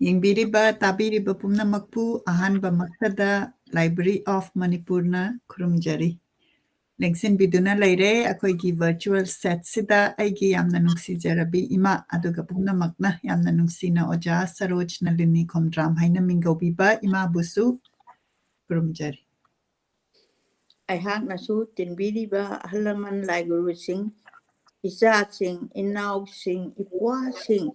ꯌꯦꯡꯕꯤꯔꯤꯕ ꯇꯥꯕꯤꯔꯤꯕ ꯄꯨꯝꯅꯃꯛꯄꯨ ꯑꯍꯥꯟꯕꯃꯛꯇꯗ library of ꯃꯅꯤꯄꯨꯔꯅ ꯈꯨꯔꯨꯝꯖꯔꯤ ꯂꯦꯡꯁꯤꯟꯕꯤꯗꯨꯅ ꯂꯩꯔꯦ ꯑꯩꯈꯣꯏꯒꯤ ꯚꯔꯆꯨꯋꯦꯜ ꯁꯦꯠꯁꯤꯗ ꯑꯩꯒꯤ ꯌꯥꯝꯅ ꯅꯨꯡꯁꯤꯖꯔꯕꯤ ꯏꯃꯥ ꯑꯗꯨꯒ ꯄꯨꯝꯅꯃꯛꯅ ꯌꯥꯝꯅ ꯅꯨꯡꯁꯤꯅ ꯑꯣꯖꯥ ꯁꯔꯣꯖ ꯅꯂꯤꯅꯤ ꯈꯣꯝꯗ꯭ꯔꯥꯝ ꯍꯥꯏꯅ ꯃꯤꯡꯒꯧꯕꯤꯕ ꯏꯃꯥꯕꯨꯁꯨ ꯈꯨꯔꯨꯝꯖꯔꯤ ꯑꯩꯍꯥꯛꯅꯁꯨ ꯇꯤꯟꯕꯤꯔꯤꯕ ꯑꯍꯜ ꯂꯃꯟ ꯂꯥꯏꯒꯨꯔꯨꯁꯤꯡ ꯏꯆꯥꯁꯤꯡ ꯏꯅꯥꯎꯁꯤꯡ ꯏꯄ꯭ꯋꯥꯁꯤꯡ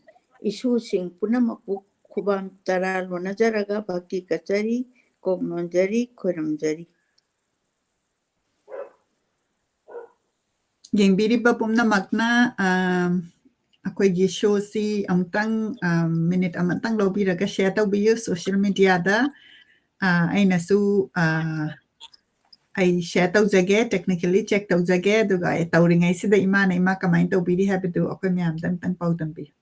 ꯏꯁꯨꯁꯤꯡ ꯄꯨꯝꯅꯃꯛꯄꯨ ꯈꯨꯕꯝ ꯇꯔꯥ ꯂꯣꯟꯅꯖꯔꯒ ꯚꯛꯇꯤ ꯀꯠꯆꯔꯤ ꯀꯣꯛꯅꯣꯟꯖꯔꯤ ꯈꯣꯏꯔꯝꯖꯔꯤ ꯌꯦꯡꯕꯤꯔꯤꯕ ꯄꯨꯝꯅꯃꯛꯅ ꯑꯩꯈꯣꯏꯒꯤ ꯁꯣꯁꯤ ꯑꯃꯨꯛꯇꯪ ꯃꯤꯅꯤꯠ ꯑꯃꯇꯪ ꯂꯧꯕꯤꯔꯒ ꯁꯦꯌꯔ ꯇꯧꯕꯤꯌꯨ ꯁꯣꯁꯤꯌꯦꯜ ꯃꯤꯗꯤꯌꯥꯗ ꯑꯩꯅꯁꯨ ꯑꯩ ꯁꯦꯌꯔ ꯇꯧꯖꯒꯦ ꯇꯦꯛꯅꯤꯀꯦꯜꯂꯤ ꯆꯦꯛ ꯇꯧꯖꯒꯦ ꯑꯗꯨꯒ ꯑꯩ ꯇꯧꯔꯤꯉꯩꯁꯤꯗ ꯏꯃꯥ ꯀꯃꯥꯏꯅ ꯇꯧꯕꯤꯔꯤ ꯍꯥꯏꯕꯗꯨ ꯑꯩꯈꯣꯏ ꯃꯌꯥꯝꯗ ꯑꯝꯇꯪ ꯄꯥꯎꯗꯝꯕꯤꯌꯨ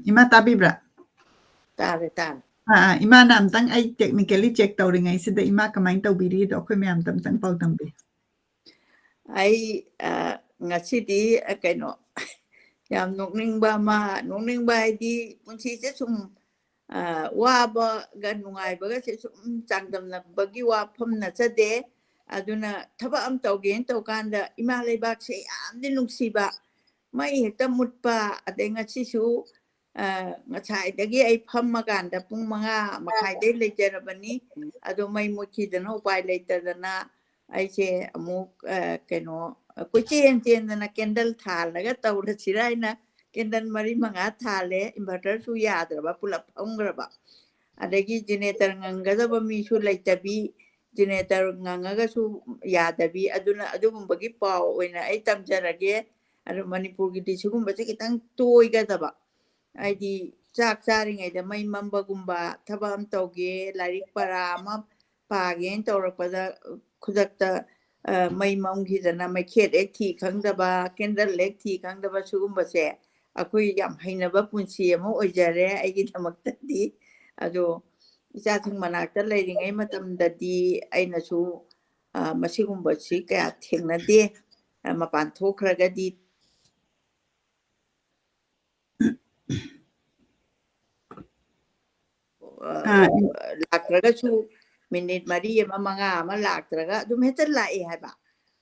ꯏꯃꯥ ꯇꯥꯕꯤꯕ꯭ꯔꯥ ꯇꯥꯔꯦ ꯏꯃꯥꯅ ꯑꯝꯇꯪ ꯑꯩ ꯇꯦꯛꯅꯤꯀꯦꯜꯂꯤ ꯆꯦꯛ ꯇꯧꯔꯤꯉꯩꯁꯤꯗ ꯏꯃꯥ ꯀꯃꯥꯏꯅ ꯇꯧꯕꯤꯔꯤꯗꯣ ꯑꯩꯈꯣꯏ ꯃꯌꯥꯝꯗ ꯑꯝꯇꯪ ꯄꯥꯎꯗꯝꯕꯤꯌꯨ ꯑꯩ ꯉꯁꯤꯗꯤ ꯀꯩꯅꯣ ꯌꯥꯝ ꯅꯣꯛꯅꯤꯡꯕ ꯍꯥꯏꯗꯤ ꯄꯨꯟꯁꯤꯁꯦ ꯁꯨꯝ ꯋꯥꯕꯒ ꯅꯨꯡꯉꯥꯏꯕꯒꯁꯦ ꯁꯨꯝ ꯆꯥꯡꯗꯝꯅꯕꯒꯤ ꯋꯥꯐꯝ ꯅꯠꯆꯗꯦ ꯑꯗꯨꯅ ꯊꯕꯛ ꯑꯃ ꯇꯧꯒꯦꯅ ꯇꯧꯀꯥꯟꯗ ꯏꯃꯥ ꯂꯩꯕꯥꯛꯁꯦ ꯌꯥꯝꯅ ꯅꯨꯡꯁꯤꯕ ꯃꯩ ꯍꯦꯛꯇ ꯃꯨꯠꯄ ꯑꯗꯩ ꯉꯁꯤꯁꯨ ꯉꯁꯥꯏꯗꯒꯤ ꯑꯩ ꯐꯝꯃꯀꯥꯟꯗ ꯄꯨꯡ 5:30 ꯂꯩꯖꯔꯕꯅꯤ ꯑꯗꯣ ꯃꯩ ꯃꯨꯠꯈꯤꯗꯅ ꯎꯄꯥꯏ ꯂꯩꯇꯗꯅ ꯑꯩꯁꯦ ꯑꯃꯨꯛ ꯀꯩꯅꯣ ꯀꯣꯏꯆꯦꯟ ꯆꯦꯟꯗꯅ ꯀꯦꯟꯗꯜ ꯊꯥꯜꯂꯒ ꯇꯧꯔꯁꯤꯔ ꯍꯥꯏꯅ ꯀꯦꯟꯗꯜ 4-5 ꯊꯥꯜꯂꯦ ꯏꯟꯚꯔꯇꯔꯁꯨ ꯌꯥꯗ꯭ꯔꯕ ꯄꯨꯂꯞ ꯐꯝꯈ꯭ꯔꯕ ꯑꯗꯒꯤ ꯖꯦꯅꯦꯔꯦꯇꯔ ꯉꯪꯒꯗꯕ ꯃꯤꯁꯨ ꯂꯩꯇꯕꯤ ꯖꯦꯅꯦꯔꯦꯇꯔ ꯉꯪꯉꯒꯁꯨ ꯌꯥꯗꯕꯤ ꯑꯗꯨꯅ ꯑꯗꯨꯒꯨꯝꯕꯒꯤ ꯄꯥꯎ ꯑꯣꯏꯅ ꯑꯩ ꯇꯝꯖꯔꯒꯦ ꯑꯗꯨ ꯃꯅꯤꯄꯨꯔꯒꯤꯗꯤ ꯁꯤꯒꯨꯝꯕꯁꯦ ꯈꯤꯇꯪ ꯇꯣꯏꯒꯗꯕ ꯍꯥꯏꯗꯤ ꯆꯥꯛ ꯆꯥꯔꯤꯉꯩꯗ ꯃꯩ ꯃꯝꯕꯒꯨꯝꯕ ꯊꯕꯛ ꯑꯃ ꯇꯧꯒꯦ ꯂꯥꯏꯔꯤꯛ ꯄꯔꯥ ꯑꯃ ꯄꯥꯒꯦꯅ ꯇꯧꯔꯛꯄꯗ ꯈꯨꯗꯛꯇ ꯃꯩ ꯃꯝꯈꯤꯗꯅ ꯃꯩꯈꯦꯠ ꯍꯦꯛ ꯊꯤ ꯈꯪꯗꯕ ꯀꯦꯟꯗꯜ ꯍꯦꯛ ꯊꯤ ꯈꯪꯗꯕ ꯁꯤꯒꯨꯝꯕꯁꯦ ꯑꯩꯈꯣꯏ ꯌꯥꯝ ꯍꯩꯅꯕ ꯄꯨꯟꯁꯤ ꯑꯃ ꯑꯣꯏꯖꯔꯦ ꯑꯩꯒꯤꯗꯃꯛꯇꯗꯤ ꯑꯗꯣ ꯏꯆꯥꯁꯤꯡ ꯃꯅꯥꯛꯇ ꯂꯩꯔꯤꯉꯩ ꯃꯇꯝꯗꯗꯤ ꯑꯩꯅꯁꯨ ꯃꯁꯤꯒꯨꯝꯕꯁꯤ ꯀꯌꯥ ꯊꯦꯡꯅꯗꯦ ꯃꯄꯥꯟ ꯊꯣꯛꯈ꯭ꯔꯒꯗꯤ ꯂꯥꯛꯇ꯭ꯔꯒꯁꯨ ꯃꯤꯅꯤꯠ 4-5 ꯂꯥꯛꯇ꯭ꯔꯒ ꯑꯗꯨꯝ ꯍꯦꯛꯇ ꯂꯥꯛꯑꯦ ꯍꯥꯏꯕ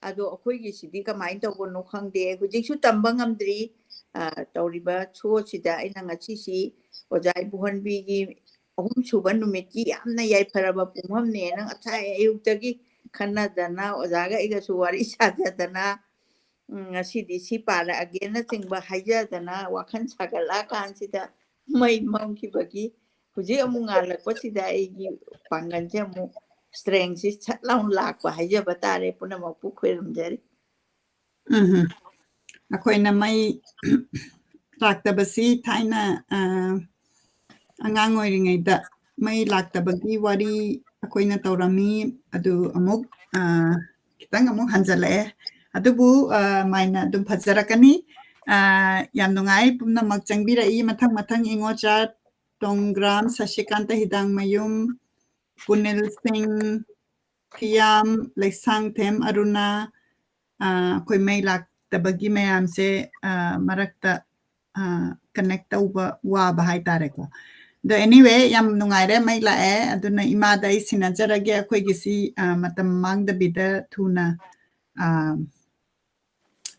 ꯑꯗꯣ ꯑꯩꯈꯣꯏꯒꯤꯁꯤꯗꯤ ꯀꯃꯥꯏꯅ ꯇꯧꯕꯅꯣ ꯈꯪꯗꯦ ꯍꯧꯖꯤꯛꯁꯨ ꯇꯝꯕ ꯉꯝꯗ꯭ꯔꯤ ꯇꯧꯔꯤꯕ ꯁꯣꯁꯤꯗ ꯑꯩꯅ ꯉꯁꯤꯁꯤ ꯑꯣꯖꯥ ꯏꯕꯣꯍꯟꯕꯤꯒꯤ 3ꯁꯨꯕ ꯅꯨꯃꯤꯠꯀꯤ ꯌꯥꯝꯅ ꯌꯥꯏꯐꯔꯕ ꯄꯨꯡꯐꯝꯅꯦꯅ ꯉꯁꯥꯏ ꯑꯌꯨꯛꯇꯒꯤ ꯈꯟꯅꯗꯅ ꯑꯣꯖꯥꯒ ꯑꯩꯒꯁꯨ ꯋꯥꯔꯤ ꯁꯥꯖꯗꯅ ꯉꯁꯤꯗꯤ ꯁꯤ ꯄꯥꯔꯛꯑꯒꯦꯅꯆꯤꯡꯕ ꯍꯥꯏꯖꯗꯅ ꯋꯥꯈꯜ ꯁꯥꯒꯠꯂꯛꯑꯀꯥꯟꯁꯤꯗ ꯃꯩ ꯃꯝꯈꯤꯕꯒꯤ ꯍꯧꯖꯤꯛ ꯑꯃꯨꯛ ꯉꯥꯜꯂꯛꯄꯁꯤꯗ ꯑꯩꯒꯤ ꯄꯥꯡꯒꯜꯁꯦ ꯑꯃꯨꯛ ꯁ꯭ꯇꯔꯦꯡꯁꯤ ꯁꯠ ꯂꯥꯎꯅ ꯂꯥꯛꯄ ꯍꯥꯏꯖꯕ ꯇꯥꯔꯦ ꯄꯨꯝꯅꯃꯛꯄꯨ ꯈꯣꯏꯔꯝꯖꯔꯤ ꯑꯩꯈꯣꯏꯅ ꯃꯩ ꯂꯥꯛꯇꯕꯁꯤ ꯊꯥꯏꯅ ꯑꯉꯥꯡ ꯑꯣꯏꯔꯤꯉꯩꯗ ꯃꯩ ꯂꯥꯛꯇꯕꯒꯤ ꯋꯥꯔꯤ ꯑꯩꯈꯣꯏꯅ ꯇꯧꯔꯝꯃꯤ ꯑꯗꯨ ꯑꯃꯨꯛ ꯈꯤꯇꯪ ꯑꯃꯨꯛ ꯍꯟꯖꯜꯂꯛꯑꯦ ꯑꯗꯨꯕꯨ ꯃꯥꯏꯅ ꯑꯗꯨꯝ ꯐꯖꯔꯛꯀꯅꯤ ꯌꯥꯝ ꯅꯨꯡꯉꯥꯏ ꯄꯨꯝꯅꯃꯛ ꯆꯪꯕꯤꯔꯛꯏ ꯃꯊꯪ ꯏꯉꯣꯆꯥ ꯇꯣꯡꯒ꯭ꯔꯥꯝ ꯁꯁꯤꯀꯥꯟꯇ ꯍꯤꯗꯥꯡꯃꯌꯨꯝ ꯄꯨꯅꯤꯜ ꯁꯤꯡ ꯐꯤꯌꯥꯝ ꯂꯩꯁꯥꯡꯊꯦꯝ ꯑꯔꯨꯅꯥ ꯑꯩꯈꯣꯏ ꯃꯩ ꯂꯥꯛꯇꯕꯒꯤ ꯃꯌꯥꯝꯁꯦ ꯃꯔꯛꯇ ꯀꯅꯦꯛ ꯇꯧꯕ ꯋꯥꯕ ꯍꯥꯏꯇꯥꯔꯦꯀꯣ ꯑꯗꯣ ꯑꯦꯅꯤꯋꯦ ꯌꯥꯝ ꯅꯨꯡꯉꯥꯏꯔꯦ ꯃꯩ ꯂꯥꯛꯑꯦ ꯑꯗꯨꯅ ꯏꯃꯥꯗ ꯑꯩ ꯁꯤꯟꯅꯖꯔꯒꯦ ꯑꯩꯈꯣꯏꯒꯤꯁꯤ ꯃꯇꯝ ꯃꯥꯡꯗꯕꯤꯗ ꯊꯨꯅ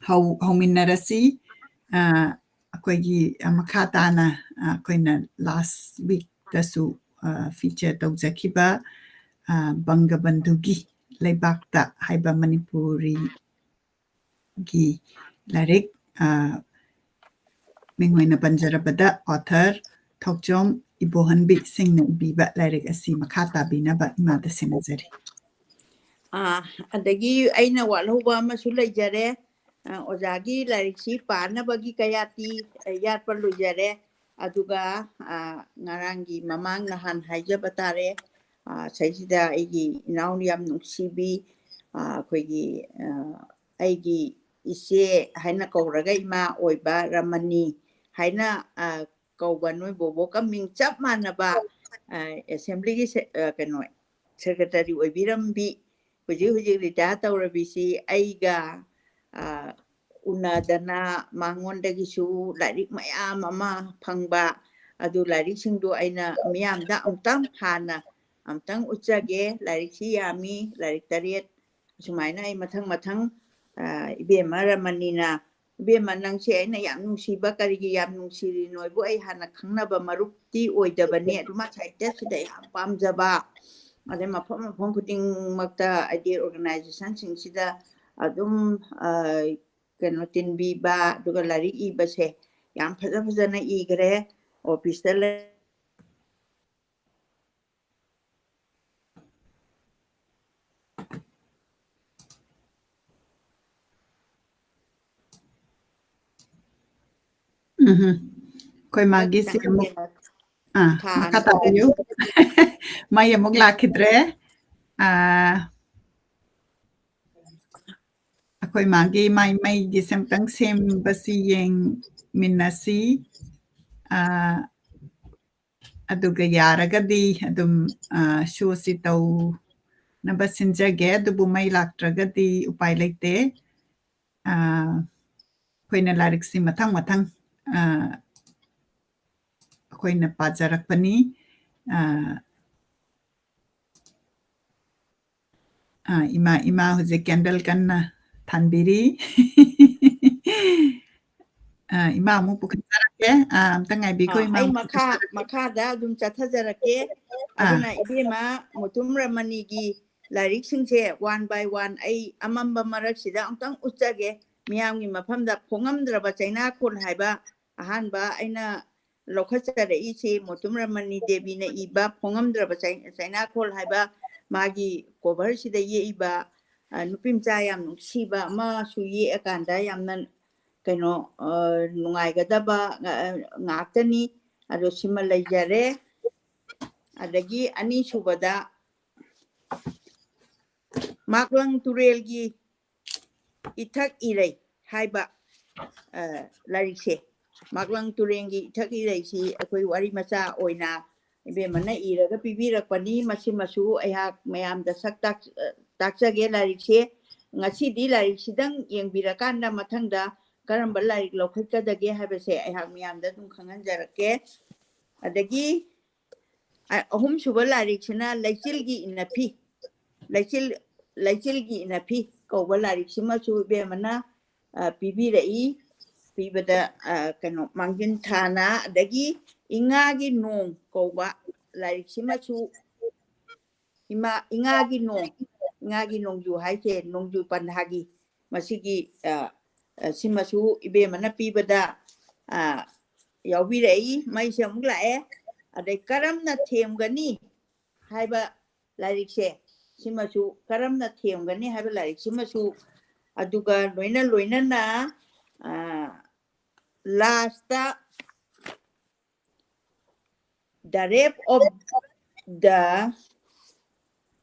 ꯍꯧꯃꯤꯟꯅꯔꯁꯤ ꯑꯩꯈꯣꯏꯒꯤ ꯃꯈꯥ ꯇꯥꯅ ꯑꯩꯈꯣꯏꯅ ꯂꯥꯁ ꯋꯤꯛꯇꯁꯨ ꯐꯤꯆꯔ ꯇꯧꯖꯈꯤꯕ ꯕꯪꯒꯕꯟꯙꯨꯒꯤ ꯂꯩꯕꯥꯛꯇ ꯍꯥꯏꯕ ꯃꯅꯤꯄꯨꯔꯤꯒꯤ ꯂꯥꯏꯔꯤꯛ ꯃꯤꯡ ꯑꯣꯏꯅ ꯄꯟꯖꯔꯕꯗ ꯑꯣꯊꯔ ꯊꯧꯆꯣꯝ ꯏꯕꯣꯍꯟꯕꯤ ꯁꯤꯡꯅ ꯏꯕꯤꯕ ꯂꯥꯏꯔꯤꯛ ꯑꯁꯤ ꯃꯈꯥ ꯇꯥꯕꯤꯅꯕ ꯏꯃꯥꯗ ꯁꯤꯟꯅꯖꯔꯤ ꯑꯗꯒꯤ ꯑꯩꯅ ꯋꯥꯠꯍꯧꯕ ꯑꯃꯁꯨ ꯂꯩꯖꯔꯦ ꯑꯣꯖꯥꯒꯤ ꯂꯥꯏꯔꯤꯛꯁꯤ ꯄꯥꯅꯕꯒꯤ ꯀꯌꯥꯇꯤ ꯌꯥꯠꯄ ꯂꯣꯏꯖꯔꯦ ꯑꯗꯨꯒ ꯉꯔꯥꯡꯒꯤ ꯃꯃꯥꯡ ꯅꯍꯥꯟ ꯍꯥꯏꯖꯕ ꯇꯥꯔꯦ ꯁꯤꯗꯩꯁꯤꯗ ꯑꯩꯒꯤ ꯏꯅꯥꯎꯅ ꯌꯥꯝ ꯅꯨꯡꯁꯤꯕꯤ ꯑꯩꯈꯣꯏꯒꯤ ꯑꯩꯒꯤ ꯏꯆꯦ ꯍꯥꯏꯅ ꯀꯧꯔꯒ ꯏꯃꯥ ꯑꯣꯏꯕ ꯔꯃꯅꯤ ꯍꯥꯏꯅ ꯀꯧꯕ ꯅꯣꯏ ꯕꯣꯕꯣꯛꯀ ꯃꯤꯡ ꯆꯞ ꯃꯥꯟꯅꯕ ꯑꯦꯁꯦꯝꯕ꯭ꯂꯤꯒꯤ ꯀꯩꯅꯣ ꯁꯦꯀ꯭ꯔꯦꯇꯔꯤ ꯑꯣꯏꯕꯤꯔꯝꯕꯤ ꯍꯧꯖꯤꯛ ꯔꯤꯇꯥꯌꯔ ꯇꯧꯔꯕꯤꯁꯤ ꯑꯩꯒ ꯎꯅꯗꯅ ꯃꯉꯣꯟꯗꯒꯤꯁꯨ ꯂꯥꯏꯔꯤꯛ ꯃꯌꯥꯝ ꯑꯃ ꯐꯪꯕ ꯑꯗꯨ ꯂꯥꯏꯔꯤꯛꯁꯤꯡꯗꯨ ꯑꯩꯅ ꯃꯤꯌꯥꯝꯗ ꯑꯃꯨꯛꯇꯪ ꯍꯥꯟꯅ ꯑꯃꯨꯛꯇꯪ ꯎꯠꯆꯒꯦ ꯂꯥꯏꯔꯤꯛꯁꯤ ꯌꯥꯝꯃꯤ ꯂꯥꯏꯔꯤꯛ 8 ꯁꯨꯃꯥꯏꯅ ꯑꯩ ꯃꯊꯪ 이베마 ꯔꯃꯅꯤꯅ 이베마 ꯅꯪꯁꯦ ꯑꯩꯅ ꯌꯥꯝ ꯅꯨꯡꯁꯤꯕ ꯀꯔꯤꯒꯤ ꯌꯥꯝ ꯅꯨꯡꯁꯤꯔꯤꯅꯣꯕꯨ ꯑꯩ ꯍꯥꯟꯅ ꯈꯪꯅꯕ ꯃꯔꯨꯞꯇꯤ ꯑꯣꯏꯗꯕꯅꯤ ꯑꯗꯨꯃ ꯁꯥꯍꯤꯇ꯭ꯌꯁꯤꯗ ꯌꯥꯝ ꯄꯥꯝꯖꯕ ꯑꯗꯩ ꯃꯐꯝ ꯈꯨꯗꯤꯡꯃꯛꯇ ꯍꯥꯏꯗꯤ ꯑꯣꯔꯒꯅꯥꯏꯖꯦꯁꯟꯁꯤꯡꯁꯤꯗ ꯑꯗꯨꯝ ꯀꯩꯅꯣ ꯇꯤꯟꯕꯤꯕ ꯑꯗꯨꯒ ꯂꯥꯏꯔꯤꯛ ꯏꯕꯁꯦ ꯌꯥꯝ ꯐꯖꯅ ꯏꯈ꯭ꯔꯦ ꯑꯣꯐꯤꯁꯇ ꯑꯩꯈꯣꯏ ꯃꯥꯒꯤꯁꯤ ꯑꯃꯨꯛ ꯃꯈꯥ ꯇꯥꯕꯤꯌꯨ ꯃꯩ ꯑꯃꯨꯛ ꯂꯥꯛꯈꯤꯗ꯭ꯔꯦ ꯑꯩꯈꯣꯏ ꯃꯥꯒꯤ ꯃꯩꯒꯤꯁꯦ ꯑꯝꯇꯪ ꯁꯦꯝꯕꯁꯤ ꯌꯦꯡꯃꯤꯟꯅꯁꯤ ꯑꯗꯨꯒ ꯌꯥꯔꯒꯗꯤ ꯑꯗꯨꯝ ꯁꯣꯁꯤ ꯇꯧꯅꯕ ꯁꯤꯟꯖꯒꯦ ꯑꯗꯨꯕꯨ ꯃꯩ ꯂꯥꯛꯇ꯭ꯔꯒꯗꯤ ꯎꯄꯥꯏ ꯂꯩꯇꯦ ꯑꯩꯈꯣꯏꯅ ꯂꯥꯏꯔꯤꯛꯁꯤ ꯃꯊꯪ ꯑꯩꯈꯣꯏꯅ ꯄꯥꯖꯔꯛꯄꯅꯤ ꯏꯃꯥ ꯍꯧꯖꯤꯛ ꯀꯦꯟꯗꯜ ꯀꯟꯅ ꯊꯥꯟꯕꯤꯔꯤ 이마 ꯑꯃꯨꯛ ꯄꯨꯈꯠꯆꯔꯛꯀꯦ ꯑꯝꯇ ꯉꯥꯏꯕꯤꯈꯣ 이마 ꯑꯩ ꯃꯈꯥꯗ ꯑꯗꯨꯝ ꯆꯠꯊꯖꯔꯛꯀꯦ ꯑꯗꯨꯅ 이베마 ꯃꯨꯇꯨꯝ ꯔꯃꯅꯤꯒꯤ ꯂꯥꯏꯔꯤꯛꯁꯤꯡꯁꯦ 1 by 1 ꯑꯩ ꯑꯃꯝꯕ ꯃꯔꯛꯁꯤꯗ ꯑꯝꯇꯪ ꯎꯠꯆꯒꯦ ꯃꯤꯌꯥꯝꯒꯤ ꯃꯐꯝꯗ ꯐꯣꯡꯉꯝꯗ꯭ꯔꯕ ꯆꯩꯅꯥꯈꯣꯜ ꯍꯥꯏꯕ ꯑꯍꯥꯟꯕ ꯑꯩꯅ ꯂꯧꯈꯠꯆꯔꯛꯏꯁꯤ ꯃꯨꯇꯨꯝ ꯔꯃꯅꯤ ꯗꯦꯕꯤꯅ ꯏꯕ ꯐꯣꯡꯉꯝꯗ꯭ꯔꯕ ꯆꯩꯅꯥꯈꯣꯜ ꯍꯥꯏꯕ ꯃꯥꯒꯤ ꯀꯣꯚꯔꯁꯤꯗ ꯌꯦꯛꯏꯕ ꯅꯨꯄꯤꯃꯆꯥ ꯌꯥꯝ ꯅꯨꯡꯁꯤꯕ ꯑꯃꯁꯨ ꯌꯦꯛꯑꯀꯥꯟꯗ ꯌꯥꯝꯅ ꯀꯩꯅꯣ ꯅꯨꯡꯉꯥꯏꯒꯗꯕ ꯉꯥꯛꯇꯅꯤ ꯑꯗꯣ ꯁꯤꯃ ꯂꯩꯖꯔꯦ ꯑꯗꯒꯤ ꯑꯅꯤꯁꯨꯕꯗ ꯃꯥꯛꯂꯪ ꯇꯨꯔꯦꯜꯒꯤ ꯏꯊꯛ ꯏꯔꯩ ꯍꯥꯏꯕ ꯂꯥꯏꯔꯤꯛꯁꯦ ꯃꯥꯛꯂꯪ ꯇꯨꯔꯦꯜꯒꯤ ꯏꯊꯛ ꯏꯔꯩꯁꯤ ꯑꯩꯈꯣꯏ ꯋꯥꯔꯤ ꯃꯆꯥ ꯑꯣꯏꯅ 이베마ꯅ ꯏꯔꯒ ꯄꯤꯕꯤꯔꯛꯄꯅꯤ ꯃꯁꯤꯃꯁꯨ ꯑꯩꯍꯥꯛ ꯃꯌꯥꯝꯗ ꯁꯛ ꯇꯥꯛꯆꯒꯦ ꯂꯥꯏꯔꯤꯛꯁꯦ ꯉꯁꯤꯗꯤ ꯂꯥꯏꯔꯤꯛꯁꯤꯗꯪ ꯌꯦꯡꯕꯤꯔꯀꯥꯟꯗ ꯃꯊꯪꯗ ꯀꯔꯝꯕ ꯂꯥꯏꯔꯤꯛ ꯂꯧꯈꯠꯀꯗꯒꯦ ꯍꯥꯏꯕꯁꯦ ꯑꯩꯍꯥꯛ ꯃꯌꯥꯝꯗ ꯑꯗꯨꯝ ꯈꯪꯍꯟꯖꯔꯛꯀꯦ ꯑꯗꯒꯤ ꯑꯍꯨꯝꯁꯨꯕ ꯂꯥꯏꯔꯤꯛꯁꯤꯅ ꯂꯩꯆꯤꯜꯒꯤ ꯏꯟꯅꯐꯤ ꯂꯩꯆꯤꯜꯒꯤ ꯏꯟꯅꯐꯤ ꯀꯧꯕ ꯂꯥꯏꯔꯤꯛꯁꯤꯃꯁꯨ 이베마ꯅ ꯄꯤꯕꯤꯔꯛꯏ ꯄꯤꯕꯗ ꯀꯩꯅꯣ ꯃꯥꯡꯖꯤꯟ ꯊꯥꯅ ꯑꯗꯒꯤ ꯏꯉꯥꯒꯤ ꯅꯣꯡ ꯀꯧꯕ ꯂꯥꯏꯔꯤꯛꯁꯤꯃꯁꯨ ꯏꯉꯥꯒꯤ ꯅꯣꯡꯖꯨ ꯍꯥꯏꯁꯦ ꯅꯣꯡꯖꯨ ꯄꯟꯊꯥꯒꯤ ꯃꯁꯤꯒꯤ ꯁꯤꯃꯁꯨ 이베마ꯅ ꯄꯤꯕꯗ ꯌꯥꯎꯕꯤꯔꯛꯏ ꯃꯩꯁꯦ ꯑꯃꯨꯛ ꯂꯥꯛꯑꯦ ꯑꯗꯩ ꯀꯔꯝꯅ ꯊꯦꯝꯒꯅꯤ ꯍꯥꯏꯕ ꯂꯥꯏꯔꯤꯛꯁꯦ ꯁꯤꯃꯁꯨ ꯀꯔꯝꯅ ꯊꯦꯝꯒꯅꯤ ꯍꯥꯏꯕ ꯂꯥꯏꯔꯤꯛꯁꯤꯃꯁꯨ ꯑꯗꯨꯒ ꯂꯣꯏꯅꯅ last The Rape of the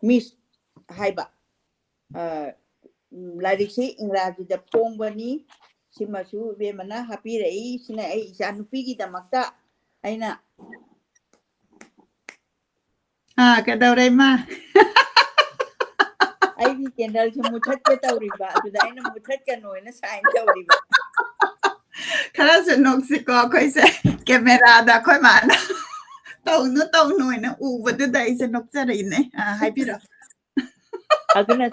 Mist haiba ꯂꯥꯏꯔꯤꯛꯁꯤ ꯏꯪꯒ꯭ꯔꯥꯖꯤꯗ ꯐꯣꯡꯕꯅꯤ ꯁꯤꯃꯁꯨ 이베마ꯅ ꯍꯥꯞꯄꯤꯔꯛꯏ ꯁꯤꯅ ꯑꯩ ꯏꯆꯥ ꯅꯨꯄꯤꯒꯤꯗꯃꯛꯇ ꯑꯩꯅ ꯀꯩꯗꯧꯔꯦ ꯏꯃꯥ ꯑꯩꯒꯤ ꯀꯦꯟꯗꯜꯁꯦ ꯃꯨꯊꯠꯀꯦ ꯇꯧꯔꯤꯕ ꯑꯗꯨꯗ ꯑꯩꯅ ꯃꯨꯊꯠꯀꯅꯣꯅ ꯁꯥꯏꯟ ꯇꯧꯔꯤꯕ ꯈꯔꯁꯨ ꯅꯣꯛꯁꯤꯀꯣ ꯑꯩꯈꯣꯏꯁꯦ ꯀꯦꯃꯦꯔꯥꯗ ꯑꯩꯈꯣꯏ ꯃꯥꯅ ꯇꯧꯅꯨꯅ ꯎꯕꯗꯨꯗ ꯑꯩꯁꯦ ꯅꯣꯛꯆꯔꯛꯏꯅꯦ ꯍꯥꯏꯕꯤꯔꯣ ꯑꯗꯨꯅ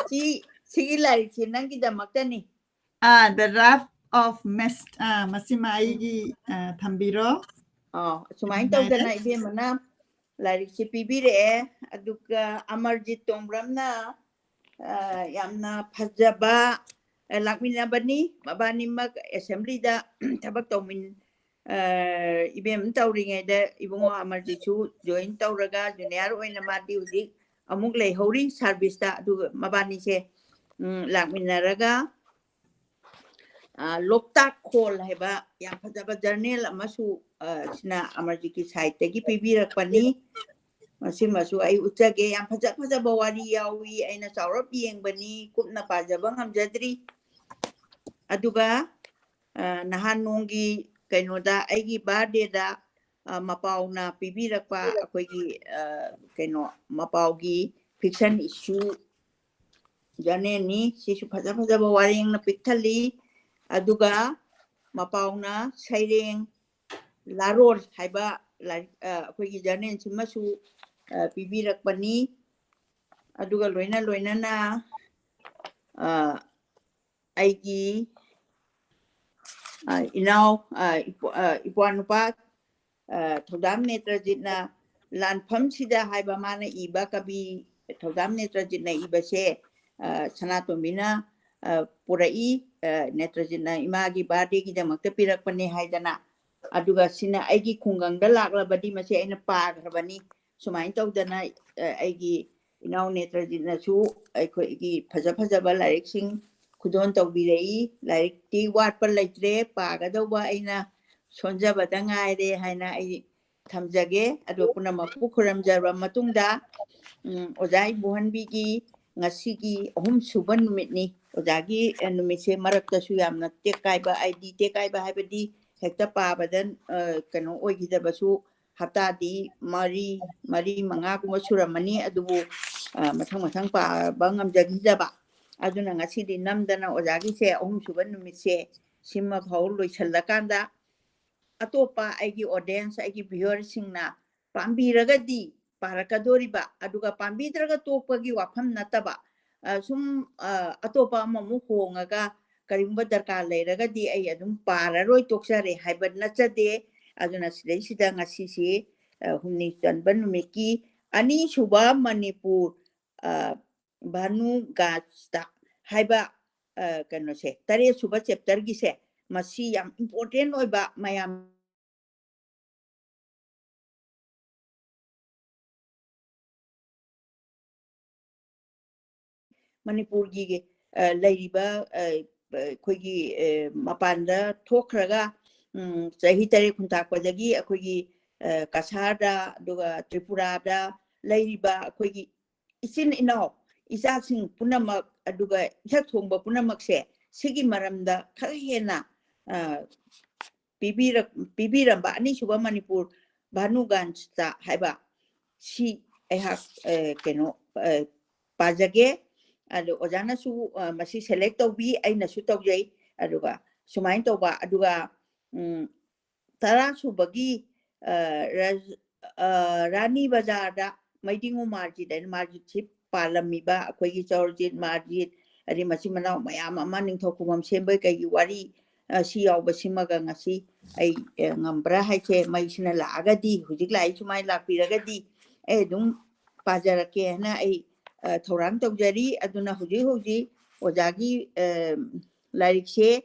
ꯁꯤꯒꯤ ꯂꯥꯏꯔꯤꯛꯁꯤ ꯅꯪꯒꯤꯗꯃꯛꯇꯅꯤ The Rape of Mist ꯃꯁꯤꯃ ꯑꯩꯒꯤ ꯊꯝꯕꯤꯔꯣ ꯁꯨꯃꯥꯏꯅ ꯇꯧꯗꯅ 이베마ꯅ ꯂꯥꯏꯔꯤꯛꯁꯤ ꯄꯤꯕꯤꯔꯛꯑꯦ ꯑꯗꯨꯒ ꯑꯃꯔꯖꯤꯠ ꯇꯣꯡꯕ꯭ꯔꯝꯅ ꯌꯥꯝꯅ ꯐꯖꯕ ꯂꯥꯛꯃꯤꯟꯅꯕꯅꯤ ꯃꯕꯥꯅꯤꯃꯛ ꯑꯦꯁꯦꯝꯕ꯭ꯂꯤꯗ ꯊꯕꯛ 이베마 ꯇꯧꯔꯤꯉꯩꯗ 이ꯕꯨꯡꯉꯣ ꯑꯃꯔꯖꯤꯠꯁꯨ ꯖꯣꯏꯟ ꯇꯧꯔꯒ ꯖꯨꯅꯤꯌꯔ ꯑꯣꯏꯅ ꯃꯥꯗꯤ ꯍꯧꯖꯤꯛ ꯑꯃꯨꯛ ꯂꯩꯍꯧꯔꯤ ꯁꯥꯔꯚꯤꯁꯇ ꯑꯗꯨꯒ ꯃꯕꯥꯅꯤꯁꯦ ꯂꯥꯛꯃꯤꯟꯅꯔꯒ ꯂꯣꯛꯇꯥꯛ ꯈꯣꯜ ꯍꯥꯏꯕ ꯌꯥꯝ ꯐꯖꯕ ꯖꯔꯅꯦꯜ ꯑꯃꯁꯨ ꯁꯤꯅ ꯑꯃꯔꯖꯤꯠꯀꯤ ꯁꯥꯏꯠꯇꯒꯤ ꯄꯤꯕꯤꯔꯛꯄꯅꯤ ꯃꯁꯤꯃꯁꯨ ꯑꯩ ꯎꯠꯆꯒꯦ ꯌꯥꯝ ꯐꯖꯕ ꯋꯥꯔꯤ ꯌꯥꯎꯏ ꯑꯩꯅ ꯆꯥꯎꯔꯞ ꯌꯦꯡꯕꯅꯤ ꯀꯨꯞꯅ ꯄꯥꯖꯕ ꯉꯝꯖꯗ꯭ꯔꯤ ꯑꯗꯨꯒ ꯅꯍꯥꯟ ꯅꯣꯡꯒꯤ ꯀꯩꯅꯣꯗ ꯑꯩꯒꯤ ꯕꯥꯔꯗꯦꯗ ꯃꯄꯥꯎꯅ ꯄꯤꯕꯤꯔꯛꯄ ꯑꯩꯈꯣꯏꯒꯤ ꯀꯩꯅꯣ ꯃꯄꯥꯎꯒꯤ fiction issue janeni sisu phaja phaja wareng na pikthali aduga mapauna saireng laror haiba akhoi janen simasu pibirakpani aduga loina na aigi inau ipuanupa thodam netrajitna lanpham sida haiba mana iba kabi thodam netrajitna ibase sanatomina purai netrajitna imagi badi gi jamakta pirakpani haidana aduga sina aigi khungangda laklabadi mase aina pagrabani sumain tawdana aigi inau netrajitna su aikoigi phaja phaja ba lairik sing khudon tawbirei lairik ti watpa laitre pagadawba aina sonjabada ngaire haina ai thamjage adu punamapu khuramjarba matungda ojai buhanbigi ngasigi ahum suba numitni ojagi numitse marakta su yamna tekaiba id tekaiba haibadi hekta pabadan kano oigidabasu haptadi mari manga kuma suramani adubu mathang pa ngamjagidaba aduna ngasidi namdana ojagi se ahum suba numitse simma phau loisalakanda atopa aigi audience aigi viewer singna pambiragadi parakadoriba aduga pambidraga topagi wafam nataba sum atopa amamu hongaga karimba darkar leiragadi ai adum pararoi toksare haiba nachade aduna sida ngasisi humni tanban numiki ani suba manipur bhanu gasta haiba kanose tare suba chapter gi se masi yam important oiba mayam manipurgi leiriba akhoi mapanda thokraga chahi tare khuntakpadagi akhoi kasarda aduga tripurada leiriba akhoi isin inau isasing punamak aduga ithak thongba punamak se sigi maramda khara hena pibiramba ani suba manipur bhanugansta haiba si ehak keno pajage adu ojana su masi select tawbi aina su tawjai aduga sumain tawba aduga tara subagi rani bazarda maidingu marjit and marjit chip palamiba akhoi chaurjit marjit ari masi manau mayam ama ningthokumam sembai kai wari si yawbasimaga ngasi ai ngambra haiche maisina laagadi hujik lai sumai lakpiragadi dum pajarake na ai thorang tawjari aduna huji ojagi lairikse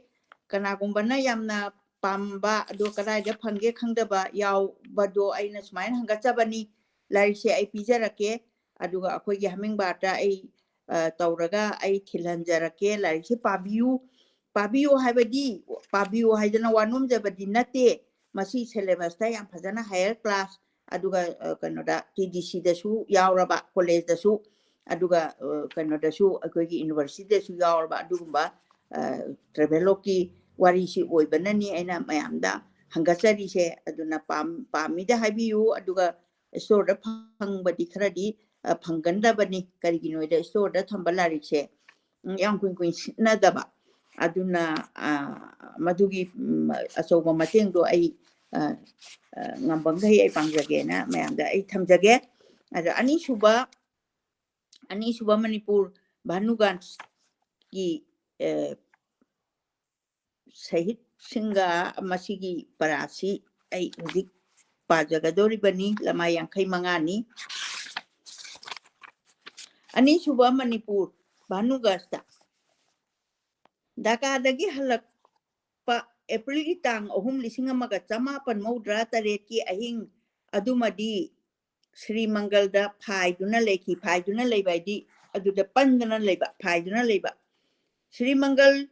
kanagumbana yamna pamba ado kadaida phangge khangdaba yaw bado aina sumain hangachabani lairikse ai pijarake aduga akhoi gi haming bata ai tawraga ai thilhanjarake lairikse pabiyu haibadi pabiyu haidana wanum jabadi nate masi syllabus ta yam phajana higher class aduga kanoda TDC dasu yawraba college dasu aduga kanodasu akhoi university dasu yawraba adugumba traveloki warisi oibanani aina mayamda hangachari se aduna pamida habiyu aduga store da phangbadi kharadi phangandabani kariginoida store da thambalari se yang kuin nadaba aduna madugi asoba matengdo ai ngambanggai ai pangjage na mayamda ai thamjage ada ani suba manipur bhanugan ki sahit singa masigi parasi ai hudik pajagadoribani lama yangkai mangani ani suba manipur bhanugasta Dhaka dagi halak pa April itang ohum lising amaga chamapan maudra tareki ahing adumadi Sri Mangalda phaiduna leki phaiduna leibaidi aduda pandana leiba phaiduna leiba Sri Mangal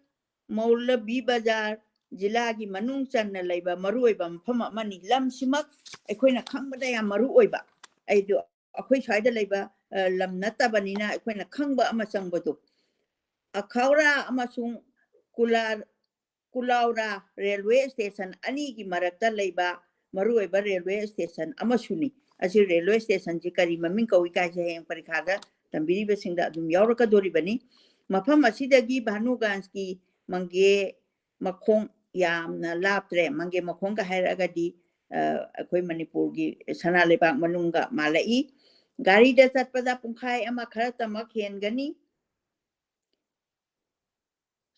Maulabi Bazar jilagi manung channa leiba maruoiba mpham amani lamsimak aikoina khangbada ya maruoiba aido akoi swaida leiba lam natabanina aikoina khangba ama changbadu akhaura amasung Kulaura railway station ani gi marakta leiba maruoiba railway station amasuni asi railway station ji kari maming kawi ka je heng parikhada ꯇꯝꯕꯤꯔꯤꯕꯁꯤꯡꯗ ꯑꯗꯨꯝ ꯌꯥꯎꯔꯛꯀꯗꯣꯔꯤꯕꯅꯤ ꯃꯐꯝ ꯑꯁꯤꯗꯒꯤ ꯚꯥꯅꯨꯒꯟꯖꯀꯤ ꯃꯪꯒꯦ ꯃꯈꯣꯡ ꯌꯥꯝꯅ ꯂꯥꯞꯇ꯭ꯔꯦ ꯃꯪꯒꯦ ꯃꯈꯣꯡꯒ ꯍꯥꯏꯔꯛꯑꯒꯗꯤ ꯑꯩꯈꯣꯏ ꯃꯅꯤꯄꯨꯔꯒꯤ ꯁꯅꯥ ꯂꯩꯕꯥꯛ ꯃꯅꯨꯡꯒ ꯃꯥꯜꯂꯛꯏ ꯒꯥꯔꯤꯗ ꯆꯠꯄꯗ ꯄꯨꯡꯈꯥꯏ ꯑꯃ ꯈꯔꯇꯃꯛ ꯍꯦꯟꯒꯅꯤ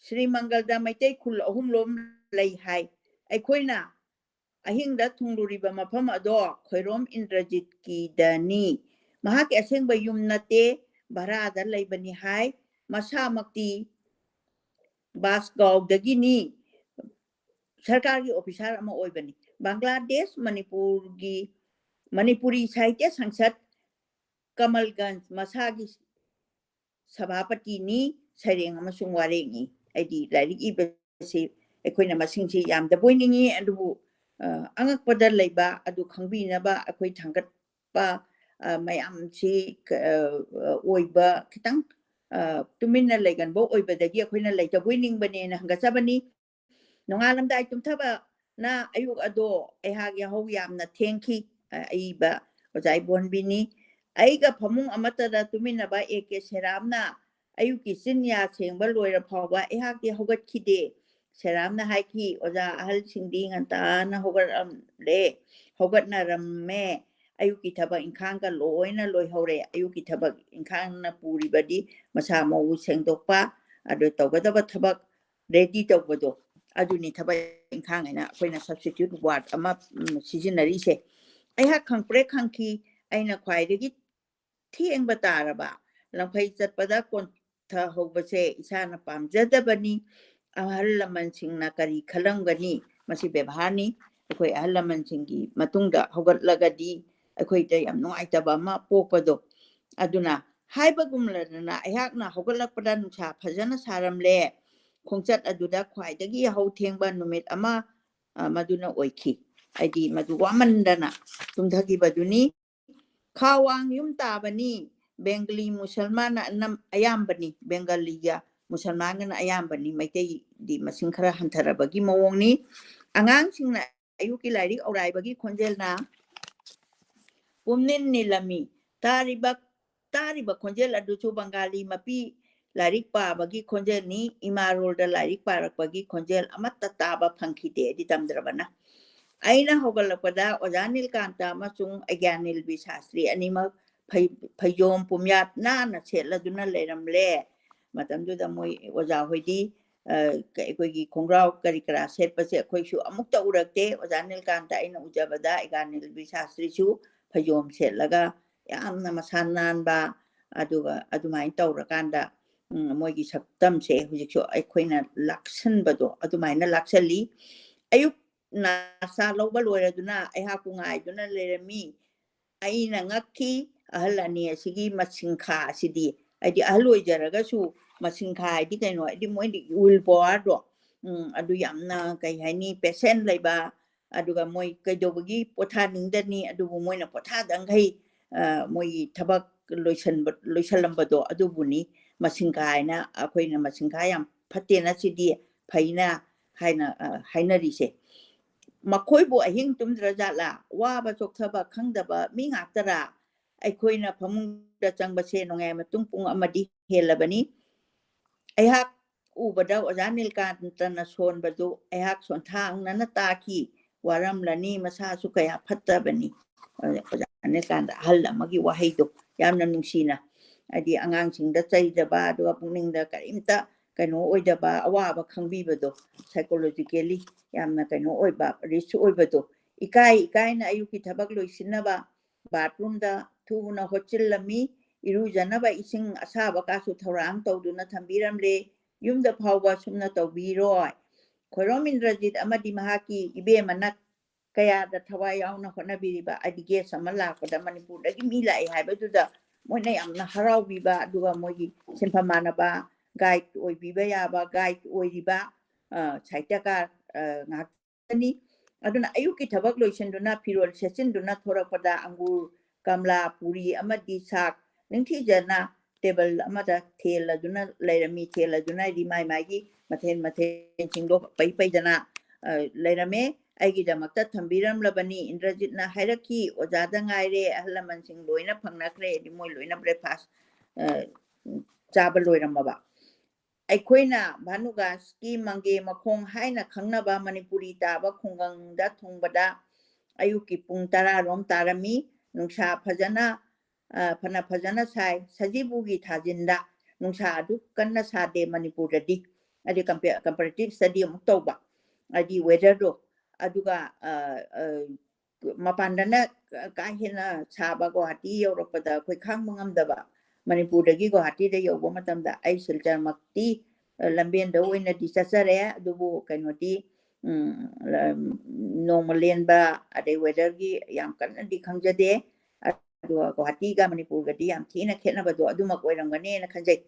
ಶ್ರೀ ಮಂಗಲ್ದ ಮೈತೈ ಖುಲ್ ಅಹುಮ್ಲೋಮ್ ಲೈ ಹೈ ꯑꯩꯈꯣꯏꯅ ꯑꯍꯤꯡꯗ ꯊꯨꯡꯂꯨꯔꯤꯕ ꯃꯐꯝ ꯑꯗꯣ ꯈꯣꯏꯔꯣꯝ ꯏꯟꯗ꯭ꯔꯖꯤꯠꯀꯤꯗꯅꯤ ꯃꯍꯥꯛꯀꯤ ꯑꯁꯦꯡꯕ ꯌꯨꯝ ꯅꯠꯇꯦ ꯚꯔꯥꯗ ꯂꯩꯕꯅꯤ ꯍꯥꯏ ꯃꯁꯥꯃꯛꯇꯤ ꯕꯥꯁꯒꯥꯎꯗꯒꯤꯅꯤ ꯁꯔꯀꯥꯔꯒꯤ ꯑꯣꯐꯤꯁꯥꯔ ꯑꯃ ꯑꯣꯏꯕꯅꯤ ꯕꯪꯒ꯭ꯂꯥꯗꯦꯁ ꯃꯅꯤꯄꯨꯔꯤ ꯁꯥꯍꯤꯇ꯭ꯌ ꯁꯪꯁꯠ ꯀꯃꯜꯒꯟꯖ ꯃꯁꯥꯒꯤ ꯁꯚꯥꯄꯇꯤꯅꯤ ꯁꯩꯔꯦꯡ ꯑꯃꯁꯨꯡ ꯋꯥꯔꯦꯡꯅꯤ ꯑꯩꯗꯤ ꯂꯥꯏꯔꯤꯛ ꯏꯕꯁꯤ ꯑꯩꯈꯣꯏꯅ ꯃꯁꯤꯡꯁꯤ ꯌꯥꯝꯗꯕ ꯑꯣꯏꯅꯤꯡꯉꯤ ꯑꯗꯨꯕꯨ ꯑꯉꯛꯄꯗ ꯂꯩꯕ ꯑꯗꯨ ꯈꯪꯕꯤꯅꯕ ꯑꯩꯈꯣꯏ ꯊꯥꯡꯒꯠꯄ ꯃꯌꯥꯝꯁꯤ ꯑꯣꯏꯕ ꯈꯤꯇꯪ ꯇꯨꯃꯤꯟꯅ ꯂꯩꯒꯟꯕ ꯑꯣꯏꯕꯗꯒꯤ ꯑꯩꯈꯣꯏꯅ ꯂꯩꯇꯕꯣꯏ ꯅꯤꯡꯕꯅꯦꯅ ꯍꯪꯒꯠꯆꯕꯅꯤ ꯅꯣꯡꯉꯥꯜꯂꯝꯗꯥꯏ ꯇꯨꯝꯊꯕꯅ ꯑꯌꯨꯛ ꯑꯗꯣ ꯑꯩꯍꯥꯛ ꯌꯥꯍꯧ ꯌꯥꯝꯅ ꯊꯦꯡꯈꯤ ꯑꯏꯕ ꯑꯣꯖꯥ ꯏꯕꯣꯟꯕꯤꯅꯤ ꯑꯩꯒ ꯐꯃꯨꯡ ꯑꯃꯠꯇꯗ ꯇꯨꯃꯤꯟꯅꯕ ꯑꯦ.ꯀꯦ. ꯁꯦꯔꯥꯝꯅ ꯑꯌꯨꯛꯀꯤ ꯆꯤꯟ ꯌꯥ ꯁꯦꯡꯕ ꯂꯣꯏꯔ ꯐꯥꯎꯕ ꯑꯩꯍꯥꯛꯇꯤ ꯍꯧꯒꯠꯈꯤꯗꯦ ꯁꯦꯔꯥꯝꯅ ꯍꯥꯏꯈꯤ ꯑꯣꯖꯥ ꯑꯍꯜꯁꯤꯡꯗꯤ ꯉꯟꯇꯥꯅ ꯍꯧꯒꯠꯅꯔꯝꯃꯦ ꯑꯌꯨꯛꯀꯤ ꯊꯕꯛ ꯏꯪꯈꯥꯡꯒ ꯂꯣꯏꯅ ꯂꯣꯏꯍꯧꯔꯦ ꯑꯌꯨꯛꯀꯤ ꯊꯕꯛ ꯏꯪꯈꯥꯡꯅ ꯄꯨꯔꯤꯕꯗꯤ ꯃꯁꯥ ꯃꯎ ꯁꯦꯡꯗꯣꯛꯄ ꯑꯗꯨ ꯇꯧꯒꯗꯕ ꯊꯕꯛ ꯔꯦꯗꯤ ꯇꯧꯕꯗꯣ ꯑꯗꯨꯅꯤ ꯊꯕꯛ ꯏꯪꯈꯥꯡ ꯍꯥꯏꯅ ꯑꯩꯈꯣꯏꯅ ꯁꯕꯁꯇꯤꯇ꯭ꯌꯨꯠ ꯋꯥꯔꯗ ꯑꯃ ꯁꯤꯖꯤꯟꯅꯔꯤꯁꯦ ꯑꯩꯍꯥꯛ ꯈꯪꯄ꯭ꯔꯦꯛ ꯈꯪꯈꯤ ꯑꯩꯅ ꯈ꯭ꯋꯥꯏꯗꯒꯤ ꯊꯦꯡꯕ ꯇꯥꯔꯕ ꯂꯝꯐꯩ ꯆꯠꯄꯗ ꯀꯣꯟꯊꯍꯧꯕꯁꯦ ꯏꯁꯥꯅ ꯄꯥꯝꯖꯗꯕꯅꯤ ꯑꯍꯜ ꯂꯃꯟꯁꯤꯡꯅ ꯀꯔꯤ ꯈꯜꯂꯝꯒꯅꯤ ꯃꯁꯤ ꯕꯦꯕꯥꯔꯅꯤ ꯑꯩꯈꯣꯏ ꯑꯍꯜ ꯂꯃꯟꯁꯤꯡꯒꯤ ꯃꯇꯨꯡꯗ ꯍꯧꯒꯠꯂꯒꯗꯤ ꯑꯩꯈꯣꯏꯗ ꯌꯥꯝ ꯅꯨꯡꯉꯥꯏꯇꯕ ꯑꯃ ꯄꯣꯛꯄꯗꯣ ꯑꯗꯨꯅ ꯍꯥꯏꯕꯒꯨꯝꯂꯗꯅ ꯑꯩꯍꯥꯛꯅ ꯍꯧꯒꯠꯂꯛꯄꯗ ꯅꯨꯡꯁꯥ ꯐꯖꯅ ꯁꯥꯔꯝꯂꯦ ꯈꯣꯡꯆꯠ ꯑꯗꯨꯗ ꯈ꯭ꯋꯥꯏꯗꯒꯤ ꯌꯥꯍꯧ ꯊꯦꯡꯕ ꯅꯨꯃꯤꯠ ꯑꯃ ꯃꯗꯨꯅ ꯑꯣꯏꯈꯤ ꯍꯥꯏꯗꯤ ꯃꯗꯨ ꯋꯥꯃꯟꯗꯅ ꯇꯨꯝꯊꯈꯤꯕꯗꯨꯅꯤ ꯈꯥ ꯋꯥꯡ ꯌꯨꯝ ꯇꯥꯕꯅꯤ ꯕꯦꯡꯒꯂꯤ ꯃꯨꯁꯜꯃꯥꯟꯅ ꯑꯌꯥꯝꯕꯅꯤ ꯕꯦꯡꯒꯂꯤꯒ ꯃꯨꯁꯜꯃꯥꯟꯒꯅ ꯑꯌꯥꯝꯕꯅꯤ ꯃꯩꯇꯩꯗꯤ ꯃꯁꯤꯡ ꯈꯔ ꯍꯟꯊꯔꯕꯒꯤ ꯃꯑꯣꯡꯅꯤ ꯑꯉꯥꯡꯁꯤꯡꯅ ꯑꯌꯨꯛꯀꯤ ꯂꯥꯏꯔꯤꯛ ꯑꯧꯔꯥꯏꯕꯒꯤ ꯈꯣꯟꯖꯦꯜꯅ ꯄꯨꯝꯅꯤꯟ ꯅꯤꯜꯂꯝꯃꯤ ꯇꯥꯔꯤꯕ ꯈꯣꯟꯖꯦꯜ ꯑꯗꯨꯁꯨ ꯕꯪꯒꯥꯂꯤ ꯃꯄꯤ ꯂꯥꯏꯔꯤꯛ ꯄꯥꯕꯒꯤ ꯈꯣꯟꯖꯦꯜꯅꯤ ꯏꯃꯥꯔꯣꯜꯗ ꯂꯥꯏꯔꯤꯛ ꯄꯥꯔꯛꯄꯒꯤ ꯈꯣꯟꯖꯦꯜ ꯑꯃꯠꯇ ꯇꯥꯕ ꯐꯪꯈꯤꯗꯦ ꯑꯩꯗꯤ ꯇꯝꯗ꯭ꯔꯕꯅ ꯑꯩꯅ ꯍꯧꯒꯠꯂꯛꯄꯗ ꯑꯣꯖꯥ ꯅꯤꯜꯀꯥꯟꯇ ꯑꯃꯁꯨꯡ ꯑꯩꯒ꯭ꯌꯥꯅꯤꯜꯕꯤ ꯁꯥꯁꯇ꯭ꯔꯤ ꯑꯅꯤꯃꯛ ꯐꯩꯖꯣꯝ ꯄꯨꯝꯌꯥꯠ ꯅꯥꯟꯅ ꯁꯦꯠꯂꯗꯨꯅ ꯂꯩꯔꯝꯂꯦ ꯃꯇꯝꯗꯨꯗ ꯃꯣꯏ ꯑꯣꯖꯥ ꯍꯣꯏꯗꯤ ꯑꯩꯈꯣꯏꯒꯤ ꯈꯣꯡꯒ꯭ꯔꯥꯎ ꯀꯔꯤ ꯀꯔꯥ ꯁꯦꯠꯄꯁꯦ ꯑꯩꯈꯣꯏꯁꯨ ꯑꯃꯨꯛꯇ ꯎꯔꯛꯇꯦ ꯑꯣꯖꯥ ꯅꯤꯜꯀꯥꯟꯇ ꯑꯩꯅ ꯎꯖꯕꯗ ꯑꯩꯒ꯭ꯌꯥꯅꯤꯜꯕꯤ ꯁꯥꯁꯇ꯭ꯔꯤꯁꯨ ꯐꯩꯖꯣꯝ ꯁꯦꯠꯂꯒ ꯌꯥꯝꯅ ꯃꯁꯥ ꯅꯥꯟꯕ ꯑꯗꯨꯒ ꯑꯗꯨꯃꯥꯏꯅ ꯇꯧꯔꯀꯥꯟꯗ ꯃꯣꯏꯒꯤ ꯁꯛꯇꯝꯁꯦ ꯍꯧꯖꯤꯛꯁꯨ ꯑꯩꯈꯣꯏꯅ ꯂꯥꯛꯁꯟꯕꯗꯣ ꯑꯗꯨꯃꯥꯏꯅ ꯂꯥꯛꯁꯜꯂꯤ ꯑꯌꯨꯛ ꯅꯥꯁꯥ ꯂꯧꯕ ꯂꯣꯏꯔꯗꯨꯅ ꯑꯩꯍꯥꯛꯄꯨ ꯉꯥꯏꯗꯨꯅ ꯂꯩꯔꯝꯃꯤ ꯑꯩꯅ ꯉꯛꯈꯤ ꯑꯍꯜ ꯑꯅꯤ ꯑꯁꯤꯒꯤ ꯃꯁꯤꯡꯈꯥ ꯑꯁꯤꯗꯤ ꯍꯥꯏꯗꯤ ꯑꯍꯜ ꯑꯣꯏꯖꯔꯒꯁꯨ ꯃꯁꯤꯡꯈꯥ ꯍꯥꯏꯗꯤ ꯀꯩꯅꯣ ꯍꯥꯏꯗꯤ ꯃꯣꯏꯗꯤ ꯋꯤꯜ ꯄꯋꯥꯔꯗꯣ ꯑꯗꯨ ꯌꯥꯝꯅ ꯀꯩ ꯍꯥꯏꯅꯤ ꯄꯦꯁꯦꯟ ꯂꯩꯕ ꯑꯗꯨꯒ ꯃꯣꯏ ꯀꯩꯗꯧꯕꯒꯤ ꯄꯣꯊꯥꯅꯤꯡꯗꯅꯤ ꯑꯗꯨꯕꯨ ꯃꯣꯏꯅ ꯄꯣꯊꯥꯗꯪꯈꯩ ꯃꯣꯏꯒꯤ ꯊꯕꯛ ꯂꯣꯏꯁꯜꯂꯝꯕꯗꯣ ꯑꯗꯨꯕꯨꯅꯤ ꯃꯁꯤꯡꯈꯥ ꯍꯥꯏꯅ ꯑꯩꯈꯣꯏꯅ ꯃꯁꯤꯡꯈꯥ ꯌꯥꯝ ꯐꯠꯇꯦꯅ ꯁꯤꯗꯤ ꯐꯩꯅ ꯍꯥꯏꯅ ꯍꯥꯏꯅꯔꯤꯁꯦ ꯃꯈꯣꯏꯕꯨ ꯑꯍꯤꯡ ꯇꯨꯝꯗ꯭ꯔꯖꯥꯠꯂꯥ ꯋꯥꯕ ꯆꯣꯛꯊꯕ ꯈꯪꯗꯕ ꯃꯤ ꯉꯥꯛꯇꯔꯥ ꯑꯩꯈꯣꯏꯅ ꯐꯃꯨꯡꯗ ꯆꯪꯕꯁꯦ ꯅꯣꯡꯌꯥꯏ ꯃꯇꯨꯡ ꯄꯨꯡ ꯑꯃꯗꯤ ꯍꯦꯜꯂꯕꯅꯤ ꯑꯩꯍꯥꯛ ꯎꯕꯗ ꯑꯣꯖꯥ ꯅꯤꯜꯀꯥꯟꯇꯅ ꯁꯣꯟꯕꯗꯨ ꯑꯩꯍꯥꯛ ꯁꯣꯟꯊꯥꯡꯅꯅ ꯇꯥꯈꯤ ꯋꯥꯔꯝꯂꯅꯤ ꯃꯁꯥꯁꯨ ꯀꯌꯥ ꯐꯠꯇꯕꯅꯤ ꯑꯣꯖꯥ ꯅꯤꯜꯀꯥꯟꯇ ꯑꯍꯜ ꯑꯃꯒꯤ ꯋꯥꯍꯩꯗꯣ ꯌꯥꯝꯅ ꯅꯨꯡꯁꯤꯅ ꯍꯥꯏꯗꯤ ꯑꯉꯥꯡꯁꯤꯡꯗ ꯆꯩꯗꯕ ꯑꯗꯨꯒ ꯄꯨꯛꯅꯤꯡꯗ ꯀꯔꯤꯝꯇ ꯀꯩꯅꯣ ꯑꯣꯏꯗꯕ ꯑꯋꯥꯕ ꯈꯪꯕꯤꯕꯗꯣ ꯁꯥꯏꯀꯣꯂꯣꯖꯤꯀꯦꯜꯂꯤ ꯌꯥꯝꯅ ꯀꯩꯅꯣ ꯑꯣꯏꯕ ꯔꯤꯆ ꯑꯣꯏꯕꯗꯣ ꯏꯀꯥꯏꯅ ꯑꯌꯨꯛꯀꯤ ꯊꯕꯛ ꯂꯣꯏꯁꯤꯟꯅꯕ ꯕꯥꯊꯔꯨꯝꯗ ꯊꯨꯅ ꯍꯣꯠꯆꯤꯜꯂꯝꯃꯤ ꯏꯔꯨꯖꯅꯕ ꯏꯁꯤꯡ ꯑꯁꯥꯕ ꯀꯥꯁꯨ ꯊꯧꯔꯥꯡ ꯇꯧꯗꯨꯅ ꯊꯝꯕꯤꯔꯝꯂꯦ ꯌꯨꯝꯗ ꯐꯥꯎꯕ ꯁꯨꯝꯅ ꯇꯧꯕꯤꯔꯣꯏ ꯈꯣꯏꯔꯣꯝ ꯏꯟꯗ꯭ꯔꯖꯤꯠ ꯑꯃꯗꯤ ꯃꯍꯥꯛꯀꯤ ꯏꯕꯦꯝꯃꯅ ꯀꯌꯥꯗ ꯊꯋꯥꯏ ꯌꯥꯎꯅ ꯍꯣꯠꯅꯕꯤꯔꯤꯕ ꯍꯥꯏꯗꯤ ꯒꯦꯁ ꯑꯃ ꯂꯥꯛꯄꯗ ꯃꯅꯤꯄꯨꯔꯗꯒꯤ ꯃꯤ ꯂꯥꯛꯑꯦ ꯍꯥꯏꯕꯗꯨꯗ ꯃꯣꯏꯅ ꯌꯥꯝꯅ ꯍꯔꯥꯎꯕꯤꯕ ꯑꯗꯨꯒ ꯃꯣꯏꯒꯤ ꯁꯤꯟꯐꯝ ꯃꯥꯟꯅꯕ ꯒꯥꯏꯗ ꯑꯣꯏꯕꯤꯕ ꯌꯥꯕ ꯒꯥꯏꯗ ꯑꯣꯏꯔꯤꯕ ꯁꯥꯍꯤꯇ꯭ꯌꯀꯥꯔ ꯉꯥꯛꯇꯅꯤ ꯑꯗꯨꯅ ꯑꯌꯨꯛꯀꯤ ꯊꯕꯛ ꯂꯣꯏꯁꯤꯟꯗꯨꯅ ꯐꯤꯔꯣꯜ ꯁꯦꯠꯆꯤꯟꯗꯨꯅ ꯊꯣꯔꯛꯄꯗ ꯑꯪꯒꯨꯔ ꯀꯝꯂꯥ ꯄꯨꯔꯤ ꯑꯃꯗꯤ ꯁꯥꯛ ꯅꯤꯡꯊꯤꯖꯅ ꯇꯦꯕꯜ ꯑꯃꯗ ꯊꯦꯜꯂꯗꯨꯅ ꯂꯩꯔꯝꯃꯤ ꯊꯦꯜꯂꯗꯨꯅ ꯍꯥꯏꯗꯤ ꯃꯥꯒꯤ ꯃꯊꯦꯜꯁꯤꯡꯗꯣ ꯄꯩꯗꯅ ꯂꯩꯔꯝꯃꯦ ꯑꯩꯒꯤꯗꯃꯛꯇ ꯊꯝꯕꯤꯔꯝꯂꯕꯅꯤ ꯏꯟꯗ꯭ꯔꯖꯤꯠꯅ ꯍꯥꯏꯔꯛꯈꯤ ꯑꯣꯖꯥꯗ ꯉꯥꯏꯔꯦ ꯑꯍꯜ ꯂꯃꯟꯁꯤꯡ ꯂꯣꯏꯅ ꯐꯪꯅꯈ꯭ꯔꯦ ꯍꯥꯏꯗꯤ ꯃꯣꯏ ꯂꯣꯏꯅ ꯕ꯭ꯔꯦꯛꯐꯥꯁ ꯆꯥꯕ ꯂꯣꯏꯔꯝꯃꯕ ꯑꯩꯈꯣꯏꯅ ꯚꯥꯅꯨꯒꯥꯁꯀꯤ ꯃꯪꯒꯦ ꯃꯈꯣꯡ ꯍꯥꯏꯅ ꯈꯪꯅꯕ ꯃꯅꯤꯄꯨꯔꯤ ꯇꯥꯕ ꯈꯨꯡꯒꯪꯗ ꯊꯨꯡꯕꯗ ꯑꯌꯨꯛꯀꯤ ꯄꯨꯡ 10 ꯇꯥꯔꯝꯃꯤ ꯅꯨꯡꯁꯥ ꯐꯖꯅ ꯁꯥꯏ ꯁꯖꯤꯕꯨꯒꯤ ꯊꯥꯖꯤꯟꯗ ꯅꯨꯡꯁꯥ ꯑꯗꯨ ꯀꯟꯅ ꯁꯥꯗꯦ ꯃꯅꯤꯄꯨꯔꯗꯗꯤ ꯍꯥꯏꯗꯤ ꯀꯝꯄꯦꯔꯦꯇꯤቭ ꯁ꯭ꯇꯗꯤ ꯑꯃꯨꯛ ꯇꯧꯕ ꯍꯥꯏꯗꯤ ꯋꯦꯗꯔꯗꯣ ꯑꯗꯨꯒ ꯃꯄꯥꯟꯗꯅ ꯀꯥ ꯍꯦꯟꯅ ꯁꯥꯕ ꯒꯨꯋꯥꯍꯥꯇꯤ ꯌꯧꯔꯛꯄꯗ ꯑꯩꯈꯣꯏ ꯈꯥꯡꯕ ꯉꯝꯗꯕ ꯃꯅꯤꯄꯨꯔꯗꯒꯤ ꯒꯨꯋꯥꯍꯥꯇꯤꯗ ꯌꯧꯕ ꯃꯇꯝꯗ ꯑꯩ ꯁꯤꯜꯆꯔꯃꯛꯇꯤ ꯂꯝꯕꯦꯟꯗ ꯑꯣꯏꯅꯗꯤ ꯆꯠꯆꯔꯦ ꯑꯗꯨꯕꯨ ꯀꯩꯅꯣꯗꯤ ꯅꯣꯡꯃ ꯂꯦꯟꯕ ꯑꯗꯩ ꯋꯦꯗꯔꯒꯤ ꯌꯥꯝ ꯀꯟꯅꯗꯤ ꯈꯪꯖꯗꯦ ꯑꯗꯨꯒ ꯒꯨꯋꯥꯍꯥꯇꯤꯒ ꯃꯅꯤꯄꯨꯔꯒꯗꯤ ꯌꯥꯝ ꯊꯤꯅ ꯈꯦꯠꯅꯕꯗꯣ ꯑꯗꯨꯃꯛ ꯑꯣꯏꯔꯝꯒꯅꯤꯅ ꯈꯟꯖꯩ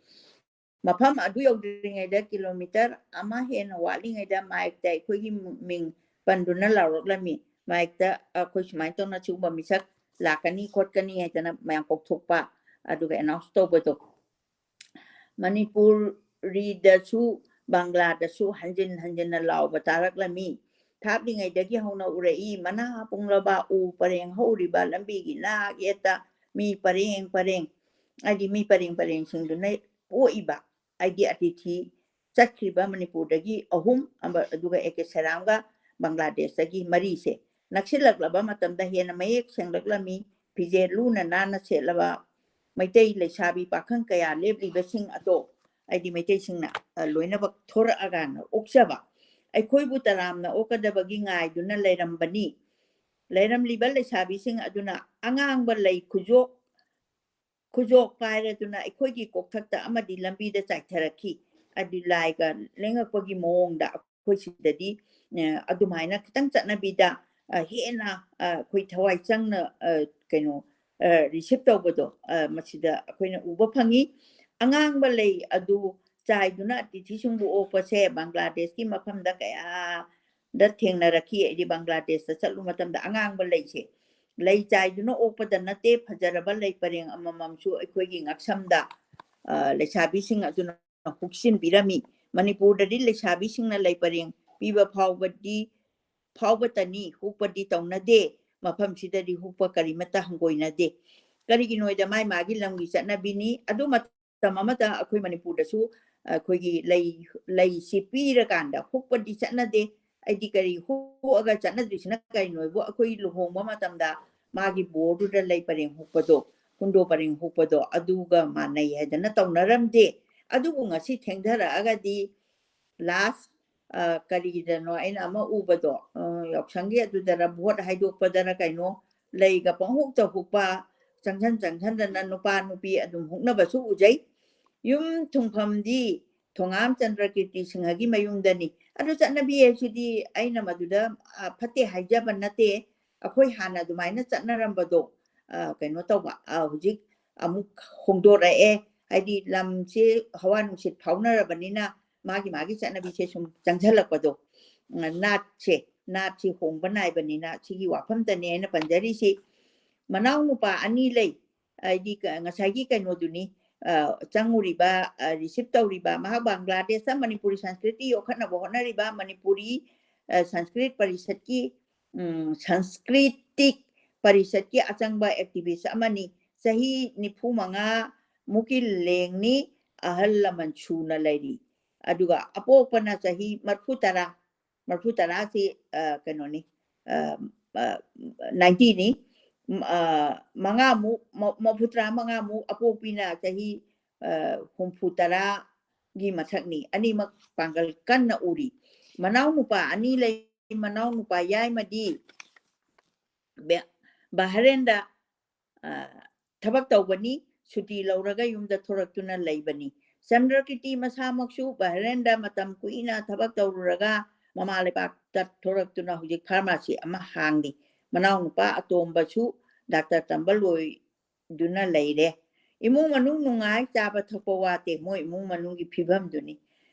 ꯃꯐꯝ ꯑꯗꯨ ꯌꯧꯗ꯭ꯔꯤꯉꯩꯗ ꯀꯤꯂꯣꯃꯤꯇꯔ ꯑꯃ ꯍꯦꯟꯅ ꯋꯥꯠꯂꯤꯉꯩꯗ ꯃꯥꯏꯛꯇ ꯑꯩꯈꯣꯏꯒꯤ ꯃꯤꯡ ꯄꯟꯗꯨꯅ ꯂꯥꯎꯔꯛꯂꯝꯃꯤ ꯃꯥꯏꯛꯇ ꯑꯩꯈꯣꯏ ꯁꯨꯃꯥꯏꯅ ꯇꯧꯅ ꯁꯤꯒꯨꯝꯕ ꯃꯤꯁꯛ ꯂꯥꯛꯀꯅꯤ ꯈꯣꯠꯀꯅꯤ ꯍꯥꯏꯗꯅ ꯃꯌꯥꯝ ꯀꯧꯊꯣꯛꯄ ꯑꯗꯨꯒ ꯑꯦꯅꯥꯎꯟꯁ ꯇꯧꯕꯗꯣ ꯃꯅꯤꯄꯨꯔꯤꯗꯁꯨ ꯕꯪꯒ꯭ꯂꯥꯗꯁꯨ ꯍꯟꯖꯤꯟꯅ ꯂꯥꯎꯕ ꯇꯥꯔꯛꯂꯝꯃꯤ ꯊꯥꯞꯂꯤꯉꯩꯗꯒꯤ ꯍꯧꯅ ꯎꯔꯛꯏ ꯃꯅꯥ ꯄꯨꯡꯂꯕ ꯎ ꯄꯔꯦꯡ ꯍꯧꯔꯤꯕ ꯂꯝꯕꯤꯒꯤ ꯅꯥꯛ ꯌꯦꯠꯇ ꯃꯤ ꯄꯔꯦꯡ ꯍꯥꯏꯗꯤ ꯃꯤ ꯄꯔꯦꯡꯁꯤꯡꯗꯨꯅ ꯄꯣꯛꯏꯕ ꯑꯩꯒꯤ ꯑꯇꯤꯊꯤ ꯆꯠꯈ꯭ꯔꯤꯕ ꯃꯅꯤꯄꯨꯔꯗꯒꯤ 3 ꯑꯗꯨꯒ ꯑꯦꯀꯦ ꯁꯦꯔꯥꯝꯒ ꯕꯪꯒ꯭ꯂꯥꯗꯦꯁꯇꯒꯤ 4ꯁꯦ ꯅꯛꯁꯤꯜꯂꯛꯂꯕ ꯃꯇꯝꯗ ꯍꯦꯟꯅ ꯃꯌꯦꯛ ꯁꯦꯡꯂꯛꯂꯝꯃꯤ ꯐꯤꯖꯦꯠ ꯂꯨꯅ ꯅꯥꯟꯅ ꯁꯦꯠꯂꯕ ꯃꯩꯇꯩ ꯂꯩꯁꯥꯕꯤ ꯄꯥꯈꯪ ꯀꯌꯥ ꯂꯦꯞꯂꯤꯕꯁꯤꯡ ꯑꯗꯣ ꯑꯩꯗꯤ ꯃꯩꯇꯩꯁꯤꯡꯅ ꯂꯣꯏꯅꯃꯛ ꯊꯣꯔꯛꯑꯒꯥꯟꯗ ꯑꯣꯛꯆꯕ ꯑꯩꯈꯣꯏꯕꯨ ꯇꯔꯥꯝꯅ ꯑꯣꯛꯀꯗꯕꯒꯤ ꯉꯥꯏꯗꯨꯅ ꯂꯩꯔꯝꯕꯅꯤ ꯂꯩꯔꯝꯂꯤꯕ ꯂꯩꯁꯥꯕꯤꯁꯤꯡ ꯑꯗꯨꯅ ꯑꯉꯥꯡꯕ ꯂꯩ ꯈꯨꯖꯣꯛ ꯄꯥꯏꯔꯗꯨꯅ ꯑꯩꯈꯣꯏꯒꯤ ꯀꯣꯛꯊꯛꯇ ꯑꯃꯗꯤ ꯂꯝꯕꯤꯗ ꯆꯥꯏꯊꯔꯛꯈꯤ ꯑꯗꯨ ꯂꯥꯏꯒ ꯂꯦꯡꯉꯛꯄꯒꯤ ꯃꯑꯣꯡꯗ ꯑꯩꯈꯣꯏ ꯁꯤꯗꯗꯤ ꯑꯗꯨꯃꯥꯏꯅ ꯈꯤꯇꯪ ꯆꯠꯅꯕꯤꯗ ꯍꯦꯟꯅ ꯑꯩꯈꯣꯏ ꯊꯋꯥꯏ ꯆꯪꯅ ꯀꯩꯅꯣ ꯔꯤꯁꯤꯞ ꯇꯧꯕꯗꯣ ꯃꯁꯤꯗ ꯑꯩꯈꯣꯏꯅ ꯎꯕ ꯐꯪꯉꯤ ꯑꯉꯥꯡꯕ ꯂꯩ ꯑꯗꯨ ꯆꯥꯏꯗꯨꯅ ꯑꯇꯤꯊꯤꯁꯤꯡꯕꯨ ꯑꯣꯛꯄꯁꯦ ꯕꯪꯒ꯭ꯂꯥꯗꯦꯁꯀꯤ ꯃꯐꯝꯗ ꯀꯌꯥꯗ ꯊꯦꯡꯅꯔꯛꯈꯤ ꯑꯩꯗꯤ ꯕꯪꯒ꯭ꯂꯥꯗꯦꯁꯇ ꯆꯠꯂꯨ ꯃꯇꯝꯗ ꯑꯉꯥꯡꯕ ꯂꯩꯁꯦ ꯂꯩ ꯆꯥꯏꯗꯨꯅ ꯑꯣꯛꯄꯗ ꯅꯠꯇꯦ ꯐꯖꯔꯕ ꯂꯩ ꯄꯔꯦꯡ ꯑꯃꯃꯝꯁꯨ ꯑꯩꯈꯣꯏꯒꯤ ꯉꯛꯁꯝꯗ ꯂꯩꯁꯥꯕꯤꯁꯤꯡ ꯑꯗꯨꯅ ꯍꯨꯛꯆꯤꯟꯕꯤꯔꯝꯃꯤ ꯃꯅꯤꯄꯨꯔꯗꯗꯤ ꯂꯩꯁꯥꯕꯤꯁꯤꯡꯅ ꯂꯩ ꯄꯔꯦꯡ ꯄꯤꯕ ꯐꯥꯎꯕꯇꯅꯤ ꯍꯨꯛꯄꯗꯤ ꯇꯧꯅꯗꯦ ꯃꯐꯝꯁꯤꯗꯗꯤ ꯍꯨꯛꯄ ꯀꯔꯤꯃꯠꯇ ꯍꯪꯒꯣꯏꯅꯗꯦ ꯀꯔꯤꯒꯤꯅꯣꯗ ꯃꯥꯒꯤ ꯂꯝꯒꯤ ꯆꯠꯅꯕꯤꯅꯤ ꯑꯗꯨ ꯃꯇꯝ ꯑꯃꯗ ꯑꯩꯈꯣꯏ ꯃꯅꯤꯄꯨꯔꯗꯁꯨ ꯑꯩꯈꯣꯏꯒꯤ ꯂꯩꯁꯤ ꯄꯤꯔꯀꯥꯟꯗ ꯍꯨꯛꯄꯗꯤ ꯆꯠꯅꯗꯦ ꯑꯩꯗꯤ ꯀꯔꯤ ꯍꯨꯛꯑꯒ ꯆꯠꯅꯗ꯭ꯔꯤꯁꯤꯅ ꯀꯔꯤꯅꯣꯕꯨ ꯑꯩꯈꯣꯏ ꯂꯨꯍꯣꯡꯕ ꯃꯇꯝꯗ ꯃꯥꯒꯤ ꯕꯣꯔꯗꯨꯗ ꯂꯩ ꯄꯔꯦꯡ ꯍꯨꯛꯄꯗꯣ ꯍꯨꯟꯗꯣ ꯄꯔꯦꯡ ꯍꯨꯛꯄꯗꯣ ꯑꯗꯨꯒ ꯃꯥꯟꯅꯩ ꯍꯥꯏꯗꯅ ꯇꯧꯅꯔꯝꯗꯦ ꯑꯗꯨꯕꯨ ꯉꯁꯤ ꯊꯦꯡꯊꯔꯛꯑꯒꯗꯤ ꯂꯥꯁ ꯀꯔꯤꯗꯅꯣ ꯑꯩꯅ ꯑꯃ ꯎꯕꯗꯣ ꯌꯥꯎꯁꯪꯒꯤ ꯑꯗꯨꯗꯔ ꯚꯣꯠ ꯍꯥꯏꯗꯣꯛꯄꯗꯔ ꯀꯩꯅꯣ ꯂꯩꯒ ꯄꯪꯍꯨꯛꯇ ꯍꯨꯛꯄ ꯆꯪꯁꯟꯗꯅ ꯅꯨꯄꯥ ꯅꯨꯄꯤ ꯑꯗꯨꯝ ꯍꯨꯛꯅꯕꯁꯨ ꯎꯖꯩ ꯌꯨꯝ ꯊꯨꯡꯐꯝꯗꯤ ꯊꯣꯉꯥꯝ ꯆꯟꯗ꯭ꯔꯀꯤꯔꯇꯤ ꯁꯤꯡꯍꯒꯤ ꯃꯌꯨꯝꯗꯅꯤ ꯑꯗꯨ ꯆꯠꯅꯕꯤ ꯍꯥꯏꯁꯤꯗꯤ ꯑꯩꯅ ꯃꯗꯨꯗ ꯐꯠꯇꯦ ꯍꯥꯏꯖꯕ ꯅꯠꯇꯦ ꯑꯩꯈꯣꯏ ꯍꯥꯟꯅ ꯑꯗꯨꯃꯥꯏꯅ ꯆꯠꯅꯔꯝꯕꯗꯣ ꯀꯩꯅꯣ ꯇꯧꯕ ꯍꯧꯖꯤꯛ ꯑꯃꯨꯛ ꯍꯣꯡꯗꯣꯔꯛꯑꯦ ꯍꯥꯏꯗꯤ ꯂꯝꯁꯦ ꯍꯋꯥ ꯅꯨꯡꯁꯤꯠ ꯐꯥꯎꯅꯔꯕꯅꯤ나 마기 ꯆꯠꯅꯕꯤꯁꯦ ꯁꯨꯝ ꯆꯪꯁꯤꯜꯂꯛꯄꯗꯣ ꯅꯥꯠꯁꯤ ꯍꯣꯡꯕ ꯅꯥꯏꯕꯅꯤꯅ ꯁꯤꯒꯤ ꯋꯥꯐꯝꯇꯅꯦ ꯑꯩꯅ ꯄꯟꯖꯔꯤꯁꯤ ꯃꯅꯥꯎ ꯅꯨꯄꯥ 2 ꯂꯩ ꯍꯥꯏꯗꯤ ꯉꯁꯥꯏꯒꯤ ꯀꯩꯅꯣꯗꯨꯅꯤ ꯆꯪꯉꯨꯔꯤꯕ ꯔꯤꯁꯤꯞ ꯇꯧꯔꯤꯕ ꯃꯍꯥꯛ ꯕꯪꯒ꯭ꯂꯥꯗꯦꯁꯇ ꯃꯅꯤꯄꯨꯔꯤ ꯁꯪꯁꯀ꯭ꯔꯤꯇꯤ ꯌꯣꯛꯈꯠꯅꯕ ꯍꯣꯠꯅꯔꯤꯕ ꯃꯅꯤꯄꯨꯔꯤ ꯁꯪꯁꯀ꯭ꯔꯤꯠ ꯄꯔꯤषꯠꯀꯤ ꯁꯪꯁꯀ꯭ꯔꯤꯇꯤꯛ ꯄꯔꯤषꯠꯀꯤ ꯑꯆꯪꯕ ꯑꯦꯛꯇꯤꯚꯤꯁ ꯑꯃꯅꯤ ꯆꯍꯤ 95 ꯃꯨꯛꯀꯤ ꯂꯦꯡꯅꯤ ꯑꯍꯜ ꯂꯃꯟ ꯁꯨꯅ ꯂꯩꯔꯤ ꯑꯗꯨꯒ ꯑꯄꯣꯛꯄꯅ ꯆꯍꯤ 30 ꯁꯤ ꯀꯩꯅꯣꯅꯤ 90ꯅꯤ 35 ꯑꯄꯣꯛꯄꯤꯅ ꯆꯍꯤ 70 ꯒꯤ ꯃꯊꯛꯅꯤ ꯑꯅꯤꯃꯛ ꯄꯥꯡꯒꯜ ꯀꯟꯅ ꯎꯔꯤ ꯃꯅꯥꯎ ꯅꯨꯄꯥ 2 ꯂꯩ ꯃꯅꯥꯎ ꯅꯨꯄꯥ ꯌꯥꯏꯃꯗꯤ ꯕꯍꯔꯦꯟꯗ ꯊꯕꯛ ꯇꯧꯕꯅꯤ ꯁꯨꯇꯤ ꯂꯧꯔꯒ ꯌꯨꯝꯗ ꯊꯣꯔꯛꯇꯨꯅ ꯂꯩꯕꯅꯤ ꯆꯟꯗ꯭ꯔꯀꯤꯔꯇꯤ ꯃꯁꯥꯃꯛꯁꯨ ꯕꯍꯔꯦꯟꯗ ꯃꯇꯝ ꯀꯨꯏꯅ ꯊꯕꯛ ꯇꯧꯔꯨꯔꯒ ꯃꯃꯥ ꯂꯩꯕꯥꯛꯇ ꯊꯣꯔꯛꯇꯨꯅ ꯍꯧꯖꯤꯛ ꯐꯥꯔꯃꯥꯁꯤ ꯑꯃ ꯍꯥꯡꯂꯤ ꯃꯅꯥꯎ ꯅꯨꯄꯥ ꯑꯇꯣꯝꯕꯁꯨ ꯗꯥꯛꯇꯔ ꯇꯝꯕ ꯂꯣꯏꯗꯨꯅ ꯂꯩꯔꯦ ꯏꯃꯨꯡ ꯃꯅꯨꯡ ꯅꯨꯡꯉꯥꯏ ꯆꯥꯕ ꯊꯛꯄ ꯋꯥꯠꯇꯦ ꯃꯣꯏ ꯏꯃꯨꯡ ꯃꯅꯨꯡꯒꯤ ꯐꯤꯕꯝꯗꯨꯅꯤ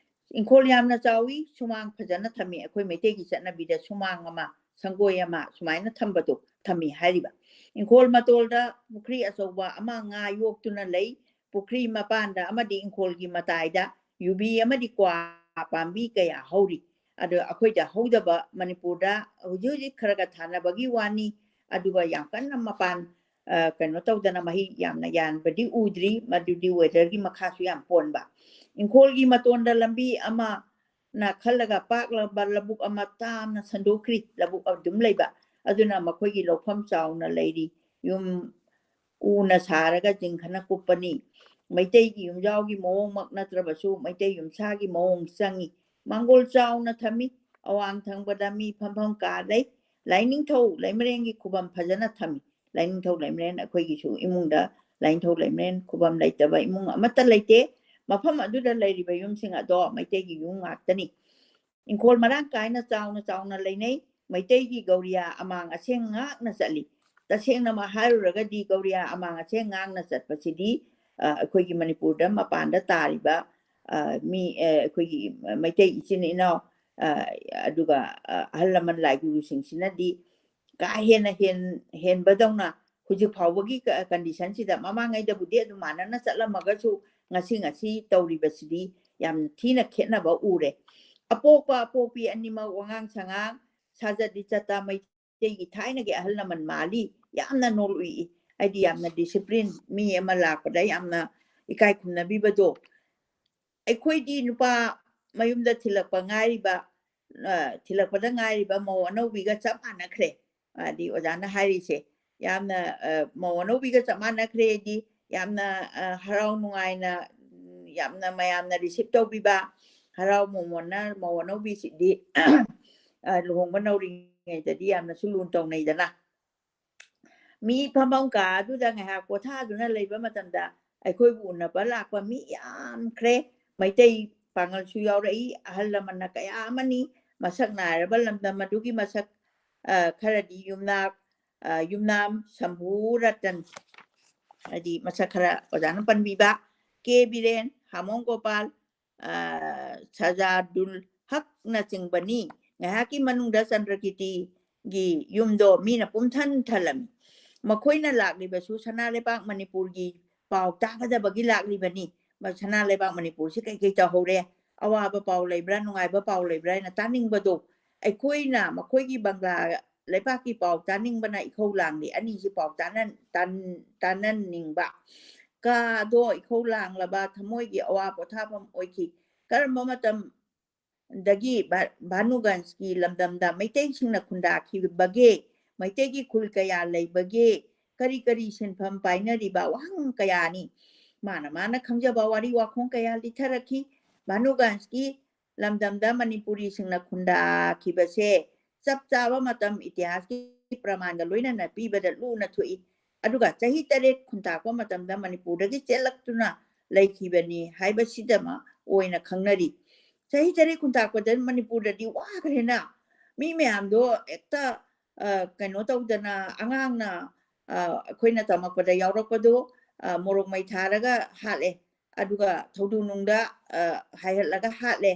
ꯏꯪꯈꯣꯜ ꯌꯥꯝꯅ ꯆꯥꯎꯏ ꯁꯨꯃꯥꯡ ꯐꯖꯅ ꯊꯝꯃꯤ ꯑꯩꯈꯣꯏ ꯃꯩꯇꯩꯒꯤ ꯆꯠꯅꯕꯤꯗ ꯁꯨꯃꯥꯡ ꯑꯃ ꯁꯪꯒꯣꯏ ꯑꯃ ꯁꯨꯃꯥꯏꯅ ꯊꯝꯕꯗꯣ ꯊꯝꯃꯤ ꯍꯥꯏꯔꯤꯕ ꯏꯪꯈꯣꯜ ꯃꯇꯣꯜꯗ ꯄꯨꯈ꯭ꯔꯤ ꯑꯆꯧꯕ ꯑꯃ ꯉꯥ ꯌꯣꯛꯇꯨꯅ ꯂꯩ ꯄꯨꯈ꯭ꯔꯤ ꯃꯄꯥꯟꯗ ꯑꯃꯗꯤ ꯏꯪꯈꯣꯜꯒꯤ ꯃꯇꯥꯏꯗ ꯌꯨꯕꯤ ꯑꯃꯗꯤ ꯀ꯭ꯋꯥ ꯄꯥꯝꯕꯤ ꯀꯌꯥ ꯍꯧꯔꯤ ꯑꯗꯣ ꯑꯩꯈꯣꯏꯗ ꯍꯧꯗꯕ ꯃꯅꯤꯄꯨꯔꯗ ꯍꯧꯖꯤꯛ ꯈꯔ ꯊꯥꯅꯕꯒꯤ ꯋꯥꯅꯤ ꯑꯗꯨꯒ ꯌꯥꯝ ꯀꯟꯅ ꯃꯄꯥꯟ ꯀꯩꯅꯣ ꯇꯧꯗꯅ ꯃꯍꯩ ꯌꯥꯝꯅ ꯌꯥꯟꯕꯗꯤ ꯎꯗ꯭ꯔꯤ ꯃꯗꯨꯗꯤ ꯋꯦꯗꯔꯒꯤ ꯃꯈꯥꯁꯨ ꯌꯥꯝ ꯄꯣꯟꯕ ꯏꯪꯈꯣꯜꯒꯤ ꯃꯇꯣꯟꯗ ꯂꯝꯕꯤ ꯑꯃꯅ ꯈꯜꯂꯒ ꯄꯥꯛꯂꯕ ꯂꯧꯕꯨꯛ ꯑꯃ ꯇꯥꯝꯅ ꯁꯟꯗꯣꯛꯈ꯭ꯔꯤ ꯂꯧꯕꯨꯛ ꯑꯗꯨꯝ ꯂꯩꯕ ꯑꯗꯨꯅ ꯃꯈꯣꯏꯒꯤ ꯂꯧꯐꯝ ꯆꯥꯎꯅ ꯂꯩꯔꯤ ꯌꯨꯝ ꯎꯅ ꯁꯥꯔꯒ ꯖꯤꯡꯒꯅ ꯀꯨꯞꯄꯅꯤ ꯃꯩꯇꯩꯒꯤ ꯌꯨꯝꯖꯥꯎꯒꯤ ꯃꯑꯣꯡꯃꯛ ꯅꯠꯇ꯭ꯔꯕꯁꯨ ꯃꯩꯇꯩ ꯌꯨꯝꯁꯥꯒꯤ ꯃꯑꯣꯡ ꯆꯪꯉꯤ ꯃꯥꯡꯒꯣꯜ ꯆꯥꯎꯅ ꯊꯝꯃꯤ ꯑꯋꯥꯡ ꯊꯪꯕꯗ ꯃꯤ ꯐꯝꯐꯝ ꯀꯥ ꯂꯩ ꯂꯥꯏꯅꯤꯡꯊꯧ ꯂꯩꯃꯔꯦꯟꯒꯤ ꯈꯨꯕꯝ ꯐꯖꯅ ꯊꯝꯃꯤ ꯂꯥꯏꯅꯤꯡꯊꯧ ꯂꯩꯃꯔꯦꯟ ꯑꯩꯈꯣꯏꯒꯤꯁꯨ ꯏꯃꯨꯡꯗ ꯂꯥꯏꯅꯤꯡꯊꯧ ꯂꯩꯃꯔꯦꯟ ꯈꯨꯕꯝ ꯂꯩꯇꯕ ꯏꯃꯨꯡ ꯑꯃꯠꯇ ꯂꯩꯇꯦ ꯃꯐꯝ ꯑꯗꯨꯗ ꯂꯩꯔꯤꯕ ꯌꯨꯝꯁꯤꯡ ꯑꯗꯣ ꯃꯩꯇꯩꯒꯤ ꯌꯨꯝ ꯉꯥꯛꯇꯅꯤ ꯏꯪꯈꯣꯜ ꯃꯔꯥꯡ ꯀꯥꯏꯅ ꯆꯥꯎꯅ ꯂꯩꯅꯩ ꯃꯩꯇꯩꯒꯤ ꯒꯧꯔꯤꯌꯥ ꯑꯃꯥꯡ ꯑꯁꯦꯡ ꯉꯥꯛꯅ ꯆꯠꯂꯤ ꯇꯁꯦꯡꯅꯃꯛ ꯍꯥꯏꯔꯨꯔꯒꯗꯤ ꯒꯧꯔꯤꯌꯥ ꯑꯃꯥꯡ ꯑꯁꯦꯡ ꯉꯥꯛꯅ ꯆꯠꯄꯁꯤꯗꯤ ꯑꯩꯈꯣꯏꯒꯤ ꯃꯅꯤꯄꯨꯔꯗ ꯃꯄꯥꯟꯗ ꯇꯥꯔꯤꯕ ꯃꯤ ꯑꯩꯈꯣꯏꯒꯤ ꯃꯩꯇꯩ ꯏꯆꯤꯟ ꯏꯅꯥꯎ ꯑꯗꯨꯒ ꯑꯍꯜ ꯂꯃꯟ ꯂꯥꯏꯒꯨꯔꯨꯁꯤꯡꯁꯤꯅꯗꯤ ꯀꯥ ꯍꯦꯟꯅ ꯍꯦꯟꯕꯗꯧꯅ ꯍꯧꯖꯤꯛ ꯐꯥꯎꯕꯒꯤ ꯀꯟꯗꯤꯁꯟꯁꯤꯗ ꯃꯃꯥꯡꯉꯩꯗꯕꯨꯗꯤ ꯑꯗꯨꯝ ꯃꯥꯟꯅꯅ ꯆꯠꯂꯝꯃꯒꯁꯨ ꯉꯁꯤ ꯇꯧꯔꯤꯕꯁꯤꯗꯤ ꯌꯥꯝ ꯊꯤꯅ ꯈꯦꯠꯅꯕ ꯎꯔꯦ ꯑꯄꯣꯛꯄ ꯑꯄꯣꯛꯄꯤ ꯑꯅꯤꯃꯛ ꯋꯥꯉꯥꯡ ꯁꯉꯥꯡ ꯁꯥꯖꯠ ꯂꯤꯆꯠꯇ ꯃꯩꯇꯩꯒꯤ ꯊꯥꯏꯅꯒꯤ ꯑꯍꯜ ꯂꯃꯟ ꯃꯥꯜꯂꯤ ꯌꯥꯝꯅ ꯅꯣꯜꯂꯨꯏ ꯍꯥꯏꯗꯤ ꯌꯥꯝꯅ ꯗꯤꯁꯤꯄ꯭ꯂꯤꯟ ꯃꯤ ꯑꯃ ꯂꯥꯛꯄꯗ ꯌꯥꯝꯅ ꯏꯀꯥꯏ ꯈꯨꯝꯅꯕꯤꯕꯗꯣ ꯑꯩꯈꯣꯏꯗꯤ ꯅꯨꯄꯥ ꯃꯌꯨꯝꯗ ꯊꯤꯜꯂꯛꯄꯗ ꯉꯥꯏꯔꯤꯕ ꯃꯧ ꯑꯅꯧꯕꯤꯒ ꯆꯞ ꯃꯥꯟꯅꯈ꯭ꯔꯦ ꯍꯥꯏꯗꯤ ꯑꯣꯖꯥꯅ ꯍꯥꯏꯔꯤꯁꯦ ꯌꯥꯝꯅ ꯃꯧ ꯑꯅꯧꯕꯤꯒ ꯆꯞ ꯃꯥꯟꯅꯈ꯭ꯔꯦꯗꯤ ꯌꯥꯝꯅ ꯍꯔꯥꯎ ꯅꯨꯡꯉꯥꯏꯅ ꯌꯥꯝꯅ ꯃꯌꯥꯝꯅ ꯔꯤꯁꯤꯞ ꯇꯧꯕꯤꯕ ꯍꯔꯥꯎ ꯃꯣꯃꯣꯟꯅ ꯃꯧ ꯑꯅꯧꯕꯤꯁꯤꯗꯤ ꯂꯨꯍꯣꯡꯕ ꯅꯧꯔꯤꯉꯩꯗꯗꯤ ꯌꯥꯝꯅꯁꯨ ꯂꯨꯅ ꯇꯧꯅꯩꯗꯅ ꯃꯤ ꯐꯝꯐꯝ ꯀꯥ ꯑꯗꯨꯗ ꯉꯥꯏꯍꯥꯛ ꯄꯣꯊꯥꯗꯨꯅ ꯂꯩꯕ ꯃꯇꯝꯗ ꯑꯩꯈꯣꯏꯕꯨ ꯎꯅꯕ ꯂꯥꯛꯄ ꯃꯤ ꯌꯥꯝꯈ꯭ꯔꯦ ꯃꯩꯇꯩ ꯄꯥꯡꯒꯜꯁꯨ ꯌꯥꯎꯔꯛꯏ ꯑꯍꯜ ꯂꯃꯟꯅ ꯀꯌꯥ ꯑꯃꯅꯤ ꯃꯁꯛ ꯅꯥꯏꯔꯕ ꯂꯝꯗꯝ ꯑꯗꯨꯒꯤ ꯃꯁꯛ ꯈꯔꯗꯤ ꯌꯨꯝꯅꯥꯝ ꯁꯝꯕꯨ ꯔꯇꯟ ꯍꯥꯏꯗꯤ ꯃꯁꯛ ꯈꯔ ꯑꯣꯖꯥꯅ ꯄꯟꯕꯤꯕ ꯀꯦ ꯕꯤꯔꯦꯟ ꯍꯥꯃꯣꯡ ꯒꯣꯄꯥꯜ ꯁꯖꯥꯗꯨꯜ ꯍꯛꯅꯆꯤꯡꯕꯅꯤ ꯉꯥꯏꯍꯥꯛꯀꯤ ꯃꯅꯨꯡꯗ ꯆꯟꯗ꯭ꯔꯀꯤꯇꯤꯒꯤ ꯌꯨꯝꯗꯣ ꯃꯤꯅ ꯄꯨꯝꯊꯟ ꯊꯜꯂꯝꯃꯤ ꯃꯈꯣꯏꯅ ꯂꯥꯛꯂꯤꯕꯁꯨ ꯁꯅꯥ ꯂꯩꯕꯥꯛ ꯃꯅꯤꯄꯨꯔꯒꯤ ꯄꯥꯎ ꯇꯥꯒꯗꯕꯒꯤ ꯂꯥꯛꯂꯤꯕꯅꯤ ꯁꯅꯥ ꯂꯩꯕꯥꯛ ꯃꯅꯤꯄꯨꯔꯁꯤ ꯀꯩꯀꯩ ꯇꯧꯍꯧꯔꯦ ꯑꯋꯥꯕ ꯄꯥꯎ ꯂꯩꯕ꯭ꯔꯥ ꯅꯨꯡꯉꯥꯏꯕ ꯄꯥꯎ ꯂꯩꯕ꯭ꯔꯥ ꯍꯥꯏꯅ ꯇꯥꯅꯤꯡꯕꯗꯣ ꯑꯩꯈꯣꯏꯅ ꯃꯈꯣꯏꯒꯤ ꯕꯪꯒ꯭ꯂꯥ ꯂꯩꯕꯥꯛꯀꯤ ꯄꯥꯎ ꯇꯥꯅꯤꯡꯕꯅ ꯏꯈꯧ ꯂꯥꯡꯂꯤ ꯑꯅꯤꯁꯤ ꯄꯥꯎ ꯇꯥꯅꯅꯤꯡꯕ ꯀꯥꯗꯣ ꯏꯈꯧ ꯂꯥꯡꯂꯕ ꯊꯃꯣꯏꯒꯤ ꯑꯋꯥ ꯄꯣꯊꯥꯐꯝ ꯑꯣꯏꯈꯤ ꯀꯔꯝꯕ ꯃꯇꯝꯗꯒꯤ ꯚꯥꯅꯨꯒꯟꯖꯀꯤ ꯂꯝꯗꯝꯗ ꯃꯩꯇꯩꯁꯤꯡꯅ ꯈꯨꯟꯗꯥꯈꯤꯕꯒꯦ ꯃꯩꯇꯩꯒꯤ ꯈꯨꯜ ꯀꯌꯥ ꯂꯩꯕꯒꯦ ꯀꯔꯤ ꯁꯤꯟꯐꯝ ꯄꯥꯏꯅꯔꯤꯕ ꯋꯥꯍꯪ ꯀꯌꯥꯅꯤ ꯃꯥꯅ ꯈꯪꯖꯕ ꯋꯥꯔꯤ ꯋꯥꯈꯣꯡ ꯀꯌꯥ ꯂꯤꯊꯔꯛꯈꯤ ꯚꯥꯅꯨꯒꯟꯖꯀꯤ ꯂꯝꯗꯝꯗ ꯃꯅꯤꯄꯨꯔꯤꯁꯤꯡꯅ ꯈꯨꯟꯗꯥꯈꯤꯕꯁꯦ ꯆꯞ ꯆꯥꯕ ꯃꯇꯝ ꯏꯇꯤꯍꯥꯁꯀꯤ ꯄ꯭ꯔꯃꯥꯟꯒ ꯂꯣꯏꯅꯅ ꯄꯤꯕꯗ ꯂꯨꯅ9 ꯑꯗꯨꯒ ꯆꯍꯤ 7 ꯈꯨꯟꯇꯥꯛꯄ ꯃꯇꯝꯗ ꯃꯅꯤꯄꯨꯔꯗꯒꯤ ꯆꯦꯜꯂꯛꯇꯨꯅ ꯂꯩꯈꯤꯕꯅꯤ ꯍꯥꯏꯕꯁꯤꯗꯃ ꯑꯣꯏꯅ ꯈꯪꯅꯔꯤ ꯆꯍꯤ 7 ꯈꯨꯟꯇꯥꯛꯄꯗ ꯃꯅꯤꯄꯨꯔꯗꯗꯤ ꯋꯥꯈ꯭ꯔꯦꯅ ꯃꯤ ꯃꯌꯥꯝꯗꯣ ꯍꯦꯛꯇ ꯀꯩꯅꯣ ꯇꯧꯗꯅ ꯑꯉꯥꯡꯅ ꯑꯩꯈꯣꯏꯅ ꯇꯝꯃꯛꯄꯗ ꯌꯥꯎꯔꯛꯄꯗꯣ ꯃꯣꯔꯣꯛ ꯃꯩ ꯊꯥꯔꯒ ꯍꯥꯠꯂꯦ ꯑꯗꯨꯒ ꯊꯧꯗꯨꯅꯨꯡꯗ ꯍꯥꯏꯍꯠꯂꯒ ꯍꯥꯠꯂꯦ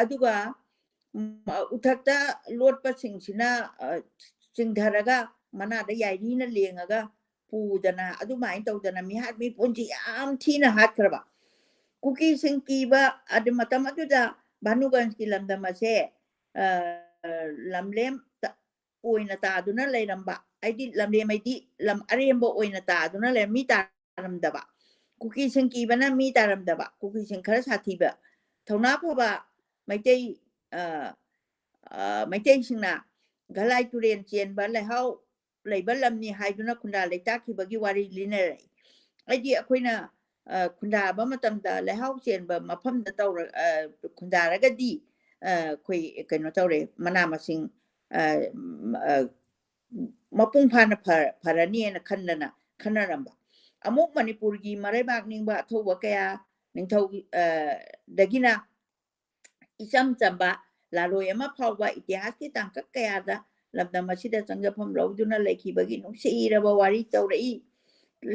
ꯑꯗꯨꯒ ꯎꯊꯛꯇ ꯂꯣꯠꯄꯁꯤꯡꯁꯤꯅ ꯆꯤꯡꯊꯔꯒ ꯃꯅꯥꯗ ꯌꯥꯏꯔꯤꯅ ꯂꯦꯡꯉꯒ ꯄꯨꯗꯅ ꯑꯗꯨꯃꯥꯏꯅ ꯇꯧꯗꯅ ꯃꯤꯍꯥꯠ ꯃꯤꯄꯨꯟꯁꯤ ꯌꯥꯝ ꯊꯤꯅ ꯍꯥꯠꯈ꯭ꯔꯕ ꯀꯨꯀꯤꯁꯤꯡ ꯀꯤꯕ ꯑꯗꯨ ꯃꯇꯝ ꯑꯗꯨꯗ ꯚꯥꯅꯨꯒꯟꯖꯀꯤ ꯂꯝꯗꯝ ꯑꯁꯦ ꯂꯝꯂꯦꯝ ꯑꯣꯏꯅ ꯇꯥꯗꯨꯅ ꯂꯩꯔꯝꯕ ꯍꯥꯏꯗꯤ ꯂꯝꯂꯦꯝ ꯍꯥꯏꯗꯤ ꯂꯝ ꯑꯔꯦꯝꯕ ꯑꯣꯏꯅ ꯇꯥꯗꯨꯅ ꯂꯩꯔꯝ ꯃꯤ ꯇꯥꯔꯝꯗꯕ ꯀꯨꯀꯤꯁꯤꯡ ꯀꯤꯕꯅ ꯃꯤ ꯇꯥꯔꯝꯗꯕ ꯀꯨꯀꯤꯁꯤꯡ ꯈꯔ ꯁꯥꯊꯤꯕ ꯊꯧꯅꯥ ꯐꯕ ꯃꯩꯇꯩꯁꯤꯡꯅ ꯘꯂꯥꯏ ꯇꯨꯔꯦꯟ ꯆꯦꯟꯕ ꯂꯩꯍꯥꯎ ꯂꯩꯕ ꯂꯝꯅꯤ ꯍꯥꯏꯗꯨꯅ ꯈꯨꯟꯗꯥ ꯂꯩꯇꯥꯈꯤꯕꯒꯤ ꯋꯥꯔꯤ ꯂꯤꯅꯔꯛꯏ ꯍꯥꯏꯗꯤ ꯑꯩꯈꯣꯏꯅ ꯈꯨꯟꯗꯥꯕ ꯃꯇꯝꯗ ꯂꯩꯍꯥꯎ ꯆꯦꯟꯕ ꯃꯐꯝꯗ ꯈꯨꯟꯗꯥꯔꯒꯗꯤ ꯑꯩꯈꯣꯏ ꯀꯩꯅꯣ ꯇꯧꯔꯦ ꯃꯅꯥ ꯃꯁꯤꯡ ꯃꯄꯨꯡ ꯐꯥꯅ ꯐꯔꯅꯤꯅ ꯈꯟꯅꯔꯝꯕ ꯑꯃꯨꯛ ꯃꯅꯤꯄꯨꯔꯒꯤ ꯃꯔꯩꯕꯥꯛ ꯅꯤꯡꯕ ꯑꯊꯧꯕ ꯀꯌا ꯅꯤꯡꯊꯧꯗꯒꯤꯅ ꯏꯆꯝ ꯆꯝꯕ ꯂꯥꯂꯣꯏ ꯑꯃ ꯐꯥꯎꯕ ꯏꯇꯤꯍꯥꯁꯀꯤ ꯇꯥꯡꯀꯛ ꯀꯌꯥꯗ ꯂꯝꯗꯝ ꯑꯁꯤꯗ ꯆꯪꯖꯐꯝ ꯂꯧꯗꯨꯅ ꯂꯩꯈꯤꯕꯒꯤ ꯅꯨꯡꯁꯤꯔꯕ ꯋꯥꯔꯤ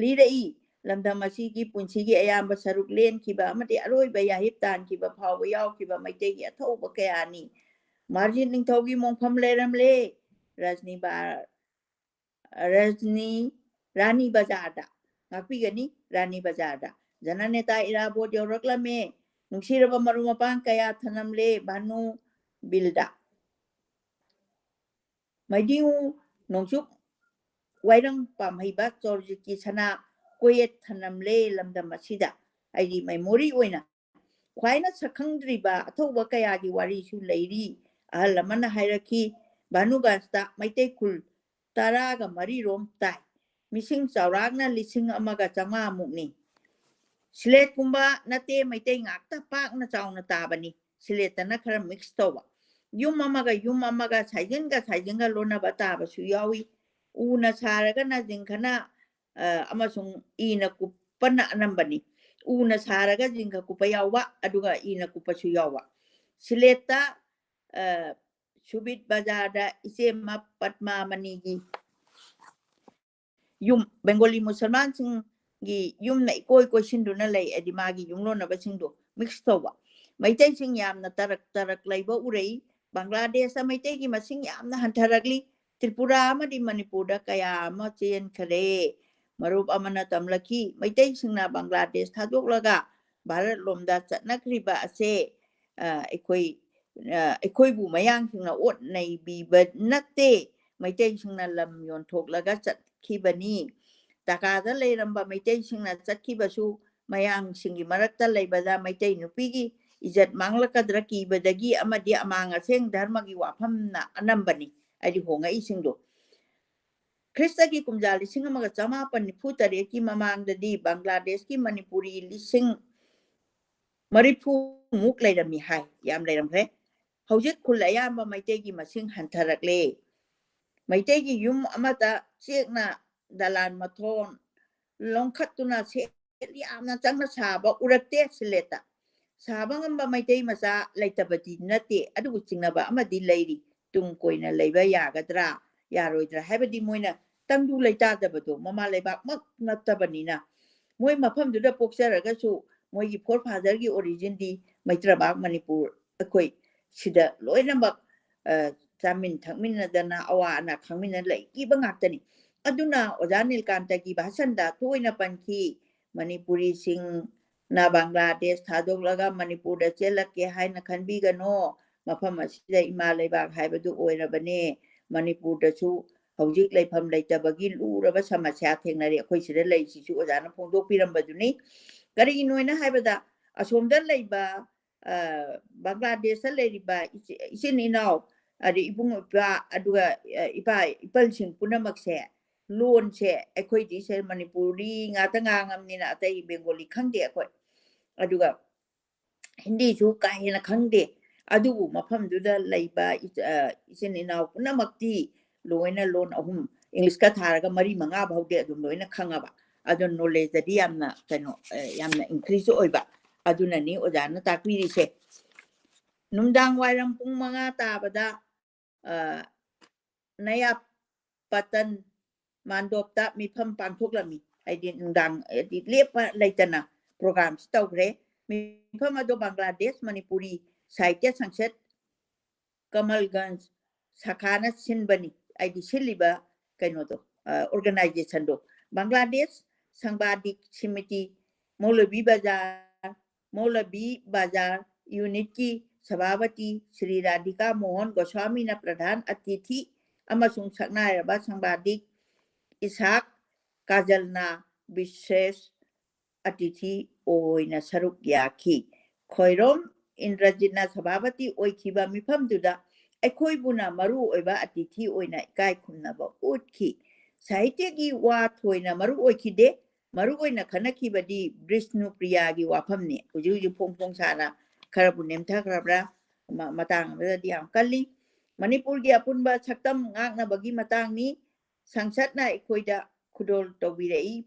ꯂꯤꯔꯛꯏ ꯂꯝꯗꯝ ꯑꯁꯤꯒꯤ ꯄꯨꯟꯁꯤꯒꯤ ꯑꯌꯥꯝꯕ ꯁꯔꯨꯛ ꯂꯦꯟꯈꯤꯕ ꯑꯃꯗꯤ ꯑꯔꯣꯏꯕ ꯌꯥꯍꯤꯞ ꯇꯥꯟꯈꯤꯕ ꯐꯥꯎꯕ ꯌꯥꯎꯈꯤꯕ ꯃꯩꯇꯩꯒꯤ ꯑꯊꯧꯕ ꯀꯌꯥꯅꯤ ꯃꯥꯔꯖꯤꯟ ꯅꯤꯡꯊꯧꯒꯤ ꯃꯣꯡꯐꯝ ꯂꯩꯔꯝꯂꯦ ꯔꯥꯅꯤ ꯕꯖꯥꯔꯗ ꯉꯥꯛꯄꯤꯒꯅꯤ ꯔꯥꯅꯤ ꯕꯖꯥꯔꯗ ꯖꯅꯅꯦꯇꯥ ꯏꯔꯥꯕꯣꯠ ꯌꯧꯔꯛꯂꯝꯃꯦ ꯅꯨꯡꯁꯤꯔꯕ ꯃꯔꯨꯞ ꯃꯄꯥꯡ ꯀꯌꯥ ꯊꯅꯝꯂꯦ ꯚꯥꯅꯨ ꯕꯤꯜꯗ ꯃꯩꯗꯤꯉꯨ ꯅꯣꯡꯆꯨꯞ Wairang Pamhiba Georgi Chana Koyet Tanamle Lamda Machida Adi Memory Wina Quina Sakandriba Atoba Kayagi Warishu Lady Alamana Hierarchy Banugasta Maite Kul Taraga Marirom Tai Missing Saragna Lissing Amaga Chama Mugni Silet Kumba Nate Maite Ngakta Park na Chau na Tabani Siletana Kara mixed over Yum Mamaga Sajinga Lona Bataba Suyawi Una Saraga na Zinkana Amasung Ina Kupana Nambani Una Saraga Zinka Kupayawa Aduga Ina Kupasuyawa Sileta Subit Bazada Isema Patma Manigi Yum Bengali Musalman Gi Yum na Koi Sinduna lay Edimagi Yumlona Basingo mixed over Maite Sing Yam na Tarak Labor Urei Bangladesh Maite Masing Yam na Hantaragli Tripura Amadi Manipura Kaya Mochian Kare Marup Amana Tamlaki Maite Sing na Bangladesh Tadulaga Barat Lomda Nakriba Ase Ekoi Mayang Sing na Ot Nay Bi but Nate Maite Sing na Lam Yon Tok Laga Kibani Takada Leramba Maite Sing na Kibasu Mayang Singi Marata Labada Maite Nupigi Izat Manglaka Draki Badagi Amadi Amanga Sing Dharmagi Wapam na Anambani Adi Honga Isindo Krista ki kumjali singa maga chama pan putare ki mamang dadi Bangladesh ki Manipuri lising maripu muk leiram mi hai yam leiram he haujit khulaya ma maite ki masing hantarakle maite ki yum amata chekna dalan mathon longkhatuna se yamna changna saba urakte sileta saba ngamba maite masa leitabati nate adu chingnaba amadi leiri tung koina leiba yagadra yaroidra habadi moina tangdu leitadabado mama leiba mak natabanina moi mafamduda poksaragasu moi gi for father gi origin di maitrabak manipur akoi sida loinambak chamin thangmin dana awa na khangmin lei ki bangaktani aduna ojanil kanta gi bhasanda toina panki manipuri sing na Bangladesh thadoglaga Manipur da chelake haina khanbi gano mafam asida ima leibak haibadu oirabane Manipur da chu hojik leifam leitabagi luraba samasya thengnari akhoi sida leisi chu ojana phongdok pirambaduni kari noina haibada asomda leiba Bangladesh leiba isin inau ari ibung ba aduga ipa ipalsing punamakse loan se akhoi di se Manipuri ngata ngamnina atai Bengali khangde akhoi aduga Hindi chu kahina khangde adugu mafamduda leiba isin inau punamakti loina loan ahum English ka tharaga mari manga bhaude adum loina khangaba adun knowledge dadi yamna kano yamna increase oiba aduna ni ojana takpiri se numdang wairam pung manga tabada naya patan mandopta mifam pangthoklami aidi numdang di lepa leitana program stawre mifam ado Bangladesh Manipuri saitya sangset Kamalganj sakhana sinbani aidi siliba kainodo organization do Bangladesh Sangbadik Simiti Molabi Bazar unit ki Sabhavati Sri Radhika Mohan Goswami na Pradhan Atithi amasung saknairaba Sangbadik Ishak Kajalna Bishesh Atithi oina saruk yaki Khoirom Indrajitna Sabhavati oikhiba mifamduda Ekhoibuna maru oiba atithi oina ikai khumnaba utki Sahitya gi wa thoina maru oikhide maru oina khanakibadi Vishnu Priya gi wafamni uju pongpong sana kharabu nemtha kharabra matang badi am kalli Manipur gi apunba saktam ngakna bagi matang ni sangsatna ekoida khudol tobirei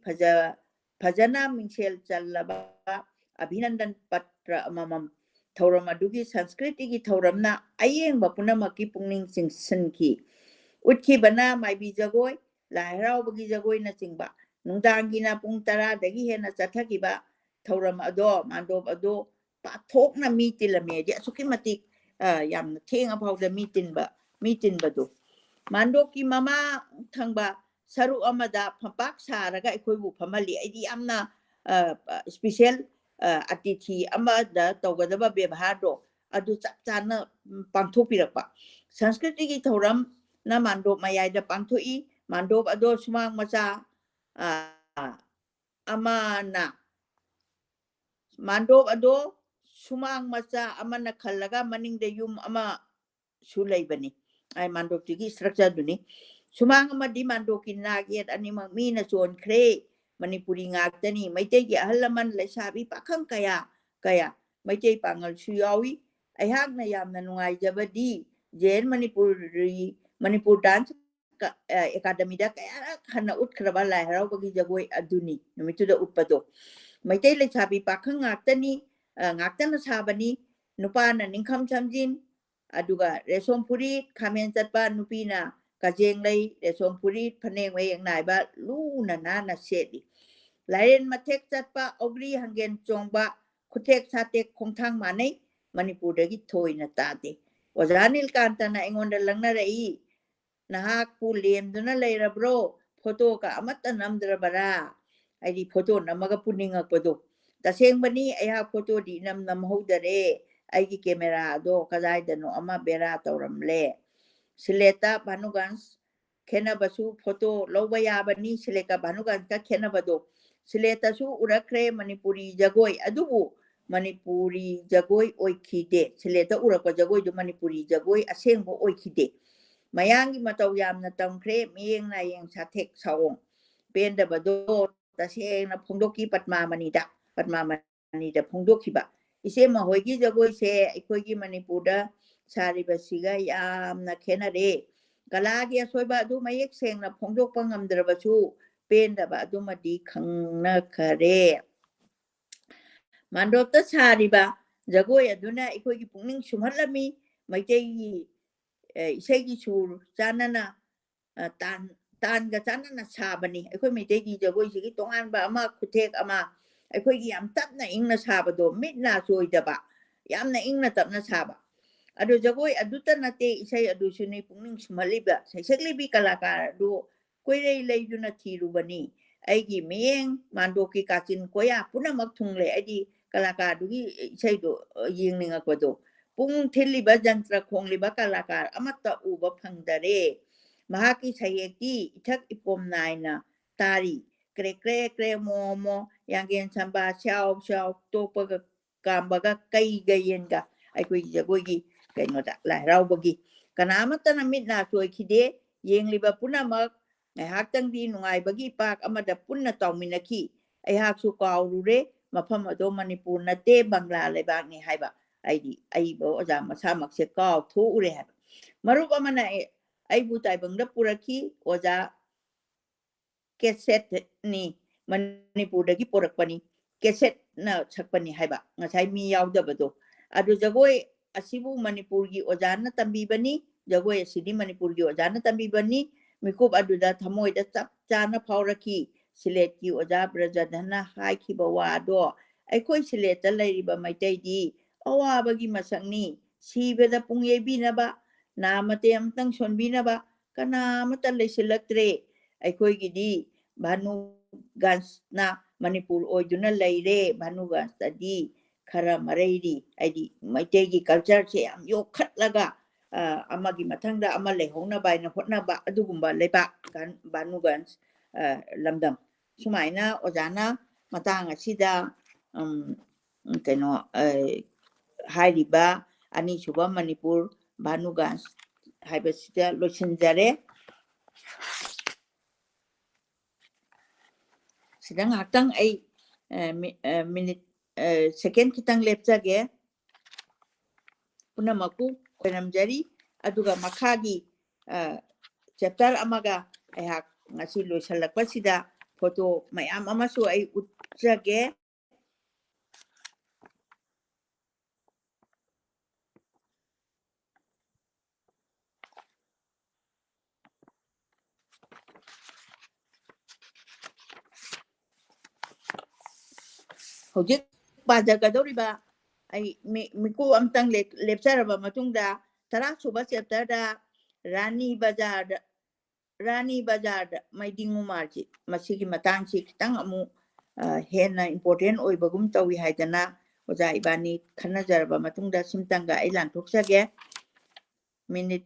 phajana mingshel challaba abhinandan patra amamam thauram adugi sanskriti gi thauramna ayengba punamaki pungning singsanki utki bana maibi jagoi lairau bagi jagoi na chingba nungdangi na pung tara dagi hena chathakiba thauram ado mandop ado pathok na mitilame di asukimati yam theng abhauda mitinba do mandoki mama thangba saru amada phampak saraga ekhoibu phamali aidi amna special atithi amada tawgadaba bebhado adu chapchana pangthopirapa sanskriti gi thauram na mandop mayai da pangthoi mandop ado sumang macha amana mandop ado sumang macha amana khallaga maning de yum ama sulai bani ai mandop tigi structure duni sumang ama di mandoki naget anima mina chon kre manipuri ngaktani maitei gi ahalaman lesabi pakhang kaya maitei pangal suyawi ai hak na yamna nungai jabadi jen manipur dance academy da kaya khana ut khraba lai harau bagi jagoi aduni numitu da utpado maitei lesabi pakhang ngaktani ngaktana sabani nupa na ningkham chamjin aduga resom puri khamen chatpa nupina kajeng lei resom puri phaneng wei nai ba lu na na sedi lain mathek chatpa ogri hangen chongba khutek satek khongthang manai manipur dagi thoina tade ojanil kantana engonda langna rei nahak pu lem duna leirabro photo ka amata namdrabara aidi photo namaga puninga podo taseng bani aya photo di nam hodare aigi camera do kadai dano ama bera tawramle sileta banugans khena basu photo loba yabani sileka banugans ka khena bado sileta su urakre manipuri jagoi adubu manipuri jagoi oikhide sileta urakwa jagoi do manipuri jagoi asengbo oikhide mayangi matau yamna tamkre miyeng na yang sathek sawong penda bado taseng na phongdoki patmamani da phongdoki ba ise mahoigi jagoi se aikoigi manipurda saribasiga yamna khenare kalagi asoiba adu mayek sengna phongdokpa ngamdrabasu penda ba adu madi khangna khare mandopta sariba jagoi aduna aikoigi pungning sumhatlami maitei isegi sur chanana tanga chanana sabani aikoi maitei jagoi sigi tongan ba ama khutek ama aikoigi yam tapna ingna sabado mitna soidaba yamna ingna tapna saba ado jagoi aduta nate isai adu suni pungning sumaliba saiseklibi kalakar do koirei leiduna thirubani aigi miyeng mandoki kachin koya punamak thungle aidi kalakar dugi isai do yingninga kodo pung thiliba jantra khongliba kalakar amata uba phangdare mahaki sayekti ithak ipom naina tari kre kre kre mo yangen samba chao topaga kambaga kai gayenga aikoi jagoigi kainoda lairaubagi kanamata mitna soikhide yengliba punamak ngahaktang di nungaibagi pak amada punna tawminaki aihaksu kaurure mafam ado manipur nate bangla lebak ni haiba aidi aibo oja masamak se kaw thuure ha marup amana aibu taibangda puraki oja keset ni manipur dagi porakpani keset na sakpani haiba ngasai mi yaudabado adu jagoi asibu manipurgi ojana tambibani jagoi asidi manipurgi ojana tambibani mikup aduda thamoida chap chana phauraki siletki oja brajadhana haikhiba wado aikoi sileta leiriba maitaidi awabagi masakni sibeda pungyebinaba namate amtang sonbinaba kanamata leisilaktre aikoigidi bhanu gansna manipur oiduna leire bhanu gansadi khara mareiri aidi maitegi culture se am yokhatlaga amagi mathangda ama lehongna baina hotnaba adugumba leba kan bhanu gans lamdam sumaina ojana matang asida keno hairiba ani suba manipur bhanu gans haibasida losinjare sidang hatang ai minute second kitang lepjage punamaku koinamjari aduga makhagi chapter amaga aihak ngasi loisalakpasida photo mayam amasu ai utjage hojik pajagadoriba ai miku amtang lepsaraba matungda tara suba chapter da rani bazar maidingu marji masigi matangsi kitang amu hena important oibagum tawi haidana oja ibani khanajaraba matungda simtanga ai lanthokjage minute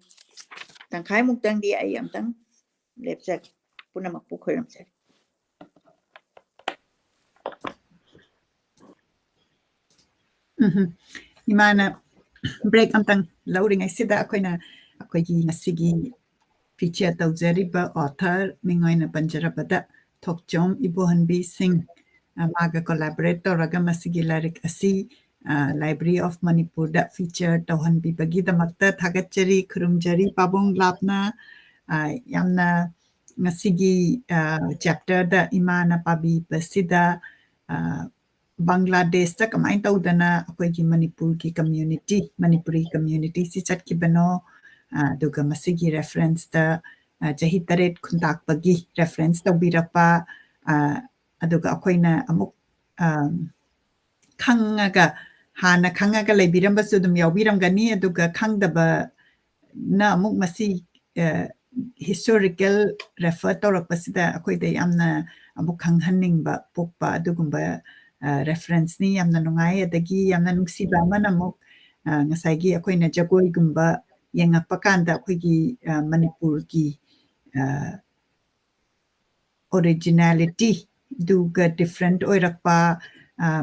tangkhai muktang di ai amtang lepsak punamak pu khoiramsari Imana break amtang lauring aisida akoigi ngasigi feature tawjariba author mingoina panjarabada thokjom ibohanbi singh maga collaborate tawraga masigi lyric asi Library of Manipur da feature tawhanbi bagi damakta thagachari khurumjari pabong lapna yamna ngasigi chapter da imana pabi basida Bangladesh ta kamai tawdana akoigi Manipur ki community Manipuri community si chatkibano aduga masigi reference ta jahi taret khuntak bagi reference tawbirapa aduga akoina amuk khangaga hana khangaga leibiramba sudum yawbiramgani aduga khangdaba na amuk masi historical refer tawrakpasida akoida yamna amuk khanghaningba pokpa adugumba reference ni yamna nungai adagi yamna nungsiba amana amuk ngasagi akoina jagoigumba yengakpa kanda akoigi Manipur ki originality duga different oirakpa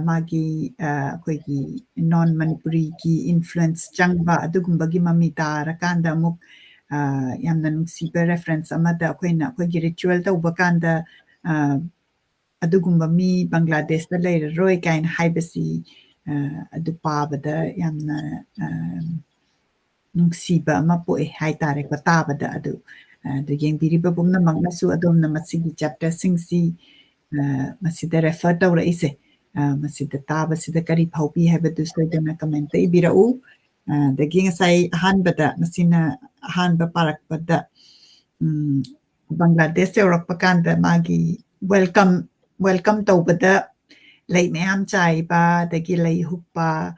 magi akoigi non Manipuri ki influence changba adugumbagi mami tarakanda amuk yamna nungsiba reference amada akoigi ritual tawba kanda adugumba mi Bangladesh da leiraroi kaina haibasi adu pabada yamna nungsiba ama poe haitare ko tabada adu yengbiriba bumna magnasu adomna masigi chapter singsi masida refer tawra ise masida taba sida kari phaupi habadu soidana comment ibirau dagi ngasai ahanbada masina ahanba parakpada Bangladesh Europe kanda magi welcome tawbada lay mayam chai ba dagi lay hukpa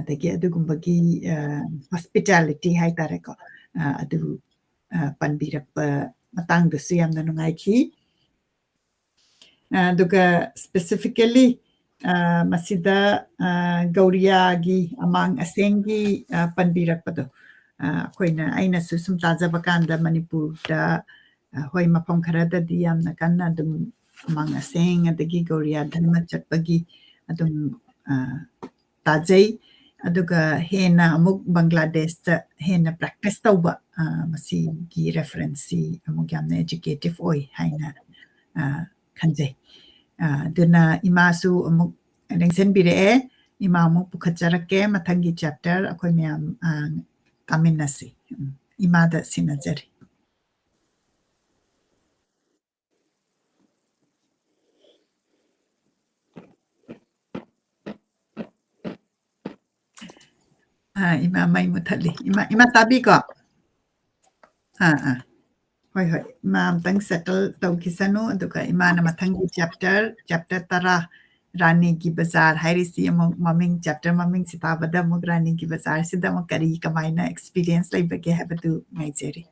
dagi adugumbagi hospitality haitare ko adu panbirapa matang da siyam na nungai ki duga specifically masida Gauria gi amang asengi panbirapado akoina aina su sum tajaba kanda Manipur da hoi mapam kharada di yamna kanna dum amang aseng adagi Gauria dharma chatpagi adum tajai aduga hena amuk Bangladesh da hena practice tawba masi gi reference amuk yamna educative oi haina khanjai duna imasu amuk lengsen bire ima amuk pukhatjarake mathangi chapter akoi myam kaminasi imada sinajari ima mai muthali ima tabi ko hoi ima amtang settle tawkisanu aduga imana mathangi chapter tara Rani ki Bazaar hairisi among maming chapter maming sitabada amuk Rani ki Bazaar sida amuk kari kamaina experience laibage habadu ngaijeri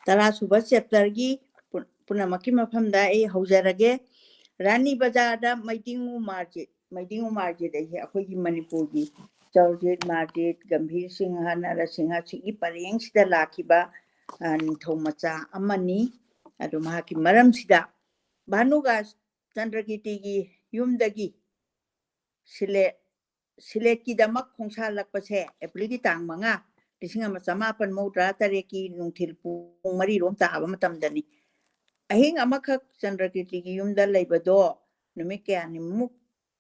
tara suba chapter gi punamaki mafamda ai haujarage Rani Bazaar da Maidingu market ai akoigi Manipur gi Chowjit market Gambhir Singha Narasingha sigi pareng sida lakiba nithaumacha amani adu mahaki maram sida Bhanuga Chandrakiti gi yumdagi silet ki damak khongsa lakpase April ki tang manga lising ama chamapan mawdra tareki nungthil pung mari rom taaba matamdani ahing amakak Chandrakiti gi yumda leibado numik kaya nimuk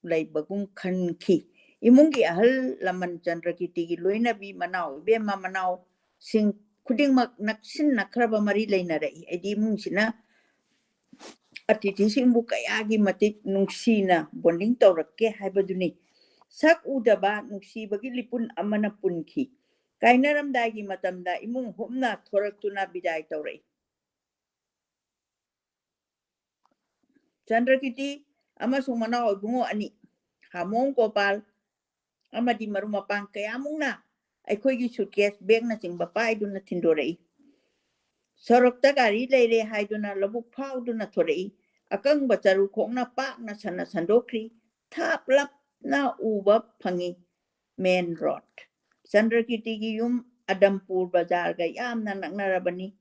leibagum khanki imungi ahal laman Chandrakiti gi loinabi manau bema manau sing khudingmak naksin nakraba mari leinarei adi mungsina atiti singbu kayagi matik nungsina bonding tawrakke haibaduni sak udaba nuksibagi lipun amana punki kainaramdagi matamda imung humna thoraktuna bidai tawrei Chandrakiti amasung manau bungo ani Hamong Gopal amadi marumapang kayamung na aikoigi suitcase bag na chingba paiduna thindorei sorokta gari leire haiduna labuk phauduna thorei akangba charu khongna pak na sana sandokri thaplap na uba phangi main road Chandrakirti gi yum Adampur Bazaar ga yamna naknarabani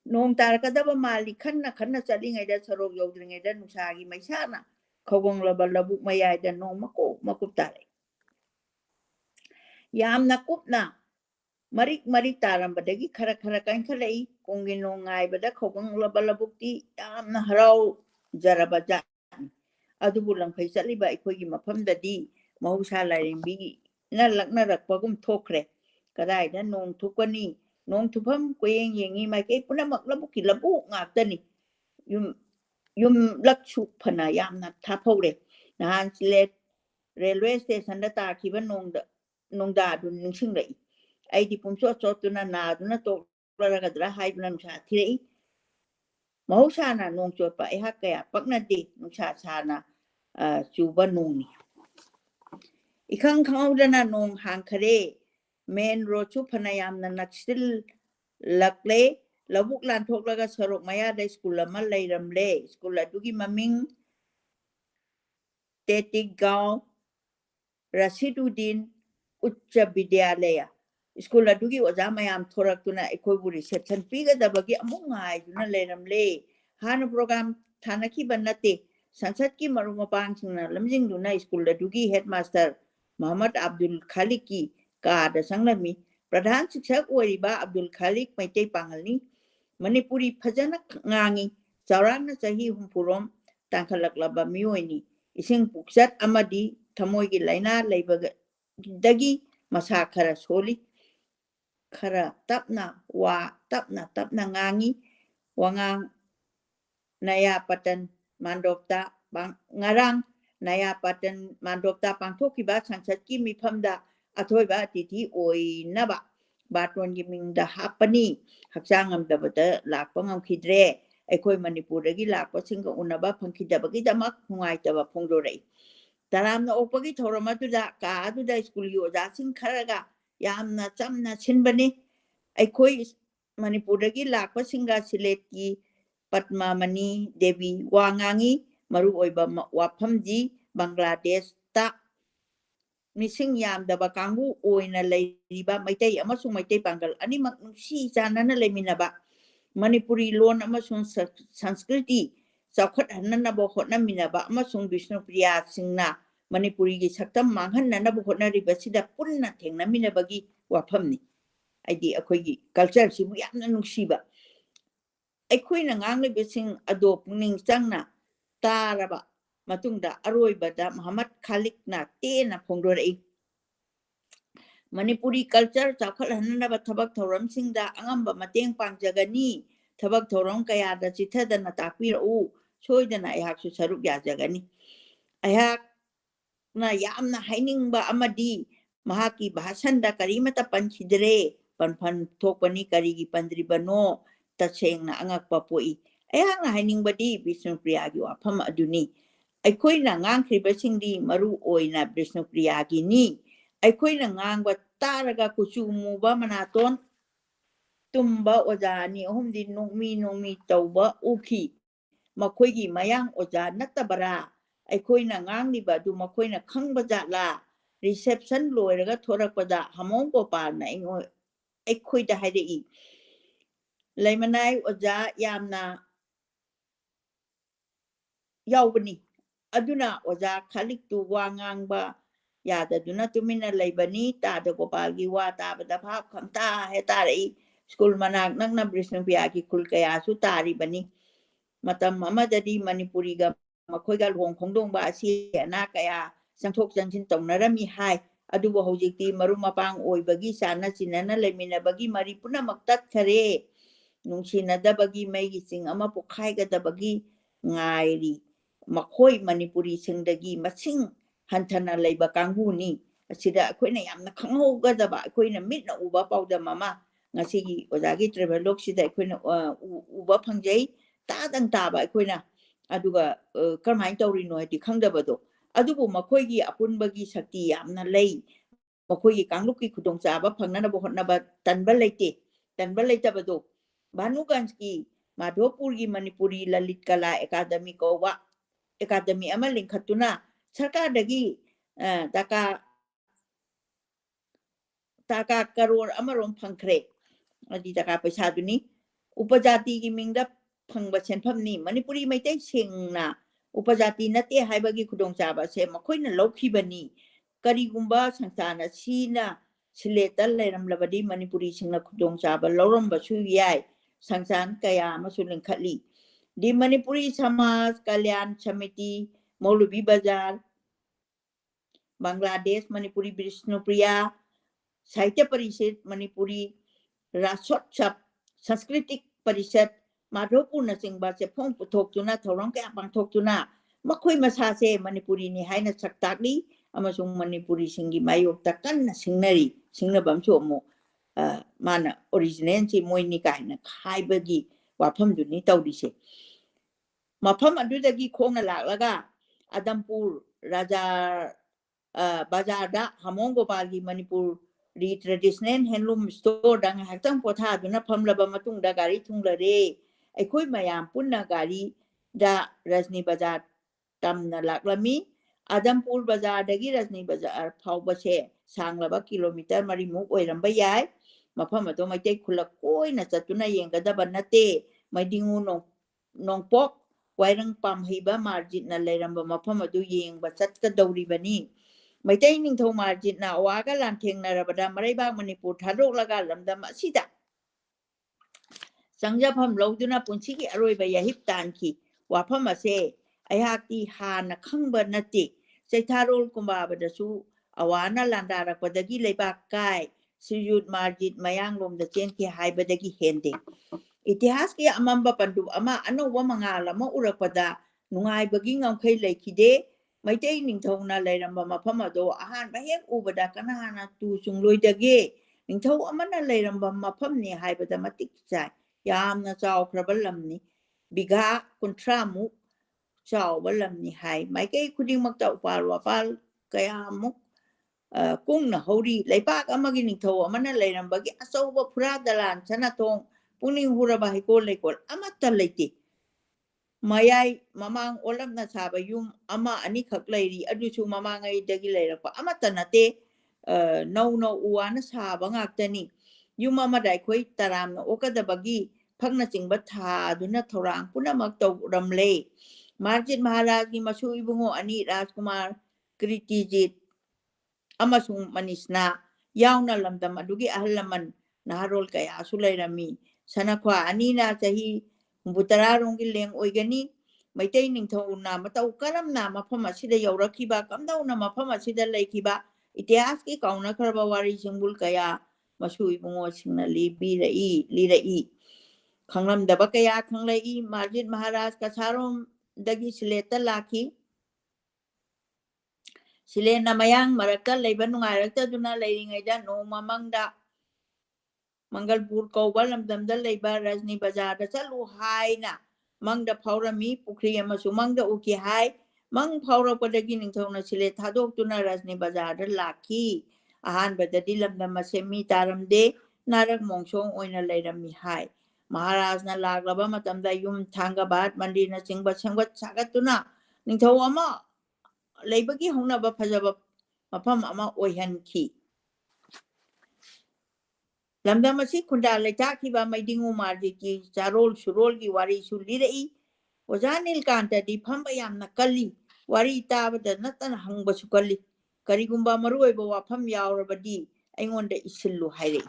nong tarakadaba mali khanna chalingaida sarok yodringaida nusagi maisana khawang labuk mayaida nong makup tare yamna kupna marik tarambadagi khara kain khalai kongi nong ngaibada khawang labukti yamna harau jarabaja adubu langphai chaliba ikhogi mafamdadi mahusha lairimbi na laknarakpagum thokre kadaida nong thukani nong thupam koyeng yengi maike punamak labuki labuk ngaktani yum lakchu phana yamna thapore nahan silet railway station da takiba nongda dun ningsinglai aidi pumso chotuna na duna to laragadra haiduna nusha thirei mahusana nong chotpa eha kaya paknadi nusha sana chuba nongni ikhang khangudana nong hangkhare main road chu phanayamna naksil lakle labuk lan thoklaga sarok maya da school ama leiramle school adugi maming Tetiggaon Rasiduddin Ucha Vidyalaya school adugi oja mayam thoraktuna ekhoibu reception pigadabagi amuk ngaiduna leiramle hana program thanaki banate sansad ki marumapang singna lamjingduna school adugi headmaster Muhammad Abdul Khalik ki ka da sanglami pradhan shikshak oiriba Abdul Khalik maitai pangalni Manipuri phajana ngangi chaurana chahi humpurom tangkhalaklaba miyoini ising puksat amadi thamoi gi laina leibaga dagi masa khara soli khara tapna ngangi wangang naya patan mandopta bang ngarang naya patan mandopta pangthokiba sangsat ki mifamda athoiba tithi oinaba baton gi mingda hapani hakchang amdabada lakpa ngamkhidre aikhoi manipurdagi lakpa singga unaba phangkhidabagi damak hungaitaba phongdorei taramna okpagi thoramatuda ka aduda school gi oja sing kharaga yamna chamna chinbani aikhoi manipurdagi lakpa singga silet ki Padmamani Devi Wangangi maru oiba wafamji Bangladesh ta mising yamdaba kangbu oina leiriba maitai amasung maitai pangal animak nungsi chanana leiminaba Manipuri lon amasung Sanskriti chawkhat hannanaba hotnaminaba amasung Vishnupriya singna Manipuri gi saktam manghannanaba hotnaribasida punna thengnaminabagi wafamni aidi akhoigi culture sibu yamna nungsiba ꯑꯩꯈꯣꯏꯅ ꯉꯥꯡꯂꯤꯕꯁꯤꯡ ꯑꯗꯣ ꯄꯨꯛꯅꯤꯡ ꯆꯪꯅ ꯇꯥꯔꯕ ꯃꯇꯨꯡꯗ ꯑꯔꯣꯏꯕꯗ ꯃꯨꯍꯝꯃꯗ ꯈꯥꯂꯤꯛꯅ ꯇꯦꯟꯅ ꯐꯣꯡꯗꯣꯔꯛꯏ Manipuri culture ꯆꯥꯎꯈꯠꯍꯟꯅꯕ ꯊꯕꯛ ꯊꯧꯔꯝꯁꯤꯡꯗ ꯑꯉꯝꯕ ꯃꯇꯦꯡ ꯄꯥꯡꯖꯒꯅꯤ ꯊꯕꯛ ꯊꯧꯔꯝ ꯀꯌꯥꯗ ꯆꯤꯊꯗꯅ ꯇꯥꯛꯄꯤꯔꯛꯎ ꯁꯣꯏꯗꯅ ꯑꯩꯍꯥꯛꯁꯨ ꯁꯔꯨꯛ ꯌꯥꯖꯒꯅꯤ ꯑꯩꯍꯥꯛꯅ ꯌꯥꯝꯅ ꯍꯥꯏꯅꯤꯡꯕ ꯑꯃꯗꯤ ꯃꯍꯥꯛꯀꯤ ꯚꯥꯁꯟꯗ ꯀꯔꯤꯃꯠꯇ ꯄꯟꯈꯤꯗ꯭ꯔꯦ ꯄꯟꯐꯝ ꯊꯣꯛꯄꯅꯤ ꯀꯔꯤꯒꯤ ꯄꯟꯗ꯭ꯔꯤꯕꯅꯣ ꯇꯁꯦꯡꯅ ꯑꯉꯛꯄ ꯄꯣꯛꯏ ꯑꯩꯍꯥꯛꯅ ꯍꯥꯏꯅꯤꯡꯕꯗꯤ ꯕꯤꯁꯅꯨꯄ꯭ꯔꯤꯌꯥꯒꯤ ꯋꯥꯐꯝ ꯑꯗꯨꯅꯤ ꯑꯩꯈꯣꯏꯅ ꯉꯥꯡꯈ꯭ꯔꯤꯕꯁꯤꯡꯗꯤ ꯃꯔꯨ ꯑꯣꯏꯅ ꯕꯤꯁꯅꯨꯄ꯭ꯔꯤꯌꯥꯒꯤꯅꯤ ꯑꯩꯈꯣꯏꯅ ꯉꯥꯡꯕ ꯇꯥꯔꯒ ꯀꯨꯆꯨ ꯃꯨꯕ ꯃꯅꯥꯇꯣꯟ ꯇꯨꯝꯕ ꯑꯣꯖꯥ ꯑꯅꯤ ꯑꯍꯨꯝꯗꯤ ꯅꯣꯛꯃꯤ ꯇꯧꯕ ꯎꯈꯤ ꯃꯈꯣꯏꯒꯤ ꯃꯌꯥꯡ ꯑꯣꯖꯥ ꯅꯠꯇꯕꯔꯥ ꯑꯩꯈꯣꯏꯅ ꯉꯥꯡꯂꯤꯕ ꯑꯗꯨ ꯃꯈꯣꯏꯅ ꯈꯪꯕ ꯖꯥꯠꯂꯥ ꯔꯤꯁꯦꯞꯁꯟ ꯂꯣꯏꯔꯒ ꯊꯣꯔꯛꯄꯗ ꯍꯃꯣꯡ ꯒꯣꯄꯥꯜꯅ ꯑꯩꯈꯣꯏꯗ ꯍꯥꯏꯔꯛꯏ ꯂꯩꯃꯅꯥꯏ ꯑꯣꯖꯥ ꯌꯥꯝꯅ ꯌꯥꯎꯕꯅꯤ ꯑꯗꯨꯅ ꯑꯣꯖꯥ ꯈꯥꯂꯤꯛꯇꯨ ꯋꯥ ꯉꯥꯡꯕ ꯌꯥꯗꯗꯨꯅ ꯇꯨꯃꯤꯟꯅ ꯂꯩꯕꯅꯤ ꯇꯥꯗ ꯒꯣꯄꯥꯜꯒꯤ ꯋꯥ ꯇꯥꯕꯗ ꯚꯥꯞ ꯈꯪꯇꯥ ꯇꯥꯔꯛꯏ ꯁ꯭ꯀꯨꯜ ꯃꯅꯥꯛ ꯅꯛꯅ ꯕꯤꯁꯅꯨꯄ꯭ꯔꯤꯌꯥꯒꯤ ꯈꯨꯜ ꯀꯌꯥꯁꯨ ꯇꯥꯔꯤꯕꯅꯤ ꯃꯇꯝ ꯑꯃꯗꯗꯤ ꯃꯅꯤꯄꯨꯔꯤꯒ ꯃꯈꯣꯏꯒ ꯂꯨꯍꯣꯡ ꯈꯣꯡꯗꯣꯡꯕ ꯑꯁꯤ ꯑꯅꯥ ꯀꯌꯥ ꯆꯪꯊꯣꯛ ꯆꯪꯁꯤꯟ ꯇꯧꯅꯔꯝꯃꯤ ꯍꯥꯏ ꯑꯗꯨꯕꯨ ꯍꯧꯖꯤꯛꯇꯤ ꯃꯔꯨꯞ ꯃꯄꯥꯡ ꯑꯣꯏꯕꯒꯤ ꯆꯥꯟꯅ ꯆꯤꯟꯅꯅ ꯂꯩꯃꯤꯟꯅꯕꯒꯤ ꯃꯔꯤ ꯄꯨꯝꯅꯃꯛ ꯇꯠꯈꯔꯦ ꯅꯨꯡꯁꯤꯅꯗꯕꯒꯤ ꯃꯩꯒꯤ ꯆꯤꯡ ꯑꯃ ꯄꯣꯛꯈꯥꯏꯒꯗꯕꯒꯤ ꯉꯥꯏꯔꯤ ꯃꯈꯣꯏ ꯃꯅꯤꯄꯨꯔꯤꯁꯤꯡꯗꯒꯤ ꯃꯁꯤꯡ ꯍꯟꯊꯅ ꯂꯩꯕ ꯀꯥꯡꯕꯨꯅꯤ ꯑꯁꯤꯗ ꯑꯩꯈꯣꯏꯅ ꯌꯥꯝꯅ ꯈꯪꯍꯧꯒꯗꯕ ꯑꯩꯈꯣꯏꯅ ꯃꯤꯠꯅ ꯎꯕ ꯄꯥꯎꯗꯝ ꯑꯃ ꯉꯁꯤꯒꯤ ꯑꯣꯖꯥꯒꯤ ꯇ꯭ꯔꯦꯚꯦꯂꯣꯛꯁꯤꯗ ꯑꯩꯈꯣꯏꯅ ꯎꯕ ꯐꯪꯖꯩ ꯇꯥꯗꯪ ꯇꯥꯕ ꯑꯩꯈꯣꯏꯅ ꯑꯗꯨꯒ ꯀꯔꯝꯍꯥꯏꯅ ꯇꯧꯔꯤꯅꯣ ꯍꯥꯏꯗꯤ ꯈꯪꯗꯕꯗꯣ ꯑꯗꯨꯕꯨ ꯃꯈꯣꯏꯒꯤ ꯑꯄꯨꯟꯕꯒꯤ ꯁꯛꯇꯤ ꯌꯥꯝꯅ ꯂꯩ ꯃꯈꯣꯏꯒꯤ ꯀꯥꯡꯂꯨꯞꯀꯤ ꯈꯨꯗꯣꯡꯆꯥꯕ ꯐꯪꯅꯅꯕ ꯍꯣꯠꯅꯕ ꯇꯟꯕ ꯂꯩꯇꯦ ꯇꯟꯕ ꯂꯩꯇꯕꯗꯣ ꯚꯥꯅꯨꯒꯟꯖꯀꯤ ꯃꯥꯙꯣꯄꯨꯔꯒꯤ ꯃꯅꯤꯄꯨꯔꯤ ꯂꯂꯤꯠ ꯀꯂꯥ ꯑꯦꯀꯥꯗꯃꯤ ꯀꯧꯕ ꯑꯦꯀꯥꯗꯃꯤ ꯑꯃ ꯂꯤꯡꯈꯠꯇꯨꯅ ꯁꯔꯀꯥꯔꯗꯒꯤ Dhaka ตากากรวนอมรมพังเครอดีตากาประชาตุนี้อุปจาติกิมิงดับพังบัเชนพัมนี่มณิปุรีไม่ได้เชิงนะอุปจาตินัตเตให้บากีคุดงจาบาเชมาคุยนั่นลบขีบันนี่กรีกุมบาสังสารชีนะเฉลตัลเลยรำลบดีมณิปุรีเชิงนักคุดงจาบาลรมบาชุยายสังสารกายามาสุลิงขลีdi Manipuri Samas Kalyan Samiti Maulubi Bazar Bangladesh Manipuri Vishnupriya Sahitya Parishad Manipuri Rasotsap Sanskritik Parishad Madhopurna Singba se phong puthok tuna thorong ke apang thok tuna makhoi masase Manipuri ni haina saktakli amasung Manipuri singi mayok takan na singnari singnabam chomo mana original si moi ni kaina khai bagi wafam duni tawdi se mafam adudagi khongna laklaga Adampur Raja Bazar da Hamong Gopal gi Manipur ri traditional handloom store dang haktang potha duna phamlaba matung da gari thunglare aikhoi mayam punna gari da Rajni Bazar tamna laklami Adampur Bazar dagi Rajni Bazar phawba se sanglaba kilometer marimuk oiramba yai mafam ado maitai khulak koi na chatuna yengada banate maidingu nongpok wairang pamhiba margin na leramba mafam adu yengba chatka dauribani maitai ningthau margin na awaga lantheng na rabada maraibak Manipur thadok laga lamdam asida sangjafam loduna punsigi aroiba yahip tanki wafam ase ayakti hana khangba nati saitharol kumba badasu awana landara padagi leibak kai Suyud Margit Mayang Lom the Chen ki haibadagi hende. Itihas ki amamba pandu ama ano wa mangala mo urapada nungai baging ang kay laikide maitay ningtaw na layramba mapamado ahan bahek ubada kanahana tu sungloy dage ningtaw ama na layramba mapam ni haibada matikchay yam na chaw krabalam ni biga kontramu chaw balam ni hay may kay kuding magtaw palwapal kaya mo kung na hori laipak amagi ningthaw amana lairambagi asauba phura dalan chanatong puning hurabahi ko laikol amata laiti mayai mamang olam na saba yum ama ani khak lairi aduchu mamangai dagi lairapa amata nate no uwana saba ngaktani yum ama dai khoi taram na okadabagi phagna chingba tha aduna thorang punamak taw ramle Marjit Maharaj gi masu ibungo ani Rajkumar Kritijit amasung manisna yauna lamdam adugi ahlaman naharol kaya sulairami sanakwa anina sahi butararong gileng oigani maitai ningthau na matau karam na mafam asida yaurakiba kamdau na mafam asida laikiba itihas ki kauna kharba wari singbul kaya masu ibungo singna lirai khanglam daba kaya khanglai Marjit Maharaj kasarom dagi sileta laki Sile na mayang marakta laiban nungarakta duna lairingayda no mamangda Mangalpur kauba lamdamda laiba Rajni Bazar da chalu hai na mangda phaurami pukri amasu mangda uki hai mang phaura padagi ningthau na sile thadok tuna Rajni Bazar da laki ahan badadi lamdam masemi taramde narak mongsong oina lairami hai Maharaj na laglaba matamda yum thangabat mandi na chingba changbat sagatuna ningthau ama Laibagi hongnaba phajaba mafam ama oihanki lamdam asi khunda laitakhiba maidingu marji ki charol surol gi wari su lirai ojanil kanta di phamba yamna kalli wari tabada natan hangba su kalli karigumba maruoiba wafam yaurabadi aingonda isillu haire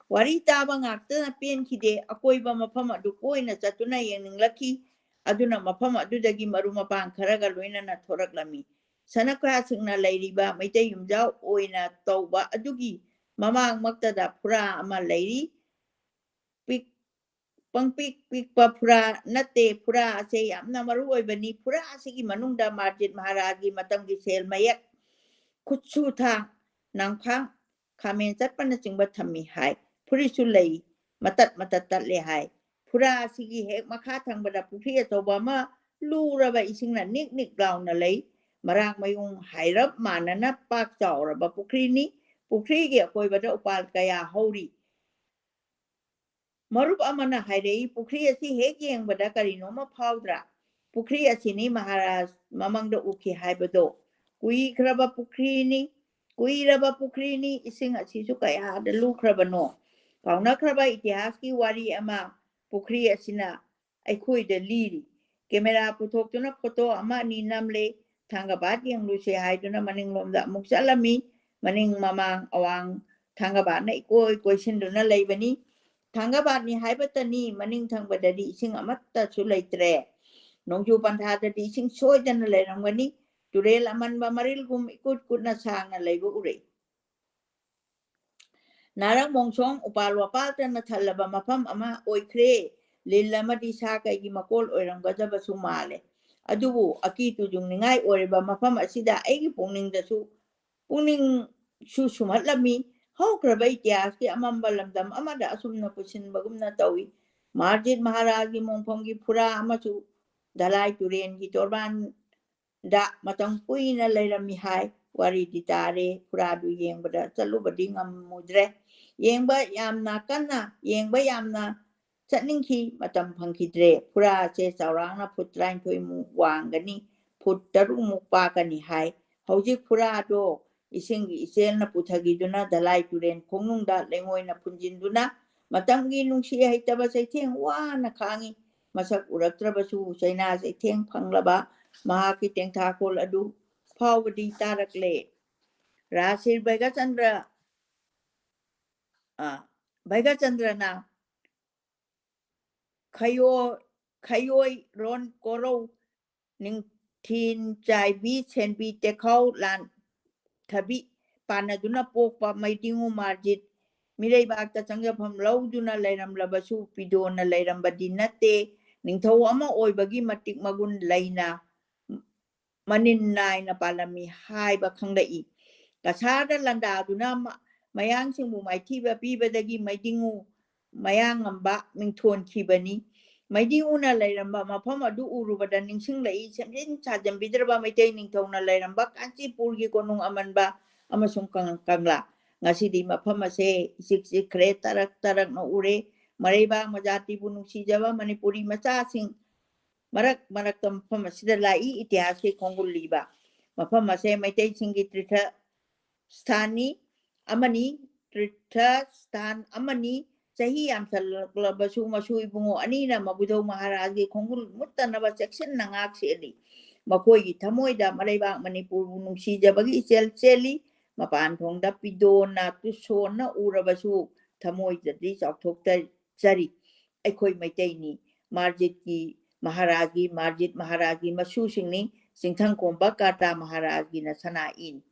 wari taba ngakta na penkhide akoiba mafam adu koina chatuna yenninglaki aduna mafam adudagi marumapang kharaga loina na thoraklami sanakha singna lairiba maitai yumjau oina tauba adugi mamang maktada phura ama lairi pik pa phura nate phura ase yamna maru oibani phura asigi manungda Marjit Maharaj gi matamgi sel mayak khutsu tha nangphang khamen chatpana chingba thammi hai phurisu lei matat le hai phura asigi hek makha thangbada pukhi atoba ma luraba isingna nik launa lei marak mayung hairap manana pak chauraba pukri ni pukri ge koibada upal kaya hori marup amana hairei pukri asi hek yengbada karino ma phaudra pukri asini Maharaj mamangda uki haibado kui khraba pukri ni ꯀꯨꯏꯔꯕ ꯄꯨꯈ꯭ꯔꯤꯅꯤ ꯏꯁꯤꯡ ꯑꯁꯤꯁꯨ ꯀꯌꯥꯗ ꯂꯨꯈ꯭ꯔꯕꯅꯣ ꯀꯥꯎꯅꯈ꯭ꯔꯕ ꯏꯇꯤꯍꯥꯁꯀꯤ ꯋꯥꯔꯤ ꯑꯃ ꯄꯨꯈ꯭ꯔꯤ ꯑꯁꯤꯅ ꯑꯩꯈꯣꯏꯗ ꯂꯤꯔꯤ ꯀꯦꯃꯦꯔꯥ ꯄꯨꯊꯣꯛꯇꯨꯅ ꯐꯣꯇꯣ ꯑꯃ ꯑꯅꯤ ꯅꯝꯂꯦ ꯊꯥꯡꯒꯕꯥꯠ ꯌꯦꯡꯂꯨꯁꯦ ꯍꯥꯏꯗꯨꯅ ꯃꯅꯤꯡꯂꯣꯝꯗ ꯑꯃꯨꯛ ꯆꯠꯂꯝꯃꯤ ꯃꯅꯤꯡ ꯃꯃꯥꯡ ꯑꯋꯥꯡ ꯊꯥꯡꯒꯕꯥꯠꯅ ꯏꯀꯣꯏ ꯀꯣꯏꯁꯤꯟꯗꯨꯅ ꯂꯩꯕꯅꯤ ꯊꯥꯡꯒꯕꯥꯠꯅꯤ ꯍꯥꯏꯕꯇꯅꯤ ꯃꯅꯤꯡ ꯊꯪꯕꯗꯗꯤ ꯏꯁꯤꯡ ꯑꯃꯠꯇꯁꯨ ꯂꯩꯇ꯭ꯔꯦ ꯅꯣꯡꯖꯨ ꯄꯟꯊꯥꯗꯗꯤ ꯏꯁꯤꯡ ꯁꯣꯏꯗꯅ ꯂꯩꯔꯝꯒꯅꯤ ꯇꯨꯔꯦꯜ ꯑꯃꯟꯕ ꯃꯔꯤꯜꯒꯨꯝ ꯏꯀꯨꯠ ꯀꯨꯠꯅ ꯁꯥꯡꯅ ꯂꯩꯕ ꯎꯔꯛꯏ ꯅꯥꯔꯛ ꯃꯣꯡꯁꯣꯡ ꯎꯄꯥꯜ ꯋꯥꯄꯥꯜꯇꯅ ꯊꯜꯂꯕ ꯃꯐꯝ ꯑꯃ ꯑꯣꯏꯈ꯭ꯔꯦ ꯂꯤꯜ ꯑꯃꯗꯤ ꯁꯥ ꯀꯩꯒꯤ ꯃꯀꯣꯜ ꯑꯣꯏꯔꯝꯒꯗꯕꯁꯨ ꯃꯥꯜꯂꯦ ꯑꯗꯨꯕꯨ ꯑꯀꯤ ꯇꯨꯖꯨꯡꯅꯤꯡꯉꯥꯏ ꯑꯣꯏꯔꯤꯕ ꯃꯐꯝ ꯑꯁꯤꯗ ꯑꯩꯒꯤ ꯄꯨꯛꯅꯤꯡꯁꯨ ꯁꯨꯝꯍꯠꯂꯝꯃꯤ ꯍꯧꯈ꯭ꯔꯕ ꯏꯇꯤꯍꯥꯁꯀꯤ ꯑꯃꯝꯕ ꯂꯝꯗꯝ ꯑꯃꯗ ꯑꯁꯨꯝꯅ ꯄꯨꯁꯤꯟꯕꯒꯨꯝꯅ ꯇꯧꯏ ꯃꯥꯔꯖꯤꯠ ꯃꯍꯥꯔꯥꯖꯒꯤ ꯃꯣꯡꯐꯝꯒꯤ ꯐꯨꯔꯥ ꯑꯃꯁꯨ ꯙꯂꯥꯏ ꯇꯨꯔꯦꯟꯒꯤ ꯇꯣꯔꯕꯥꯟꯗ ꯃꯇꯝ ꯀꯨꯏꯅ ꯂꯩꯔꯝꯃꯤ ꯍꯥꯏ ꯋꯥꯔꯤꯗꯤ ꯇꯥꯔꯦ ꯐꯨꯔꯥꯗꯨ ꯌꯦꯡꯕꯗ ꯆꯠꯂꯨꯕꯗꯤ ꯉꯝꯃꯨꯗ꯭ꯔꯦ ꯌꯦꯡꯕ ꯌꯥꯝꯅ ꯆꯠꯅꯤꯡꯈꯤ ꯃꯇꯝ ꯐꯪꯈꯤꯗ꯭ꯔꯦ ꯐꯨꯔꯥ ꯑꯁꯦ ꯆꯥꯎꯔꯥꯛꯅ ꯐꯨꯠ 39ꯃꯨꯛ ꯋꯥꯡꯒꯅꯤ ꯐꯨꯠ 3ꯃꯨꯛ ꯄꯥꯛꯀꯅꯤ ꯍꯥꯏ ꯍꯧꯖꯤꯛ ꯐꯨꯔꯥꯗꯣ ꯏꯁꯤꯡꯒꯤ ꯏꯆꯦꯜꯅ ꯄꯨꯊꯈꯤꯗꯨꯅ ꯙꯂꯥꯏ ꯇꯨꯔꯦꯟ ꯈꯣꯡꯅꯨꯡꯗ ꯂꯩꯉꯣꯏꯅ ꯐꯨꯟꯖꯤꯟꯗꯨꯅ ꯃꯇꯝꯒꯤ ꯅꯨꯡꯁꯤ ꯍꯩꯇꯕ ꯆꯩꯊꯦꯡ ꯋꯥꯅ ꯈꯥꯡꯉꯤ ꯃꯁꯛ ꯎꯔꯛꯇ꯭ꯔꯕꯁꯨ ꯆꯩꯅꯥ ꯆꯩꯊꯦꯡ ꯐꯪꯂꯕ ꯃꯍꯥꯛꯀꯤ ꯇꯦꯡꯊꯥꯈꯣꯜ ꯑꯗꯨ ꯐꯥꯎꯕꯗꯤ ꯇꯥꯔꯛꯂꯦ ꯔꯥꯖꯁꯤꯔ ꯚꯩꯒꯆꯟꯗ꯭ꯔꯅ ꯈꯩꯌꯣꯏ ꯔꯣꯟ ꯀꯣꯔꯧ ꯅꯤꯡꯊꯤꯟ ꯆꯥꯏꯕꯤ ꯁꯦꯟꯕꯤ ꯇꯦꯈꯥꯎ ꯂꯥꯟ ꯊꯕꯤ ꯄꯥꯟꯅꯗꯨꯅ ꯄꯣꯛꯄ ꯃꯩꯗꯤꯡꯉꯨ ꯃꯥꯔꯖꯤꯠ ꯃꯤꯔꯩꯕꯥꯛꯇ ꯆꯪꯖꯐꯝ ꯂꯧꯗꯨꯅ ꯂꯩꯔꯝꯂꯕꯁꯨ ꯄꯤꯗꯣꯟꯅ ꯂꯩꯔꯝꯕꯗꯤ ꯅꯠꯇꯦ ꯅꯤꯡꯊꯧ ꯑꯃ ꯑꯣꯏꯕꯒꯤ ꯃꯇꯤꯛ ꯃꯒꯨꯟ ꯂꯩꯅ ꯃꯅꯤꯟ ꯅꯥꯏꯅ ꯄꯥꯜꯂꯝꯃꯤ ꯍꯥꯏꯕ ꯈꯪꯂꯛꯏ ꯀꯁꯥꯔꯗ ꯂꯥꯟꯗꯥꯗꯨꯅ ꯃꯌꯥꯡꯁꯤꯡꯕꯨ ꯃꯥꯏꯊꯤꯕ ꯄꯤꯕꯗꯒꯤ ꯃꯩꯗꯤꯡꯉꯨ ꯃꯌꯥꯡꯉꯝꯕ ꯃꯤꯡꯊꯣꯟꯈꯤꯕꯅꯤ ꯃꯩꯗꯤꯡꯉꯨꯅ ꯂꯩꯔꯝꯕ ꯃꯐꯝ ꯑꯗꯨ ꯎꯔꯨꯕꯗ ꯅꯤꯡꯁꯤꯡꯂꯛꯏ ꯁꯦꯝꯖꯤꯟ ꯁꯥꯖꯟꯕꯤꯗ꯭ꯔꯕ ꯃꯩꯇꯩ ꯅꯤꯡꯊꯧꯅ ꯂꯩꯔꯝꯕ ꯀꯥꯟꯆꯤꯄꯨꯔꯒꯤ ꯀꯣꯅꯨꯡ ꯑꯃꯟꯕ ꯑꯃꯁꯨꯡ ꯀꯪꯂꯥ ꯉꯁꯤꯗꯤ ꯃꯐꯝ ꯑꯁꯦ ꯏꯆꯤꯛ ꯆꯤꯛꯈ꯭ꯔꯦ ꯇꯔꯛꯅ ꯎꯔꯦ ꯃꯔꯩꯕꯥꯛ ꯃꯖꯥꯇꯤꯕꯨ ꯅꯨꯡꯁꯤꯖꯕ ꯃꯅꯤꯄꯨꯔꯤ ꯃꯆꯥꯁꯤꯡ ꯃꯔꯛꯇ ꯃꯐꯝ ꯑꯁꯤꯗ ꯂꯥꯛꯏ ꯏꯇꯤꯍꯥꯁꯀꯤ ꯈꯣꯡꯒꯨꯜ ꯂꯤꯕ ꯃꯐꯝ ꯑꯁꯦ ꯃꯩꯇꯩꯁꯤꯡꯒꯤ ꯇꯤꯔꯊ ꯁ꯭ꯊꯥꯟ ꯑꯃꯅꯤ ꯆꯍꯤ ꯌꯥꯝꯁꯜꯂꯛꯂꯕꯁꯨ ꯃꯁꯨ ꯏꯕꯨꯡꯉꯣ ꯑꯅꯤꯅ ꯃꯕꯨꯙꯧ ꯃꯍꯥꯔꯥꯖꯒꯤ ꯈꯣꯡꯒꯨꯜ ꯃꯨꯠꯇꯅꯕ ꯆꯦꯛꯁꯤꯟꯅ ꯉꯥꯛ ꯁꯦꯠꯂꯤ ꯃꯈꯣꯏꯒꯤ ꯊꯃꯣꯏꯗ ꯃꯔꯩꯕꯥꯛ ꯃꯅꯤꯄꯨꯔꯕꯨ ꯅꯨꯡꯁꯤꯖꯕꯒꯤ ꯏꯆꯦꯜ ꯆꯦꯜꯂꯤ ꯃꯄꯥꯟ ꯊꯣꯡꯗ ꯄꯤꯗꯣꯟꯅ ꯇꯨꯁꯣꯟꯅ ꯎꯔꯕꯁꯨ ꯊꯃꯣꯏꯗꯗꯤ ꯆꯥꯎꯊꯣꯛꯆꯔꯤ ꯑꯩꯈꯣꯏ ꯃꯩꯇꯩꯅꯤ ꯃꯥꯔꯖꯤꯠ ꯃꯍꯥꯔꯥꯖꯒꯤ ꯃꯁꯨꯁꯤꯡꯅꯤ ꯆꯤꯡꯊꯪꯈꯣꯝꯕ ꯀꯥꯔꯇꯥ ꯃꯍꯥꯔꯥꯖꯒꯤꯅ ꯁꯅꯥ ꯏꯅꯤ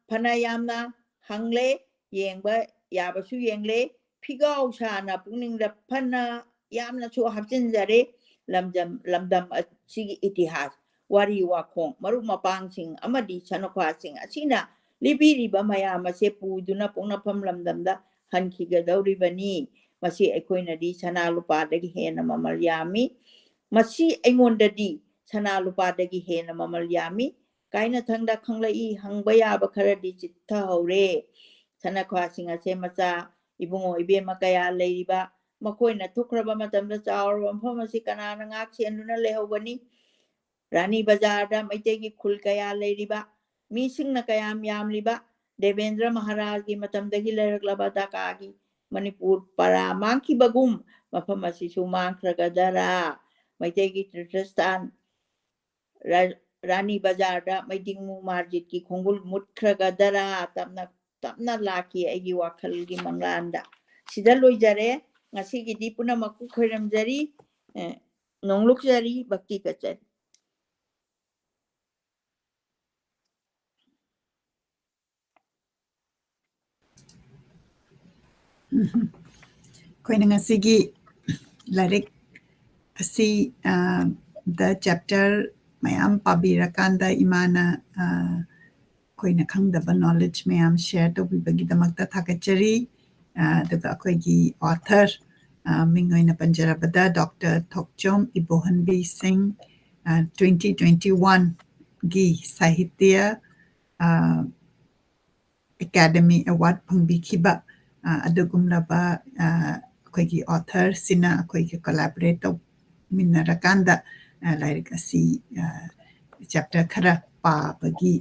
ꯐꯅ ꯌꯥꯝꯅ ꯍꯪꯂꯦ ꯌꯦꯡꯕ ꯌꯥꯕꯁꯨ ꯌꯦꯡꯂꯦ ꯐꯤꯒꯥꯎ ꯁꯥꯅ ꯄꯨꯛꯅꯤꯡꯗ ꯐꯅ ꯌꯥꯝꯅꯁꯨ ꯍꯥꯞꯆꯤꯟꯖꯔꯦ ꯂꯝꯗꯝ ꯑꯁꯤꯒꯤ ꯏꯇꯤꯍꯥꯁ ꯋꯥꯔꯤ ꯋꯥꯈꯣꯡ ꯃꯔꯨꯞ ꯃꯄꯥꯡꯁꯤꯡ ꯑꯃꯗꯤ ꯁꯅꯈ꯭ꯋꯥꯁꯤꯡ ꯑꯁꯤꯅ ꯂꯤꯕꯤꯔꯤꯕ ꯃꯌꯥꯝ ꯑꯁꯦ ꯄꯨꯗꯨꯅ ꯄꯣꯛꯅꯐꯝ ꯂꯝꯗꯝꯗ ꯍꯟꯈꯤꯒꯗꯧꯔꯤꯕꯅꯤ ꯃꯁꯤ ꯑꯩꯈꯣꯏꯅꯗꯤ ꯁꯅꯥ ꯂꯨꯄꯥꯗꯒꯤ ꯍꯦꯟꯅ ꯃꯃꯜ ꯌꯥꯝꯃꯤ ꯃꯁꯤ ꯑꯩꯉꯣꯟꯗꯗꯤ ꯁꯅꯥ ꯂꯨꯄꯥꯗꯒꯤ ꯍꯦꯟꯅ ꯃꯃꯜ ꯌꯥꯝꯃꯤ ꯀꯥꯏꯅꯊꯪꯗ ꯈꯪꯂꯛꯏ ꯍꯪꯕ ꯌꯥꯕ ꯈꯔꯗꯤ ꯆꯤꯠꯊꯍꯧꯔꯦ ꯁꯅꯈ꯭ꯋꯥꯁꯤꯡ ꯑꯁꯦ ꯃꯆꯥ ꯏꯕꯨꯡꯉꯣ ꯏꯕꯦꯝꯃ ꯀꯌꯥ ꯂꯩꯔꯤꯕ ꯃꯈꯣꯏꯅ ꯊꯣꯛꯈ꯭ꯔꯕ ꯃꯇꯝꯗ ꯆꯥꯎꯔꯕ ꯃꯐꯝ ꯑꯁꯤ ꯀꯅꯥꯅ ꯉꯥꯛ ꯁꯦꯟꯗꯨꯅ ꯂꯩꯍꯧꯒꯅꯤ ꯔꯥꯅꯤ ꯕꯖꯥꯔꯗ ꯃꯩꯇꯩꯒꯤ ꯈꯨꯜ ꯀꯌꯥ ꯂꯩꯔꯤꯕ ꯃꯤꯁꯤꯡꯅ ꯀꯌꯥꯝ ꯌꯥꯝꯂꯤꯕ ꯗꯦꯕꯦꯟꯗ꯭ꯔ ꯃꯍꯥꯔꯥꯖꯒꯤ ꯃꯇꯝꯗꯒꯤ ꯂꯩꯔꯛꯂꯕ ꯗꯥꯀꯥꯒꯤ ꯃꯅꯤꯄꯨꯔ ꯄꯔꯥ ꯃꯥꯡꯈꯤꯕꯒꯨꯝ ꯃꯐꯝ ꯑꯁꯤꯁꯨ ꯃꯥꯡꯈ꯭ꯔꯒꯗꯔꯥ ꯃꯩꯇꯩꯒꯤ ꯇꯤꯔꯊꯁꯊꯥꯟ ꯔꯥꯅꯤ ꯕꯖꯥꯔꯗ ꯃꯩꯗꯤꯡꯉꯨ ꯃꯥꯔꯖꯤꯠꯀꯤ ꯈꯣꯡꯒꯨꯜ ꯃꯨꯠꯈ꯭ꯔꯒꯗꯔꯥ ꯇꯞꯅ ꯂꯥꯛꯈꯤ ꯑꯩꯒꯤ ꯋꯥꯈꯜꯒꯤ ꯃꯪꯂꯥꯟꯗ ꯁꯤꯗ ꯂꯣꯏꯖꯔꯦ ꯉꯁꯤꯒꯤꯗꯤ ꯄꯨꯝꯅꯃꯛꯄꯨ ꯈꯣꯏꯔꯝꯖꯔꯤ ꯅꯣꯡꯂꯨꯛꯆꯔꯤ ꯚꯛꯇꯤ ꯀꯠꯆꯔꯤ ꯑꯩꯈꯣꯏꯅ ꯉꯁꯤꯒꯤ ꯂꯥꯏꯔꯤꯛ ꯑꯁꯤ ꯗ ꯆꯦꯞꯇꯔ ꯃꯌꯥꯝ ꯄꯥꯕꯤꯔꯀꯥꯟꯗ ꯏꯃꯥꯅ ꯑꯩꯈꯣꯏꯅ ꯈꯪꯗꯕ ꯅꯣꯂꯦꯖ ꯃꯌꯥꯝ ꯁꯦꯌꯔ ꯇꯧꯕꯤꯕꯒꯤꯗꯃꯛꯇ ꯊꯥꯒꯠꯆꯔꯤ ꯑꯗꯨꯒ ꯑꯩꯈꯣꯏꯒꯤ ꯑꯣꯊꯔ ꯃꯤꯡ ꯑꯣꯏꯅ ꯄꯟꯖꯔꯕꯗ ꯗꯣꯛꯇꯔ ꯊꯣꯛꯆꯣꯝ ꯏꯕꯣꯍꯟꯕꯤ ꯁꯤꯡ 2021ꯒꯤ ꯁꯥꯍꯤꯇ꯭ꯌ ꯑꯦꯀꯥꯗꯃꯤ ꯑꯦꯋꯥꯔꯗ ꯐꯪꯕꯤꯈꯤꯕ ꯑꯗꯨꯒꯨꯝꯂꯕ ꯑꯩꯈꯣꯏꯒꯤ ꯑꯣꯊꯔꯁꯤꯅ ꯑꯩꯈꯣꯏꯒꯤ ꯀꯣꯂꯥꯕꯣꯔꯦꯠ ꯇꯧꯃꯤꯟꯅꯔꯀꯥꯟꯗ ꯂꯥꯏꯔꯤꯛ ꯑꯁꯤ ꯆꯦꯞꯇꯔ ꯈꯔ ꯄꯥꯕꯒꯤ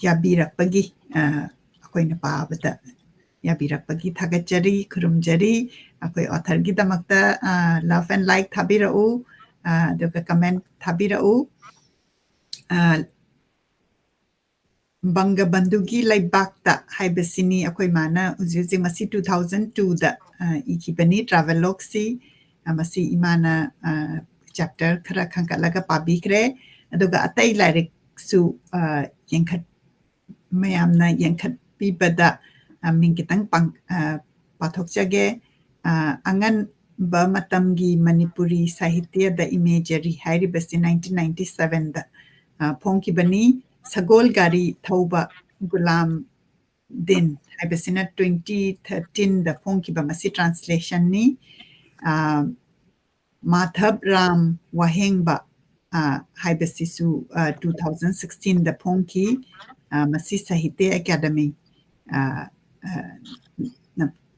ꯌꯥꯕꯤꯔꯛꯄꯒꯤ ꯑꯩꯈꯣꯏꯅ ꯄꯥꯕꯗ ꯌꯥꯕꯤꯔꯛꯄꯒꯤ ꯊꯥꯒꯠꯆꯔꯤ ꯈꯨꯔꯨꯝꯖꯔꯤ ꯑꯩꯈꯣꯏ ꯑꯣꯊꯔꯒꯤꯗꯃꯛꯇ ꯂꯚ ꯑꯦꯟ ꯂꯥꯏꯛ ꯊꯥꯕꯤꯔꯛꯎ ꯑꯗꯨꯒ ꯀꯃꯦꯟ ꯊꯥꯕꯤꯔꯛꯎ ꯕꯪꯒꯕꯟꯙꯨꯒꯤ ꯂꯩꯕꯥꯛꯇ ꯍꯥꯏꯕꯁꯤꯅꯤ ꯑꯩꯈꯣꯏ ꯃꯥꯅ ꯍꯧꯖꯤꯛ ꯍꯧꯖꯤꯛ ꯃꯁꯤ 2002ꯗ ꯏꯈꯤꯕꯅꯤ ꯇ꯭ꯔꯥꯚꯦꯂꯣꯛꯁꯤ ꯃꯁꯤ ꯏꯃꯥꯅ ꯆꯦꯞꯇꯔ ꯈꯔ ꯈꯟꯒꯠꯂꯒ ꯄꯥꯕꯤꯈ꯭ꯔꯦ ꯑꯗꯨꯒ ꯑꯇꯩ ꯂꯥꯏꯔꯤꯛꯁꯨ ꯃꯌꯥꯝꯅ ꯌꯦꯡꯈꯠꯄꯤꯕꯗ ꯃꯤꯡ ꯈꯤꯇꯪ ꯄꯥꯊꯣꯛꯆꯒꯦ ꯑꯉꯟꯕ ꯃꯇꯝꯒꯤ ꯃꯅꯤꯄꯨꯔꯤ ꯁꯥꯍꯤꯇ꯭ꯌꯗ ꯏꯃꯦꯖꯔꯤ ꯍꯥꯏꯔꯤꯕꯁꯤ 1997ꯗ ꯐꯣꯡꯈꯤꯕꯅꯤ ꯁꯒꯣꯜ ꯒꯥꯔꯤ ꯊꯧꯕ ꯒꯨꯂꯥꯝ ꯗꯤꯟ ꯍꯥꯏꯕꯁꯤꯅ 2013ꯗ ꯐꯣꯡꯈꯤꯕ ꯃꯁꯤ ꯇ꯭ꯔꯥꯟꯁꯂꯦꯁꯟꯅꯤ ꯃꯥꯙꯕ ꯔꯥꯝ ꯋꯥꯍꯦꯡꯕ ꯍꯥꯏꯕꯁꯤꯁꯨ 2016ꯗ ꯐꯣꯡꯈꯤ ꯃꯁꯤ ꯁꯥꯍꯤꯇ꯭ꯌ ꯑꯦꯀꯥꯗꯃꯤ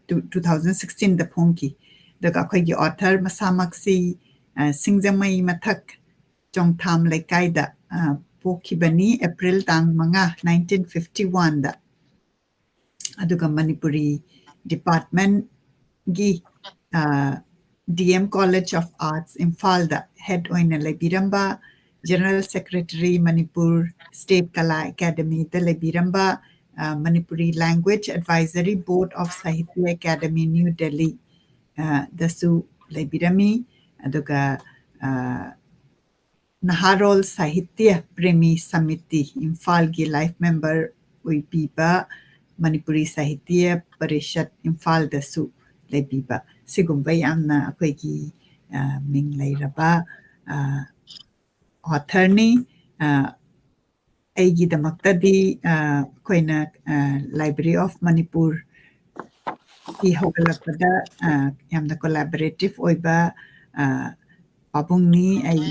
2016ꯗ ꯐꯣꯡꯈꯤ ꯑꯗꯨꯒ ꯑꯩꯈꯣꯏꯒꯤ ꯑꯣꯊꯔ ꯃꯁꯥꯃꯛꯁꯤ ꯁꯤꯡꯖꯃꯩ ꯃꯊꯛ ꯆꯣꯡꯊꯥꯝ ꯂꯩꯀꯥꯏꯗ ꯄꯣꯛꯈꯤꯕꯅꯤ ꯑꯦꯄ꯭ꯔꯤꯜ ꯇꯥꯡ 5 1951ꯗ ꯑꯗꯨꯒ ꯃꯅꯤꯄꯨꯔꯤ ꯗꯤꯄꯥꯔꯠꯃꯦꯟꯠꯒꯤ DM ꯀꯣꯂꯦꯖ ꯑꯣꯐ ꯑꯥꯔꯠꯁ ꯏꯝꯐꯥꯜꯗ ꯍꯦꯗ ꯑꯣꯏꯅ ꯂꯩꯕꯤꯔꯝꯕ general secretary Manipur state Kala ꯑꯦꯀꯥꯗꯃꯤꯗ ꯂꯩꯕꯤꯔꯝꯕ Manipuri language advisory board of Sahitya Akademi New Delhi ꯗꯁꯨ ꯂꯩꯕꯤꯔꯝꯃꯤ ꯑꯗꯨꯒ ꯅꯍꯥꯔꯣꯜ ꯁꯥꯍꯤꯇ꯭ꯌ ꯄ꯭ꯔꯦꯃꯤ ꯁꯃꯤꯇꯤ ꯏꯝꯐꯥꯜꯒꯤ ꯂꯥꯏꯐ ꯃꯦꯝꯕꯔ ꯑꯣꯏꯕꯤꯕ ꯃꯅꯤꯄꯨꯔꯤ ꯁꯥꯍꯤꯇ꯭ꯌ ꯄꯔꯤꯁꯠ ꯏꯝꯐꯥꯜꯗꯁꯨ ꯂꯩꯕꯤꯕ ꯁꯤꯒꯨꯝꯕ ꯌꯥꯝꯅ ꯑꯩꯈꯣꯏꯒꯤ ꯃꯤꯡ ꯂꯩꯔꯕ ꯑꯣꯊꯔꯅꯤ ꯑꯩꯒꯤꯗꯃꯛꯇꯗꯤ ꯑꯩꯈꯣꯏꯅ ꯂꯥꯏꯕ꯭ꯔꯦꯔꯤ ꯑꯣꯐ ꯃꯅꯤꯄꯨꯔ ꯍꯧꯒꯠꯂꯛꯄꯗ ꯌꯥꯝꯅ ꯀꯣꯂꯥꯕꯣꯔꯦꯇꯤꯚ ꯑꯣꯏꯕ ꯄꯥꯕꯨꯡꯅꯤ ꯑꯩ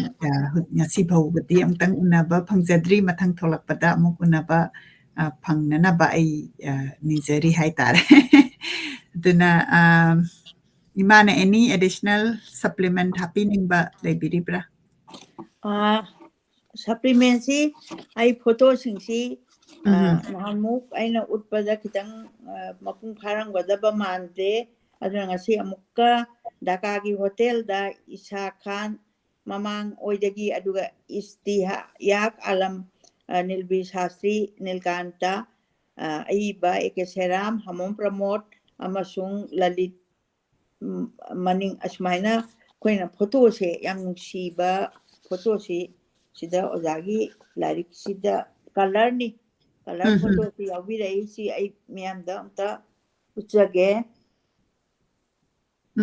ꯉꯁꯤ ꯐꯥꯎꯕꯗꯤ ꯑꯃꯨꯛꯇꯪ ꯎꯅꯕ ꯐꯪꯖꯗ꯭ꯔꯤ ꯃꯊꯪ ꯊꯣꯛꯂꯛꯄꯗ ꯑꯃꯨꯛ ꯎꯅꯕ ꯐꯪꯅꯅꯕ ꯑꯩ ꯅꯤꯖꯔꯤ ꯍꯥꯏꯇꯥꯔꯦ ꯑꯗꯨꯅ ꯏꯃꯥꯅ ꯑꯦꯅꯤ ꯑꯦꯗꯤꯁꯅꯦꯜ ꯁꯄ꯭ꯂꯤꯃꯦꯟꯠ ꯍꯥꯞꯄꯤꯅꯤꯡꯕ ꯂꯩꯕꯤꯔꯤꯕ꯭ꯔꯥ ꯁꯄ꯭ꯂꯤꯃꯦꯟꯁꯤ ꯑꯩ ꯐꯣꯇꯣꯁꯤꯡꯁꯤ ꯅꯍꯥꯟꯃꯨꯛ ꯑꯩꯅ ꯎꯠꯄꯗ ꯈꯤꯇꯪ ꯃꯄꯨꯡ ꯐꯥꯔꯝꯒꯗꯕ ꯃꯥꯟꯗꯦ ꯑꯗꯨꯅ ꯉꯁꯤ ꯑꯃꯨꯛꯀ ꯙꯥꯀꯥꯒꯤ ꯍꯣꯇꯦꯜꯗ ꯏꯁꯥ ꯈꯥꯟ ꯃꯃꯥꯡ ꯑꯣꯏꯗꯒꯤ ꯑꯗꯨꯒ ꯏꯁꯇꯤꯌꯥꯛ ꯑꯂꯝ ꯅꯤꯜꯕꯤ ꯁꯥꯁꯇ꯭ꯔꯤ ꯅꯤꯜꯀꯥꯟꯇ ꯑꯏꯕ ꯑꯦ.ꯀꯦ. ꯁꯦꯔꯥꯝ ꯍꯃꯣꯝ ꯄ꯭ꯔꯃꯣꯗ ꯑꯃꯁꯨꯡ ꯂꯂꯤꯠ ꯃꯅꯤꯡ ꯑꯁꯨꯃꯥꯏꯅ ꯑꯩꯈꯣꯏꯅ ꯐꯣꯇꯣꯁꯦ ꯌꯥꯝ ꯅꯨꯡꯁꯤꯕ ꯐꯣꯇꯣꯁꯤ ꯁꯤꯗ ꯑꯣꯖꯥꯒꯤ ꯂꯥꯏꯔꯤꯛꯁꯤꯗ ꯀꯂꯔꯅꯤ ꯀꯂꯔ ꯐꯣꯇꯣꯁꯤ ꯌꯥꯎꯕꯤꯔꯛꯏ ꯁꯤ ꯑꯩ ꯃꯌꯥꯝꯗ ꯑꯝꯇ ꯎꯠꯆꯒꯦ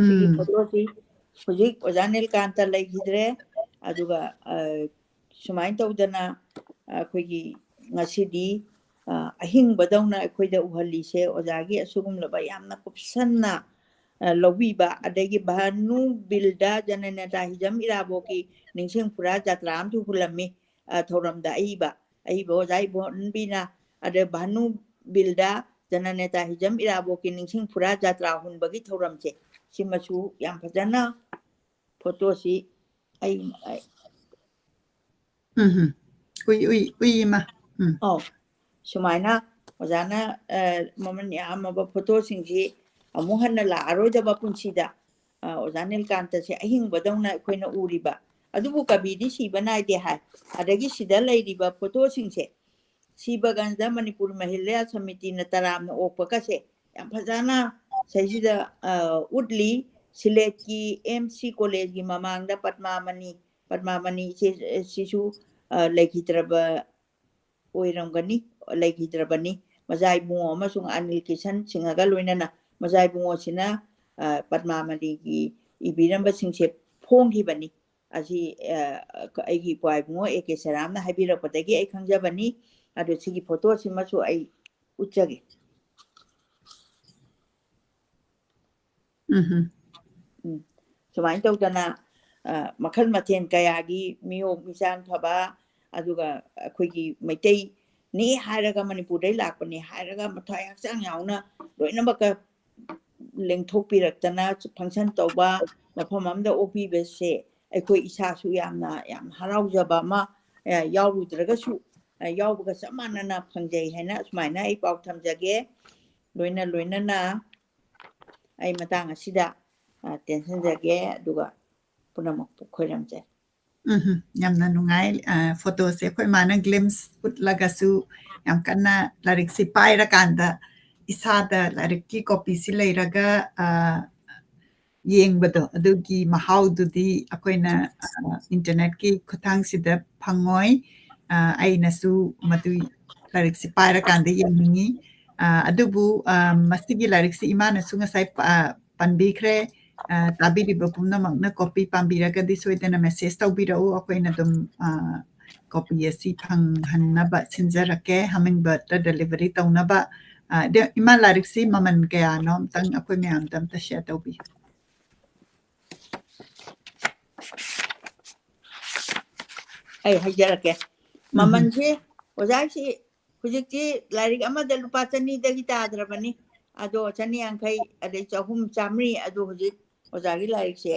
ꯁꯤꯒꯤ ꯐꯣꯇꯣꯁꯤ ꯍꯧꯖꯤꯛ ꯑꯣꯖꯥ ꯅꯤꯜꯀꯥꯟꯇ ꯂꯩꯈꯤꯗ꯭ꯔꯦ ꯑꯗꯨꯒ ꯁꯨꯃꯥꯏꯅ ꯇꯧꯗꯅ ꯑꯩꯈꯣꯏꯒꯤ ꯉꯁꯤꯗꯤ ꯑꯍꯤꯡꯕꯗꯧꯅ ꯑꯩꯈꯣꯏꯗ ꯎꯍꯜꯂꯤꯁꯦ ꯑꯣꯖꯥꯒꯤ ꯑꯁꯤꯒꯨꯝꯂꯕ ꯌꯥꯝꯅ ꯀꯨꯞꯁꯟꯅ ꯂꯧꯕꯤꯕ ꯑꯗꯒꯤ ꯚꯥꯅꯨ ꯕꯤꯜꯗ ꯖꯅꯅꯦꯇꯥ ꯍꯤꯖꯝ ꯏꯔꯥꯕꯣꯛꯀꯤ ꯅꯤꯡꯁꯤꯡ ꯐꯨꯔꯥ ꯖꯇ꯭ꯔꯥ ꯑꯃꯁꯨ ꯍꯨꯜꯂꯝꯃꯤ ꯊꯧꯔꯝꯗ ꯑꯏꯕ ꯑꯣꯖꯥ ꯏꯕꯣꯟꯕꯤꯅ ꯑꯗ ꯚꯥꯅꯨ ꯕꯤꯜꯗ ꯖꯅꯅꯦꯇꯥ ꯍꯤꯖꯝ ꯏꯔꯥꯕꯣꯛꯀꯤ ꯅꯤꯡꯁꯤꯡ ꯐꯨꯔꯥ ꯖꯇ꯭ꯔꯥ ꯍꯨꯟꯕꯒꯤ ꯊꯧꯔꯝꯁꯦ ꯁꯤꯃꯁꯨ ꯌꯥꯝ ꯐꯖꯅ ꯐꯣꯇꯣꯁꯤ ꯑꯩ ꯎꯏ ꯏꯃꯥ ꯁꯨꯃꯥꯏꯅ ꯑꯣꯖꯥꯅ ꯃꯃꯜ ꯌꯥꯝꯃꯕ ꯐꯣꯇꯣꯁꯤꯡꯁꯤ ꯑꯃꯨꯛ ꯍꯟꯅ ꯂꯥꯛꯑꯔꯣꯏꯗꯕ ꯄꯨꯟꯁꯤꯗ ꯑꯣꯖꯥ ꯅꯤꯜꯀꯥꯟꯇꯁꯦ ꯑꯍꯤꯡꯕꯗꯧꯅ ꯑꯩꯈꯣꯏꯅ ꯎꯔꯤꯕ ꯑꯗꯨꯕꯨ ꯀꯕꯤꯗꯤ ꯁꯤꯕ ꯅꯥꯏꯗꯦ ꯍꯥꯏ ꯑꯗꯒꯤ ꯁꯤꯗ ꯂꯩꯔꯤꯕ ꯐꯣꯇꯣꯁꯤꯡꯁꯦ ꯁꯤꯕꯒꯟꯖ ꯃꯅꯤꯄꯨꯔ ꯃꯍꯤꯂꯥ ꯁꯃꯤꯇꯤꯅ ꯇꯔꯥꯝꯅ ꯑꯣꯛꯄꯒꯁꯦ ꯌꯥꯝ ꯐꯖꯅ ꯁꯤꯗ ꯎꯠꯂꯤ ꯁꯤꯂꯦꯠꯀꯤ MC ꯀꯣꯂꯦꯖꯒꯤ ꯃꯃꯥꯡꯗ ꯄद्ꯃꯥꯃꯅꯤ ꯁꯤꯁꯨ ꯂꯩꯈꯤꯗ꯭ꯔꯕ ꯑꯣꯏꯔꯝꯒꯅꯤ ꯂꯩꯈꯤꯗ꯭ꯔꯕꯅꯤ ꯃꯖꯥ ꯏꯕꯨꯡꯉꯣ ꯑꯃꯁꯨꯡ ꯑꯅꯤꯜ ꯀꯤꯁꯟ ꯁꯤꯡꯍꯒ ꯂꯣꯏꯅꯅ ꯃꯖꯥ ꯏꯕꯨꯡꯉꯣꯁꯤꯅ ꯄद्ꯃꯥꯃꯅꯤꯒꯤ ꯏꯕꯤꯔꯝꯕꯁꯤꯡꯁꯦ ꯐꯣꯡꯈꯤꯕꯅꯤ ꯑꯁꯤ ꯑꯩꯒꯤ ꯏꯄ꯭ꯋꯥ ꯏꯕꯨꯡꯉꯣ A.K. ꯁꯦꯔꯥꯝꯅ ꯍꯥꯏꯕꯤꯔꯛꯄꯗꯒꯤ ꯑꯩ ꯈꯪꯖꯕꯅꯤ ꯑꯗꯨ ꯁꯤꯒꯤ ꯐꯣꯇꯣꯁꯤꯃꯁꯨ ꯑꯩ ꯎꯠꯆꯒꯦ ꯁꯨꯃꯥꯏꯅ ꯇꯧꯗꯅ ꯃꯈꯜ ꯃꯊꯦꯜ ꯀꯌꯥꯒꯤ ꯃꯤꯑꯣꯏ ꯃꯤꯆꯥꯟ ꯐꯕ ꯑꯗꯨꯒ ꯑꯩꯈꯣꯏꯒꯤ ꯃꯩꯇꯩꯅꯤ ꯍꯥꯏꯔꯒ ꯃꯅꯤꯄꯨꯔꯗꯩ ꯂꯥꯛꯄꯅꯤ ꯍꯥꯏꯔꯒ ꯃꯊ꯭ꯋꯥꯏ ꯍꯛꯆꯥꯡ ꯌꯥꯎꯅ ꯂꯣꯏꯅꯃꯛꯀ ꯂꯦꯡꯊꯣꯛꯄꯤꯔꯛꯇꯅ ꯐꯪꯁꯟ ꯇꯧꯕ ꯃꯐꯝ ꯑꯃꯗ ꯑꯣꯛꯄꯤꯕꯁꯦ ꯑꯩꯈꯣꯏ ꯏꯁꯥꯁꯨ ꯌꯥꯝꯅ ꯌꯥꯝ ꯍꯔꯥꯎꯖꯕ ꯑꯃ ꯌꯥꯎꯔꯨꯗ꯭ꯔꯒꯁꯨ ꯌꯥꯎꯕꯒ ꯆꯞ ꯃꯥꯟꯅꯅ ꯐꯪꯖꯩ ꯍꯥꯏꯅ ꯑꯁꯨꯃꯥꯏꯅ ꯑꯩ ꯄꯥꯎ ꯊꯝꯖꯒꯦ ꯂꯣꯏꯅꯅ ꯑꯩ ꯃꯇꯥꯡ ꯑꯁꯤꯗ ꯇꯦꯟꯁꯤꯟꯖꯒꯦ ꯑꯗꯨꯒ ꯄꯨꯝꯅꯃꯛꯄꯨ ꯈꯣꯏꯔꯝꯖꯩ ꯌꯥꯝꯅ ꯅꯨꯡꯉꯥꯏ ꯐꯣꯇꯣꯁꯦ ꯑꯩꯈꯣꯏ ꯃꯥꯅ ꯒ꯭ꯂꯤꯝꯁ ꯎꯠꯂꯒꯁꯨ ꯌꯥꯝ ꯀꯟꯅ ꯂꯥꯏꯔꯤꯛꯁꯤ ꯄꯥꯏꯔꯀꯥꯟꯗ ꯏꯁꯥꯗ ꯂꯥꯏꯔꯤꯛꯀꯤ ꯀꯣꯄꯤꯁꯤ ꯂꯩꯔꯒ ꯌꯦꯡꯕꯗꯣ ꯑꯗꯨꯒꯤ ꯃꯍꯥꯎꯗꯨꯗꯤ ꯑꯩꯈꯣꯏꯅ ꯏꯟꯇꯔꯅꯦꯠꯀꯤ ꯈꯨꯠꯊꯥꯡꯁꯤꯗ ꯐꯪꯉꯣꯏ ꯑꯩꯅꯁꯨ ꯃꯗꯨ ꯂꯥꯏꯔꯤꯛꯁꯤ ꯄꯥꯏꯔꯀꯥꯟꯗ ꯌꯦꯡꯅꯤꯡꯉꯤ ꯑꯗꯨꯕꯨ ꯃꯁꯤꯒꯤ ꯂꯥꯏꯔꯤꯛꯁꯤ ꯏꯃꯥꯅꯁꯨ ꯉꯁꯥꯏ ꯄꯟꯕꯤꯈ꯭ꯔꯦ ꯇꯥꯕꯤꯔꯤꯕ ꯄꯨꯝꯅꯃꯛꯅ ꯀꯣꯄꯤ ꯄꯥꯝꯕꯤꯔꯒꯗꯤ ꯁꯣꯏꯗꯅ ꯃꯦꯁꯦꯖ ꯇꯧꯕꯤꯔꯛꯎ ꯑꯩꯈꯣꯏꯅ ꯑꯗꯨꯝ ꯀꯣꯄꯤ ꯑꯁꯤ ꯐꯪꯍꯟꯅꯕ ꯁꯤꯟꯖꯔꯛꯀꯦ ꯍꯃꯤꯡꯕꯔꯗꯇ ꯗꯦꯂꯤꯚꯔꯤ ꯇꯧꯅꯕ ꯏꯃꯥ ꯂꯥꯏꯔꯤꯛꯁꯤ ꯃꯃꯜ ꯀꯌꯥꯅꯣ ꯑꯝꯇꯪ ꯑꯩꯈꯣꯏ ꯃꯌꯥꯝꯗ ꯑꯝꯇ ꯁꯦꯌꯔ ꯇꯧꯕꯤꯌꯨ ꯑꯩ ꯍꯥꯏꯖꯔꯛꯀꯦ ꯃꯃꯜꯁꯤ ꯑꯣꯖꯥꯁꯤ ꯍꯧꯖꯤꯛꯇꯤ ꯂꯥꯏꯔꯤꯛ ꯑꯃꯗ ꯂꯨꯄꯥ 200ꯗꯒꯤ ꯇꯥꯗ꯭ꯔꯕꯅꯤ ꯑꯗꯣ 150 ꯑꯗꯩ 200 150 ꯑꯗꯣ ꯍꯧꯖꯤꯛ ꯑꯣꯖꯥꯒꯤ ꯂꯥꯏꯔꯤꯛꯁꯦ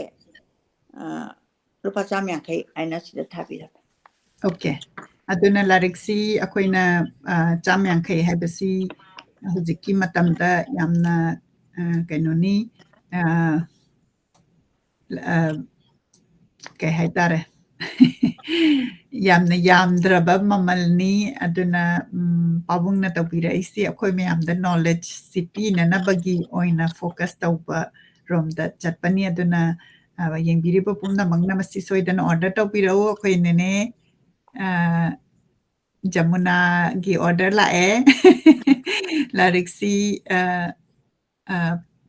ꯂꯨꯄꯥ 150 ꯍꯥꯏꯅ ꯁꯤꯗ ꯊꯥꯕꯤꯔꯛꯀꯦ ꯑꯣꯀꯦ ꯑꯗꯨꯅ ꯂꯥꯏꯔꯤꯛꯁꯤ ꯑꯩꯈꯣꯏꯅ 150 ꯍꯥꯏꯕꯁꯤ ꯍꯧꯖꯤꯛꯀꯤ ꯃꯇꯝꯗ ꯌꯥꯝꯅ ꯀꯩꯅꯣꯅꯤ ꯀꯩ ꯍꯥꯏꯇꯥꯔꯦ ꯌꯥꯝꯅ ꯌꯥꯝꯗ꯭ꯔꯕ ꯃꯃꯜꯅꯤ ꯑꯗꯨꯅ ꯄꯥꯕꯨꯡꯅ ꯇꯧꯕꯤꯔꯛꯏꯁꯤ ꯑꯩꯈꯣꯏ ꯃꯌꯥꯝꯗ ꯅꯣꯂꯦꯖꯁꯤ ꯄꯤꯅꯅꯕꯒꯤ ꯑꯣꯏꯅ ꯐꯣꯀꯁ ꯇꯧꯕ ꯔꯣꯝꯗ ꯆꯠꯄꯅꯤ ꯑꯗꯨꯅ ꯌꯦꯡꯕꯤꯔꯤꯕ ꯄꯨꯝꯅꯃꯛꯅ ꯃꯁꯤ ꯁꯣꯏꯗꯅ ꯑꯣꯔꯗꯔ ꯇꯧꯕꯤꯔꯛꯎ ꯑꯩꯈꯣꯏ ꯅꯦꯅꯦ ꯖꯃꯨꯅꯥꯒꯤ ꯑꯣꯔꯗꯔ ꯂꯥꯛꯑꯦ ꯂꯥꯏꯔꯤꯛꯁꯤ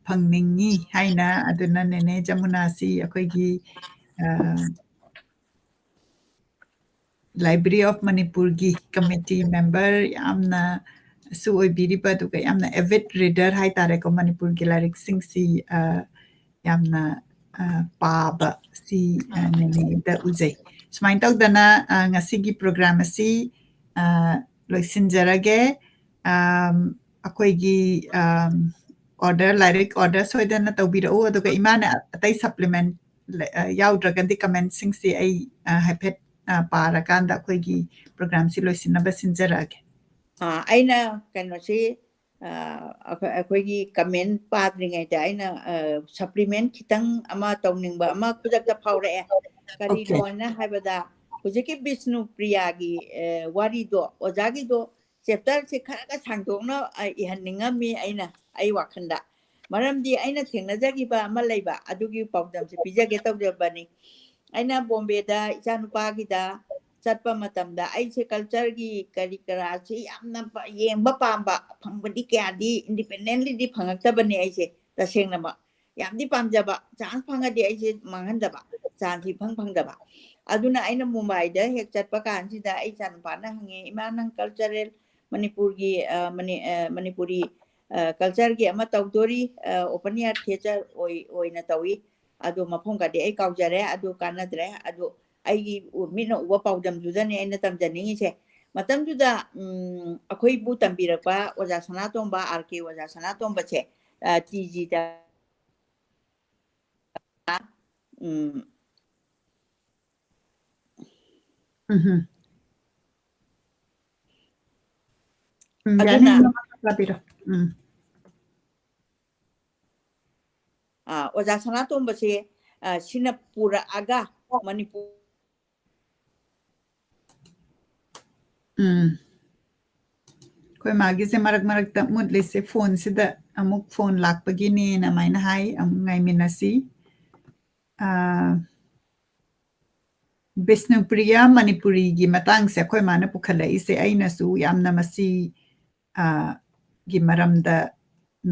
ꯐꯪꯅꯤꯡꯉꯤ ꯍꯥꯏꯅ ꯑꯗꯨꯅ ꯅꯦꯅꯦ ꯖꯃꯨꯅꯥꯁꯤ ꯑꯩꯈꯣꯏꯒꯤ ꯂꯥꯏꯕ꯭ꯔꯦꯔꯤ ꯑꯣꯐ ꯃꯅꯤꯄꯨꯔꯒꯤ ꯀꯃꯤꯇꯤ ꯃꯦꯝꯕꯔ ꯌꯥꯝꯅ ꯁꯨ ꯑꯣꯏꯕꯤꯔꯤꯕ ꯑꯗꯨꯒ ꯌꯥꯝꯅ ꯑꯦꯚꯤꯠ ꯔꯤꯗꯔ ꯍꯥꯏꯇꯥꯔꯦꯀꯣ ꯃꯅꯤꯄꯨꯔꯒꯤ ꯂꯥꯏꯔꯤꯛꯁꯤꯡꯁꯤ ꯌꯥꯝꯅ ꯄꯥꯕ ꯁꯤ ꯅꯦꯅꯦꯗ ꯎꯖꯩ ꯁꯨꯃꯥꯏꯅ ꯇꯧꯗꯅ ꯉꯁꯤꯒꯤ ꯄ꯭ꯔꯣꯒ꯭ꯔꯥꯝ ꯑꯁꯤ ꯂꯣꯏꯁꯤꯟꯖꯔꯒꯦ ꯑꯩꯈꯣꯏꯒꯤ ꯑꯣꯔꯗꯔ ꯂꯥꯏꯔꯤꯛ ꯑꯣꯔꯗꯔ ꯁꯣꯏꯗꯅ ꯇꯧꯕꯤꯔꯛꯎ ꯑꯗꯨꯒ ꯏꯃꯥꯅ ꯑꯇꯩ ꯁꯄ꯭ꯂꯤꯃꯦꯟ ꯌꯥꯎꯗ꯭ꯔꯒꯗꯤ ꯀꯃꯦꯟꯁꯤꯡꯁꯤ ꯑꯩ ꯍꯥꯏꯐꯦꯠ ꯄꯥꯔꯀꯥꯟꯗ ꯑꯩꯈꯣꯏꯒꯤ ꯄ꯭ꯔꯣꯒ꯭ꯔꯥꯝꯁꯤ ꯂꯣꯏꯁꯤꯟꯅꯕ ꯁꯤꯟꯖꯔꯛꯑꯒꯦ ꯑꯩꯅ ꯀꯩꯅꯣꯁꯤ ꯑꯩꯈꯣꯏꯒꯤ ꯀꯃꯦꯟ ꯄꯥꯗ꯭ꯔꯤꯉꯩꯗ ꯑꯩꯅ ꯁꯄ꯭ꯂꯤꯃꯦꯟ ꯈꯤꯇꯪ ꯑꯃ ꯇꯧꯅꯤꯡꯕ ꯑꯃ ꯈꯨꯗꯛꯇ ꯐꯥꯎꯔꯛꯑꯦ ꯀꯔꯤꯅꯣꯅ ꯍꯥꯏꯕꯗ ꯍꯧꯖꯤꯛꯀꯤ ꯕꯤꯁꯅꯨ ꯄ꯭ꯔꯤꯌꯥꯒꯤ ꯋꯥꯔꯤꯗꯣ ꯑꯣꯖꯥꯒꯤꯗꯣ ꯆꯦꯞꯇꯔꯁꯤ ꯈꯔꯒ ꯁꯥꯡꯗꯣꯛꯅ ꯏꯍꯟꯅꯤꯡꯉꯝꯃꯤ ꯑꯩ ꯋꯥꯈꯜꯗ ꯃꯔꯝꯗꯤ ꯑꯩꯅ ꯊꯦꯡꯅꯖꯈꯤꯕ ꯑꯃ ꯂꯩꯕ ꯑꯗꯨꯒꯤ ꯄꯥꯎꯗꯝꯁꯦ ꯄꯤꯖꯒꯦ ꯇꯧꯖꯕꯅꯤ ꯑꯩꯅ ꯕꯣꯝꯕꯦꯗ ꯏꯆꯥꯅꯨꯄꯥꯒꯤꯗ ꯆꯠꯄ ꯃꯇꯝꯗ ꯑꯩꯁꯦ ꯀꯜꯆꯔꯒꯤ ꯀꯔꯤ ꯀꯔꯥꯁꯤ ꯌꯥꯝꯅ ꯌꯦꯡꯕ ꯄꯥꯝꯕ ꯐꯪꯕꯗꯤ ꯀꯌꯥꯗꯤ ꯏꯟꯗꯤꯄꯦꯟꯗꯦꯟꯂꯤꯗꯤ ꯐꯪꯉꯛꯇꯕꯅꯤ ꯑꯩꯁꯦ ꯇꯁꯦꯡꯅꯃꯛ ꯌꯥꯝꯗꯤ ꯄꯥꯝꯖꯕ ꯆꯥꯟꯁ ꯐꯪꯉꯗꯤ ꯑꯩꯁꯦ ꯃꯥꯡꯍꯟꯗꯕ ꯆꯥꯟꯁ ꯐꯪꯗꯕ ꯑꯗꯨꯅ ꯑꯩꯅ ꯃꯨꯝꯕꯥꯏꯗ ꯍꯦꯛ ꯆꯠꯄ ꯀꯥꯟꯁꯤꯗ ꯑꯩ ꯏꯆꯥꯅꯨꯄꯥꯅ ꯍꯪꯉꯦ ꯏꯃꯥ ꯅꯪ ꯀꯜꯆꯔꯦꯜ ꯃꯅꯤꯄꯨꯔꯒꯤ ꯃꯅꯤꯄꯨꯔꯤ ꯀꯜꯆꯔꯒꯤ ꯑꯃ ꯇꯧꯗꯣꯔꯤ ꯑꯣꯄꯟ ꯏꯌꯥꯔ ꯊꯤꯌꯦꯇꯔ ꯑꯣꯏꯅ ꯇꯧꯏ ꯑꯗꯨ ꯃꯐꯝꯒꯗꯤ ꯑꯩ ꯀꯥꯎꯖꯔꯦ ꯑꯗꯨ ꯀꯥꯟꯅꯗ꯭ꯔꯦ ꯑꯗꯨ ꯑꯩꯒꯤ ꯃꯤꯠꯅ ꯎꯕ ꯄꯥꯎꯗꯝꯗꯨꯗꯅꯦ ꯑꯩꯅ ꯇꯝꯖꯅꯤꯡꯉꯤꯁꯦ ꯃꯇꯝꯗꯨꯗ ꯑꯩꯈꯣꯏꯕꯨ ꯇꯝꯕꯤꯔꯛꯄ ꯑꯣꯖꯥ ꯁꯅꯥꯇꯣꯝꯕ RK ꯑꯣꯖꯥ ꯁꯅꯥꯇꯣꯝꯕꯁꯦ TGꯗ ꯌꯥꯅꯤ ꯑꯗꯨꯅ ꯇꯥꯕꯤꯔꯣ ꯑꯣꯖꯥ ꯁꯅꯥꯇꯣꯝꯕꯁꯦ ꯁꯤꯅ ꯄꯨꯔꯛꯑꯒ ꯃꯅꯤꯄꯨꯔ ꯑꯩꯈꯣꯏ ꯃꯥꯒꯤꯁꯦ ꯃꯔꯛ ꯃꯔꯛꯇ ꯃꯨꯠꯂꯤꯁꯦ ꯐꯣꯟꯁꯤꯗ ꯑꯃꯨꯛ ꯐꯣꯟ ꯂꯥꯛꯄꯒꯤꯅꯦꯅ ꯑꯗꯨꯃꯥꯏꯅ ꯍꯥꯏ ꯑꯃꯨꯛ ꯉꯥꯏꯃꯤꯟꯅꯁꯤ ꯕꯤꯁꯅꯨꯄ꯭ꯔꯤꯌꯥ ꯃꯅꯤꯄꯨꯔꯤꯒꯤ ꯃꯇꯥꯡꯁꯦ ꯑꯩꯈꯣꯏ ꯃꯥꯅ ꯄꯨꯈꯠꯂꯛꯏꯁꯦ ꯑꯩꯅꯁꯨ ꯌꯥꯝꯅ ꯃꯁꯤ ꯒꯤ ꯃꯔꯝꯗ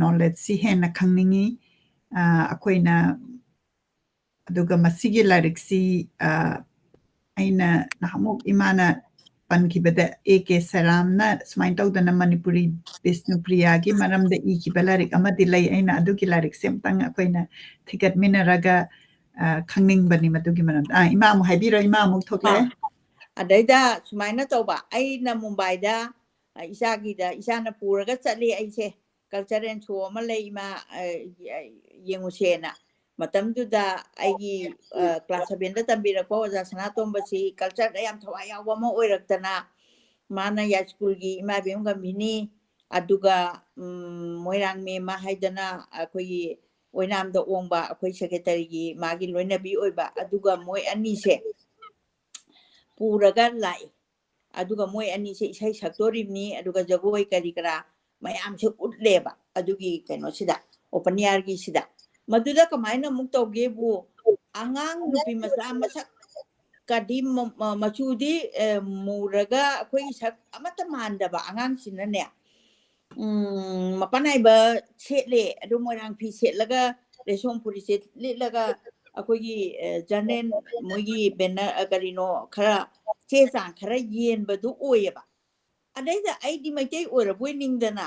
ꯅꯣꯂꯦꯖꯁꯤ ꯍꯦꯟꯅ ꯈꯪꯅꯤꯡꯉꯤ ꯑꯩꯈꯣꯏꯅ ꯑꯗꯨꯒ ꯃꯁꯤꯒꯤ ꯂꯥꯏꯔꯤꯛꯁꯤ ꯑꯩꯅ ꯅꯍꯥꯟꯃꯨꯛ ꯏꯃꯥꯅ ꯄꯟꯈꯤꯕꯗ AK ꯁꯔꯥꯝꯅ ꯁꯨꯃꯥꯏꯅ ꯇꯧꯗꯅ ꯃꯅꯤꯄꯨꯔꯤ ꯕꯤꯁꯅꯨꯄ꯭ꯔꯤꯌꯥꯒꯤ ꯃꯔꯝꯗ ꯏꯈꯤꯕ ꯂꯥꯏꯔꯤꯛ ꯑꯃꯗꯤ ꯂꯩ ꯑꯩꯅ ꯑꯗꯨꯒꯤ ꯂꯥꯏꯔꯤꯛꯁꯦ ꯑꯃꯨꯛꯇꯪ ꯑꯩꯈꯣꯏꯅ ꯊꯤꯒꯠꯃꯤꯟꯅꯔꯒ ꯈꯪꯅꯤꯡꯕꯅꯤ ꯃꯗꯨꯒꯤ ꯃꯔꯝꯗ ꯏꯃꯥ ꯑꯃꯨꯛ ꯍꯥꯏꯕꯤꯔꯣ ꯏꯃꯥ ꯑꯃꯨꯛ ꯊꯣꯛꯂꯛꯑꯦ ꯑꯗꯩꯗ ꯁꯨꯃꯥꯏꯅ ꯇꯧꯕ ꯑꯩꯅ ꯃꯨꯝꯕꯥꯏꯗ ꯏꯆꯥꯅ ꯄꯨꯔꯒ ꯆꯠꯂꯤ ꯑꯩꯁꯦ ꯀꯜꯆꯔꯦꯜ ꯁꯣ ꯑꯃ ꯂꯩ ꯏꯃꯥ ꯌꯦꯡꯉꯨꯁꯦꯅ ꯃꯇꯝꯗꯨꯗ ꯑꯩꯒꯤ ꯀ꯭ꯂꯥꯁ 7ꯗ ꯇꯝꯕꯤꯔꯛꯄ ꯑꯣꯖꯥ ꯁꯅꯥꯇꯣꯝꯕꯁꯤ ꯀꯜꯆꯔꯗ ꯌꯥꯝ ꯊꯋꯥꯏ ꯌꯥꯎꯕ ꯑꯃ ꯑꯣꯏꯔꯛꯇꯅ ꯃꯥꯅ ꯌꯥꯏꯁ꯭ꯀꯨꯜꯒꯤ ꯏꯃꯥ ꯏꯕꯦꯝ ꯒꯝꯚꯤꯅꯤ ꯑꯗꯨꯒ ꯃꯣꯏꯔꯥꯡ ꯃꯦꯝꯃ ꯍꯥꯏꯗꯅ ꯑꯩꯈꯣꯏꯒꯤ ꯑꯣꯏꯅꯥꯝꯗ ꯑꯣꯡꯕ ꯑꯩꯈꯣꯏ ꯁꯦꯀ꯭ꯔꯦꯇꯔꯤꯒꯤ ꯃꯥꯒꯤ ꯂꯣꯏꯅꯕꯤ ꯑꯣꯏꯕ ꯑꯗꯨꯒ ꯃꯣꯏ ꯑꯅꯤꯁꯦ ꯄꯨꯔꯒ ꯂꯥꯛꯏ ꯑꯗꯨꯒ ꯃꯣꯏ ꯑꯅꯤꯁꯦ ꯏꯁꯩ ꯁꯛꯇꯣꯔꯤꯕꯅꯤ ꯑꯗꯨꯒ ꯖꯒꯣꯏ ꯀꯔꯤ ꯀꯔꯥ ꯃꯌꯥꯝꯁꯦ ꯎꯠꯂꯦꯕ ꯑꯗꯨꯒꯤ ꯀꯩꯅꯣꯁꯤꯗ ꯑꯣꯄꯟ ꯏꯌꯥꯔꯒꯤꯁꯤꯗ ꯃꯗꯨꯗ ꯀꯃꯥꯏꯅ ꯑꯃꯨꯛ ꯇꯧꯒꯦꯕꯨ ꯑꯉꯥꯡ ꯅꯨꯄꯤ ꯃꯆꯥ ꯃꯁꯛ ꯀꯗꯤ ꯃꯆꯨꯗꯤ ꯃꯨꯔꯒ ꯑꯩꯈꯣꯏꯒꯤ ꯁꯛ ꯑꯃꯠꯇ ꯃꯥꯟꯗꯕ ꯑꯉꯥꯡꯁꯤꯅꯅꯦ ꯃꯄꯥꯟꯅꯥꯏꯕ ꯁꯦꯠꯂꯦ ꯑꯗꯨ ꯃꯣꯏꯔꯥꯡ ꯐꯤ ꯁꯦꯠꯂꯒ ꯔꯦꯁꯣꯟ ꯐꯨꯔꯤꯠꯁꯦ ꯂꯤꯠꯂꯒ ꯑꯩꯈꯣꯏꯒꯤ ꯖꯔꯅꯦꯜ ꯃꯣꯏꯒꯤ ꯕꯦꯅꯔ ꯀꯔꯤꯅꯣ ꯈꯔ ꯆꯦ ꯆꯥꯡ ꯈꯔ ꯌꯦꯟꯕꯗꯨ ꯑꯣꯏꯌꯦꯕ ꯑꯗꯩꯗ ꯑꯩꯗꯤ ꯃꯩꯇꯩ ꯑꯣꯏꯔꯕꯣꯏ ꯅꯤꯡꯗꯅ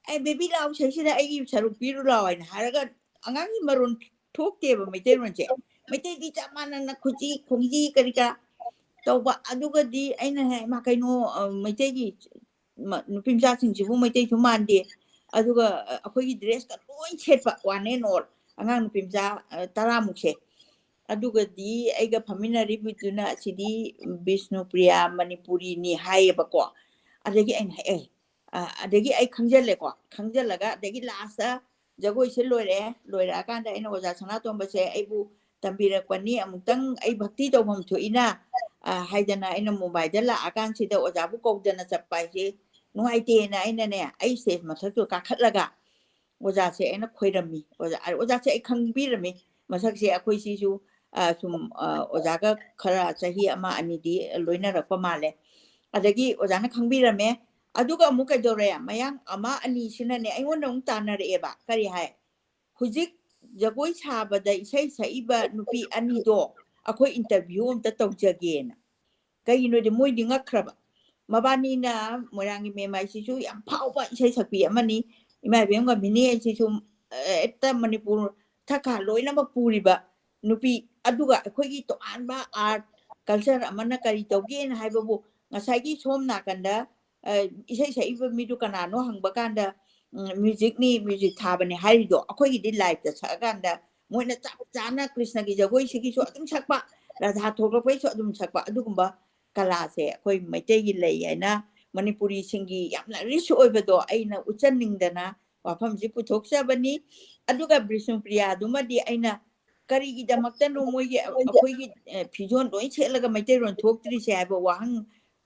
ꯑꯩ ꯕꯦꯕꯤ ꯂꯥꯎ ꯁꯩꯁꯤꯗ ꯑꯩꯒꯤ ꯁꯔꯨꯛ ꯄꯤꯔꯨ ꯂꯥꯎ ꯍꯥꯏꯅ ꯍꯥꯏꯔꯒ ꯑꯉꯥꯡꯒꯤ ꯃꯔꯣꯟ ꯊꯣꯛꯇꯦꯕ ꯃꯩꯇꯩꯔꯣꯟꯁꯦ ꯃꯩꯇꯩꯗꯤ ꯆꯞ ꯃꯥꯟꯅꯅ ꯈꯨꯖꯤ ꯈꯣꯡꯖꯤ ꯀꯔꯤ ꯀꯔꯥ ꯇꯧꯕ ꯑꯗꯨꯒꯗꯤ ꯑꯩꯅ ꯃꯥ ꯀꯩꯅꯣ ꯃꯩꯇꯩꯒꯤ ꯅꯨꯄꯤ ꯃꯆꯥꯁꯤꯡꯁꯤꯕꯨ ꯃꯩꯇꯩꯁꯨ ꯃꯥꯟꯗꯦ ꯑꯗꯨꯒ ꯑꯩꯈꯣꯏꯒꯤ ꯗ꯭ꯔꯦꯁꯀ ꯂꯣꯏ ꯁꯦꯠꯄ ꯋꯥꯟ ꯑꯦꯟ ꯑꯣꯜ ꯑꯉꯥꯡ ꯅꯨꯄꯤ ꯃꯆꯥ 10ꯃꯨꯛꯁꯦ ꯑꯗꯨꯒꯗꯤ ꯑꯩꯒ ꯐꯝꯃꯤꯟꯅꯔꯤꯕꯗꯨꯅ ꯑꯁꯤꯗꯤ ꯕꯤꯁꯅꯨꯄ꯭ꯔꯤꯌꯥ ꯃꯅꯤꯄꯨꯔꯤꯅꯤ ꯍꯥꯏꯌꯦꯕꯀꯣ ꯑꯗꯒꯤ ꯑꯩꯅ ꯑꯗꯒꯤ ꯑꯩ ꯈꯪꯖꯤꯜꯂꯦꯀꯣ ꯈꯪꯖꯤꯜꯂꯒ ꯑꯗꯒꯤ ꯂꯥꯁꯇ ꯖꯒꯣꯏꯁꯦ ꯂꯣꯏꯔꯛꯑꯀꯥꯟꯗ ꯑꯩꯅ ꯑꯣꯖꯥ ꯁꯅꯥꯇꯣꯝꯕꯁꯦ ꯑꯩꯕꯨ ꯇꯝꯕꯤꯔꯛꯄꯅꯤ ꯑꯃꯨꯛꯇꯪ ꯑꯩ ꯚꯛꯇꯤ ꯇꯧꯐꯝ ꯊꯣꯛꯏꯅ ꯍꯥꯏꯗꯅ ꯑꯩꯅ ꯃꯨꯝꯕꯥꯏꯗ ꯂꯥꯛꯑꯀꯥꯟꯁꯤꯗ ꯑꯣꯖꯥꯕꯨ ꯀꯧꯗꯅ ꯆꯠꯄ ꯍꯥꯏꯁꯦ ꯅꯨꯡꯉꯥꯏꯇꯦꯅ ꯑꯩꯅꯅꯦ ꯑꯩ ꯁ꯭ꯇꯦꯖ ꯃꯊꯛꯇꯨ ꯀꯥꯈꯠꯂꯒ ꯑꯣꯖꯥꯁꯦ ꯑꯩꯅ ꯈꯣꯏꯔꯝꯃꯤ ꯑꯣꯖꯥꯁꯦ ꯑꯩ ꯈꯪꯕꯤꯔꯝꯃꯤ ꯃꯁꯛꯁꯦ ꯑꯩꯈꯣꯏꯁꯤꯁꯨ ꯁꯨꯝ ꯑꯣꯖꯥꯒ ꯈꯔ ꯆꯍꯤ 1-2ꯗꯤ ꯂꯣꯏꯅꯔꯛꯄ ꯃꯥꯜꯂꯦ ꯑꯗꯒꯤ ꯑꯣꯖꯥꯅ ꯈꯪꯕꯤꯔꯝꯃꯦ ꯑꯗꯨꯒ ꯑꯃꯨꯛ ꯀꯩꯗꯧꯔꯦ ꯃꯌꯥꯡ 1-2ꯁꯤꯅꯅꯦ ꯑꯩꯉꯣꯟꯗ ꯑꯃꯨꯛ ꯇꯥꯟꯅꯔꯛꯑꯦꯕ ꯀꯔꯤ ꯍꯥꯏ ꯍꯧꯖꯤꯛ ꯖꯒꯣꯏ ꯁꯥꯕꯗ ꯏꯁꯩ ꯁꯛꯏꯕ ꯅꯨꯄꯤ ꯑꯅꯤꯗꯣ ꯑꯩꯈꯣꯏ ꯏꯟꯇꯔꯚ꯭ꯌꯨ ꯑꯝꯇ ꯇꯧꯖꯒꯦꯅ ꯀꯩꯒꯤꯅꯣꯗꯤ ꯃꯣꯏꯗꯤ ꯉꯛꯈ꯭ꯔꯕ ꯃꯕꯥꯅꯤꯅ ꯃꯣꯏꯔꯥꯡꯒꯤ ꯃꯦꯝꯃꯥꯏꯁꯤꯁꯨ ꯌꯥꯝ ꯐꯥꯎꯕ ꯏꯁꯩ ꯁꯛꯄꯤ ꯑꯃꯅꯤ ꯏꯃꯥ ꯏꯕꯦꯝ ꯒꯝꯚꯤꯅꯤ ꯑꯩꯁꯤꯁꯨ ꯍꯦꯛꯇ ꯃꯅꯤꯄꯨꯔ ꯊꯛꯈꯥ ꯂꯣꯏꯅꯃꯛ ꯄꯨꯔꯤꯕ ꯅꯨꯄꯤ ꯑꯗꯨꯒ ꯑꯩꯈꯣꯏꯒꯤ ꯇꯣꯉꯥꯟꯕ ꯑꯥꯔꯠ ꯀꯜꯆꯔ ꯑꯃꯅ ꯀꯔꯤ ꯇꯧꯒꯦꯅ ꯍꯥꯏꯕꯕꯨ ꯉꯁꯥꯏꯒꯤ ꯁꯣꯝ ꯅꯥꯀꯟꯗ ꯏꯁꯩ ꯁꯛꯏꯕ ꯃꯤꯗꯨ ꯀꯅꯥꯅꯣ ꯍꯪꯕ ꯀꯥꯟꯗ ꯃ꯭ꯌꯨꯖꯤꯛꯅꯤ ꯃ꯭ꯌꯨꯖꯤꯛ ꯊꯥꯕꯅꯦ ꯍꯥꯏꯔꯤꯗꯣ ꯑꯩꯈꯣꯏꯒꯤꯗꯤ ꯂꯥꯏꯞꯇ ꯁꯛꯑꯀꯥꯟꯗ ꯃꯣꯏꯅ ꯆꯞ ꯆꯥꯅ ꯀ꯭ꯔꯤꯁꯅꯒꯤ ꯖꯒꯣꯏꯁꯤꯒꯤꯁꯨ ꯑꯗꯨꯝ ꯁꯛꯄ ꯔꯥꯙꯥ ꯊꯣꯛꯂꯛꯄꯩꯁꯨ ꯑꯗꯨꯝ ꯁꯛꯄ ꯑꯗꯨꯒꯨꯝꯕ ꯀꯂꯥꯁꯦ ꯑꯩꯈꯣꯏ ꯃꯩꯇꯩꯒꯤ ꯂꯩ ꯍꯥꯏꯅ ꯃꯅꯤꯄꯨꯔꯤꯁꯤꯡꯒꯤ ꯌꯥꯝꯅ ꯔꯤꯆ ꯑꯣꯏꯕꯗꯣ ꯑꯩꯅ ꯎꯠꯆꯅꯤꯡꯗꯅ ꯋꯥꯐꯝꯁꯤ ꯄꯨꯊꯣꯛꯆꯕꯅꯤ ꯑꯗꯨꯒ ꯕꯤꯁꯅꯨꯄ꯭ꯔꯤꯌꯥꯗꯨꯃꯗꯤ ꯑꯩꯅ ꯀꯔꯤꯒꯤꯗꯃꯛꯇꯅꯣ ꯃꯣꯏꯒꯤ ꯑꯩꯈꯣꯏꯒꯤ ꯐꯤꯖꯣꯜ ꯂꯣꯏ ꯁꯦꯠꯂꯒ ꯃꯩꯇꯩꯔꯣꯟ ꯊꯣꯛꯇ꯭ꯔꯤꯁꯦ ꯍꯥꯏꯕ ꯋꯥꯍꯪ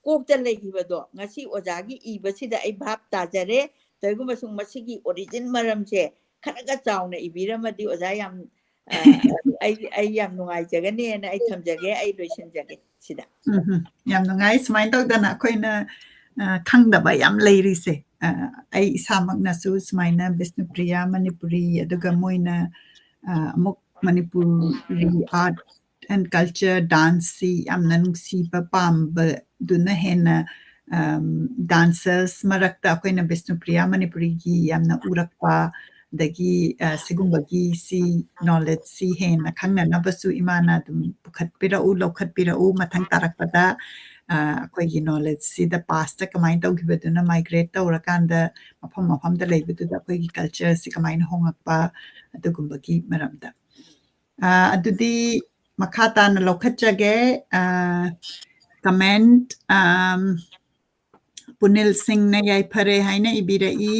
ꯀꯣꯛꯇ ꯂꯩꯈꯤꯕꯗꯣ ꯉꯁꯤ ꯑꯣꯖꯥꯒꯤ ꯏꯕꯁꯤꯗ ꯑꯩ ꯚꯥꯞ ꯇꯥꯖꯔꯦ ꯀꯔꯤꯒꯨꯝꯕꯁꯨꯡ ꯃꯁꯤꯒꯤ ꯑꯣꯔꯤꯖꯤꯟ ꯃꯔꯝꯁꯦ ꯈꯔꯒ ꯆꯥꯎꯅ ꯏꯕꯤꯔꯝꯃꯗꯤ ꯑꯣꯖꯥ ꯌꯥꯝ ꯑꯩ ꯌꯥꯝ ꯅꯨꯡꯉꯥꯏꯖꯒꯅꯤꯅ ꯑꯩ ꯊꯝꯖꯒꯦ ꯑꯩ ꯂꯣꯏꯁꯤꯟꯖꯒꯦ ꯁꯤꯗ ꯌꯥꯝ ꯅꯨꯡꯉꯥꯏ ꯁꯨꯃꯥꯏꯅ ꯇꯧꯗꯅ ꯑꯩꯈꯣꯏꯅ ꯈꯪꯗꯕ ꯌꯥꯝ ꯂꯩꯔꯤꯁꯦ ꯑꯩ ꯏꯁꯥꯃꯛꯅꯁꯨ ꯁꯨꯃꯥꯏꯅ ꯕꯤꯁꯅꯨꯄ꯭ꯔꯤꯌꯥ ꯃꯅꯤꯄꯨꯔꯤ ꯑꯗꯨꯒ ꯃꯣꯏꯅ ꯑꯃꯨꯛ ꯃꯅꯤꯄꯨꯔꯤ ꯑꯥꯔꯠ ꯑꯦꯟ ꯀꯜꯆꯔ ꯗꯥꯟꯁꯁꯤ ꯌꯥꯝꯅ ꯅꯨꯡꯁꯤꯕ ꯄꯥꯝꯕꯗꯨꯅ ꯍꯦꯟꯅ ꯗꯥꯟꯁꯔꯁ ꯃꯔꯛꯇ ꯑꯩꯈꯣꯏꯅ ꯕꯤꯁꯅꯨꯄ꯭ꯔꯤꯌꯥ ꯃꯅꯤꯄꯨꯔꯤꯒꯤ ꯌꯥꯝꯅ ꯎꯔꯛꯄ ꯑꯗꯒꯤ ꯁꯤꯒꯨꯝꯕꯒꯤꯁꯤ ꯅꯣꯂꯦꯖꯁꯤ ꯍꯦꯟꯅ ꯈꯪꯅꯅꯕꯁꯨ ꯏꯃꯥꯅ ꯑꯗꯨꯝ ꯄꯨꯈꯠꯄꯤꯔꯛꯎ ꯂꯧꯈꯠꯄꯤꯔꯛꯎ ꯃꯊꯪ ꯇꯥꯔꯛꯄꯗ ꯑꯩꯈꯣꯏꯒꯤ ꯅꯣꯂꯦꯖꯁꯤꯗ ꯄꯥꯁꯇ ꯀꯃꯥꯏꯅ ꯇꯧꯈꯤꯕꯗꯨꯅ ꯃꯥꯏꯒ꯭ꯔꯦꯠ ꯇꯧꯔꯀꯥꯟꯗ ꯃꯐꯝꯗ ꯂꯩꯕꯗꯨꯗ ꯑꯩꯈꯣꯏꯒꯤ ꯀꯜꯆꯔꯁꯤ ꯀꯃꯥꯏꯅ ꯍꯣꯡꯉꯛꯄ ꯑꯗꯨꯒꯨꯝꯕꯒꯤ ꯃꯔꯝꯗ ꯑꯗꯨꯗꯤ ꯃꯈꯥ ꯇꯥꯅ ꯂꯧꯈꯠꯆꯒꯦ ꯀꯃꯦꯟꯠ ꯄꯨꯅꯤꯜ ꯁꯤꯡꯅ ꯌꯥꯏꯐꯔꯦ ꯍꯥꯏꯅ ꯏꯕꯤꯔꯛꯏ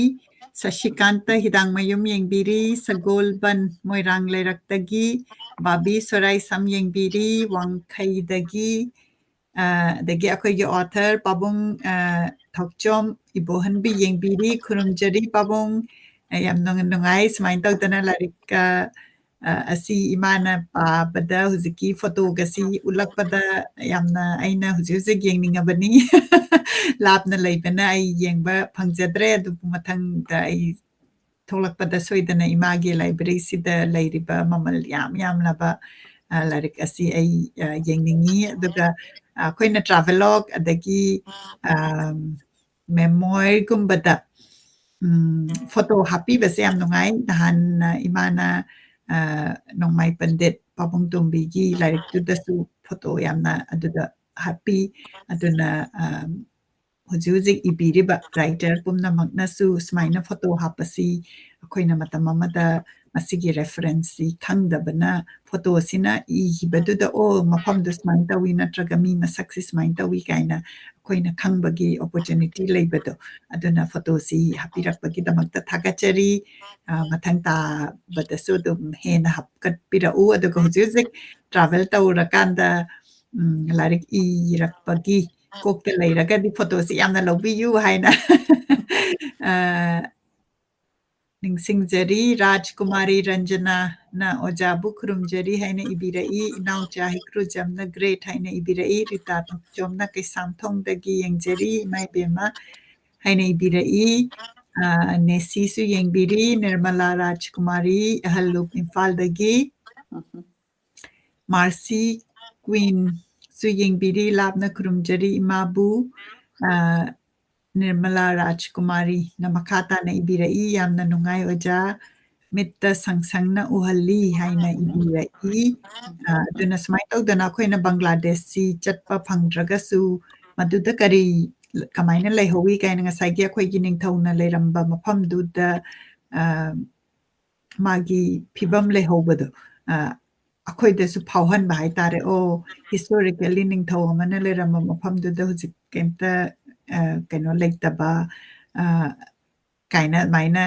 ꯁꯁꯤꯀꯥꯟꯇ ꯍꯤꯗꯥꯡꯃꯌꯨꯝ ꯌꯦꯡꯕꯤꯔꯤ ꯁꯒꯣꯜꯕꯟ ꯃꯣꯏꯔꯥꯡ ꯂꯩꯔꯛꯇꯒꯤ ꯕꯥꯕꯤ ꯁꯣꯔꯥꯏ ꯁꯝ ꯌꯦꯡꯕꯤꯔꯤ ꯋꯥꯡꯈꯩꯗꯒꯤ ꯑꯗꯒꯤ ꯑꯩꯈꯣꯏꯒꯤ ꯑꯣꯊꯔ ꯄꯥꯕꯨꯡ ꯊꯣꯛꯆꯣꯝ ꯏꯕꯣꯍꯟꯕꯤ ꯌꯦꯡꯕꯤꯔꯤ ꯈꯨꯔꯨꯝꯖꯔꯤ ꯄꯥꯕꯨꯡ ꯌꯥꯝ ꯅꯨꯡꯉꯥꯏ ꯁꯨꯃꯥꯏꯅ ꯇꯧꯗꯅ ꯂꯥꯏꯔꯤꯛ ꯑꯁꯤ ꯏꯃꯥꯅ ꯄꯥꯕꯗ ꯍꯧꯖꯤꯛꯀꯤ ꯐꯣꯇꯣꯒꯁꯤ ꯎꯠꯂꯛꯄꯗ ꯌꯥꯝꯅ ꯑꯩꯅ ꯍꯧꯖꯤꯛ ꯌꯦꯡꯅꯤꯡꯉꯕꯅꯤ ꯂꯥꯞꯅ ꯂꯩꯕꯅ ꯑꯩ ꯌꯦꯡꯕ ꯐꯪꯖꯗ꯭ꯔꯦ ꯑꯗꯨꯕꯨ ꯃꯊꯪꯗ ꯑꯩ ꯊꯣꯛꯂꯛꯄꯗ ꯁꯣꯏꯗꯅ ꯏꯃꯥꯒꯤ ꯂꯥꯏꯕ꯭ꯔꯦꯔꯤꯁꯤꯗ ꯂꯩꯔꯤꯕ ꯃꯃꯜ ꯌꯥꯝꯂꯕ ꯂꯥꯏꯔꯤꯛ ꯑꯁꯤ ꯑꯩ ꯌꯦꯡꯅꯤꯡꯉꯤ ꯑꯗꯨꯒ ꯑꯩꯈꯣꯏꯅ ꯇ꯭ꯔꯥꯚꯦꯂꯣꯛ ꯑꯗꯒꯤ ꯃꯦꯃꯣꯏꯔꯒꯨꯝꯕꯗ ꯐꯣꯇꯣ ꯍꯥꯞꯄꯤꯕꯁꯦ ꯌꯥꯝ ꯅꯨꯡꯉꯥꯏ ꯅꯍꯥꯟ ꯏꯃꯥꯅ ꯅꯣꯡꯃꯥꯏ ꯄꯟꯗꯤꯠ ꯄꯥꯕꯨꯡ ꯇꯣꯝꯕꯤꯒꯤ ꯂꯥꯏꯔꯤꯛꯇꯨꯗꯁꯨ ꯐꯣꯇꯣ ꯌꯥꯝꯅ ꯑꯗꯨꯗ ꯍꯥꯞꯄꯤ ꯑꯗꯨꯅ ꯍꯧꯖꯤꯛ ꯏꯕꯤꯔꯤꯕ ꯔꯥꯏꯇꯔ ꯄꯨꯝꯅꯃꯛꯅꯁꯨ ꯁꯨꯃꯥꯏꯅ ꯐꯣꯇꯣ ꯍꯥꯞꯄꯁꯤ ꯑꯩꯈꯣꯏꯅ ꯃꯇꯝ ꯑꯃꯗ ꯃꯁꯤꯒꯤ ꯔꯦꯐꯔꯦꯟꯁꯁꯤ ꯈꯪꯗꯕꯅ ꯐꯣꯇꯣꯁꯤꯅ ꯏꯈꯤꯕꯗꯨꯗ ꯃꯐꯝꯗꯨ ꯁꯨꯃꯥꯏꯅ ꯇꯧꯋꯤ ꯅꯠꯇ꯭ꯔꯒ ꯃꯤ ꯃꯁꯛꯁꯤ ꯁꯨꯃꯥꯏꯅ ꯇꯧꯋꯤ ꯀꯥꯏꯅ ꯑꯩꯈꯣꯏꯅ ꯈꯪꯕꯒꯤ ꯑꯣꯄꯣꯔꯆꯨꯅꯤꯇꯤ ꯂꯩꯕꯗꯣ ꯑꯗꯨꯅ ꯐꯣꯇꯣꯁꯤ ꯍꯥꯞꯄꯤꯔꯛꯄꯒꯤꯗꯃꯛꯇ ꯊꯥꯒꯠꯆꯔꯤ ꯃꯊꯪ ꯇꯥꯕꯗꯁꯨ ꯑꯗꯨꯝ ꯍꯦꯟꯅ ꯍꯥꯞꯀꯠꯄꯤꯔꯛꯎ ꯑꯗꯨꯒ ꯍꯧꯖꯤꯛ ꯍꯧꯖꯤꯛ ꯇ꯭ꯔꯥꯚꯦꯜ ꯇꯧꯔꯀꯥꯟꯗ ꯂꯥꯏꯔꯤꯛ ꯏꯔꯛꯄꯒꯤ ꯀꯣꯛꯇ ꯂꯩꯔꯒꯗꯤ ꯐꯣꯇꯣꯁꯤ ꯌꯥꯝꯅ ꯂꯧꯕꯤꯌꯨ ꯍꯥꯏꯅ ꯅꯤꯡꯁꯤꯡꯖꯔꯤ ꯔꯥꯖꯀꯨꯃꯥꯔꯤ ꯔꯟꯖꯅꯥꯅ ꯑꯣꯖꯥꯕꯨ ꯈꯨꯔꯨꯝꯖꯔꯤ ꯍꯥꯏꯅ ꯏꯕꯤꯔꯛꯏ ꯏꯅꯥꯎꯆꯥ ꯍꯩꯀ꯭ꯔꯨꯖꯝꯅ ꯒ꯭ꯔꯦꯠ ꯍꯥꯏꯅ ꯏꯕꯤꯔꯛꯏ ꯔꯤꯇꯥ ꯊꯣꯛꯆꯣꯝꯅ ꯀꯩꯁꯥꯝꯊꯣꯡꯗꯒꯤ ꯌꯦꯡꯖꯔꯤ ꯏꯃꯥ ꯏꯕꯦꯝꯃ ꯍꯥꯏꯅ ꯏꯕꯤꯔꯛꯏ ꯅꯦꯁꯤꯁꯨ ꯌꯦꯡꯕꯤꯔꯤ ꯅꯤꯔꯃꯂꯥ ꯔꯥꯖꯀꯨꯃꯥꯔꯤ ꯑꯍꯜꯂꯨꯞ ꯏꯝꯐꯥꯜꯗꯒꯤ ꯃꯥꯔꯁꯤ ꯀ꯭ꯋꯤꯟꯁꯨ ꯌꯦꯡꯕꯤꯔꯤ ꯂꯥꯞꯅ ꯈꯨꯔꯨꯝꯖꯔꯤ ꯏꯃꯥꯕꯨ ꯅꯤꯔꯃꯂꯥ ꯔꯥꯖꯀꯨꯃꯥꯔꯤꯅ ꯃꯈꯥ ꯇꯥꯅ ꯏꯕꯤꯔꯛꯏ ꯌꯥꯝꯅ ꯅꯨꯡꯉꯥꯏ ꯑꯣꯖꯥ ꯃꯤꯠꯇ ꯁꯪꯁꯪꯅ ꯎꯍꯜꯂꯤ ꯍꯥꯏꯅ ꯏꯕꯤꯔꯛꯏ ꯑꯗꯨꯅ ꯁꯨꯃꯥꯏꯅ ꯇꯧꯗꯅ ꯑꯩꯈꯣꯏꯅ ꯕꯪꯒ꯭ꯂꯥꯗꯦꯁꯁꯤ ꯆꯠꯄ ꯐꯪꯗ꯭ꯔꯒꯁꯨ ꯃꯗꯨꯗ ꯀꯃꯥꯏꯅ ꯂꯩꯍꯧꯋꯤ ꯀꯥꯏꯅ ꯉꯁꯥꯏꯒꯤ ꯑꯩꯈꯣꯏꯒꯤ ꯅꯤꯡꯊꯧꯅ ꯂꯩꯔꯝꯕ ꯃꯐꯝꯗꯨꯗ ꯃꯥꯒꯤ ꯐꯤꯕꯝ ꯂꯩꯍꯧꯕꯗꯣ ꯑꯩꯈꯣꯏꯗꯁꯨ ꯐꯥꯎꯍꯟꯕ ꯍꯥꯏꯇꯥꯔꯦ ꯍꯤꯁꯇꯣꯔꯤꯀꯦꯜꯂꯤ ꯅꯤꯡꯊꯧ ꯑꯃꯅ ꯂꯩꯔꯝꯕ ꯃꯐꯝꯗꯨꯗ ꯍꯧꯖꯤꯛ ꯀꯩꯝꯇ ꯀꯩꯅꯣ ꯂꯩꯇꯕ ꯀꯥꯏꯅ ꯑꯗꯨꯃꯥꯏꯅ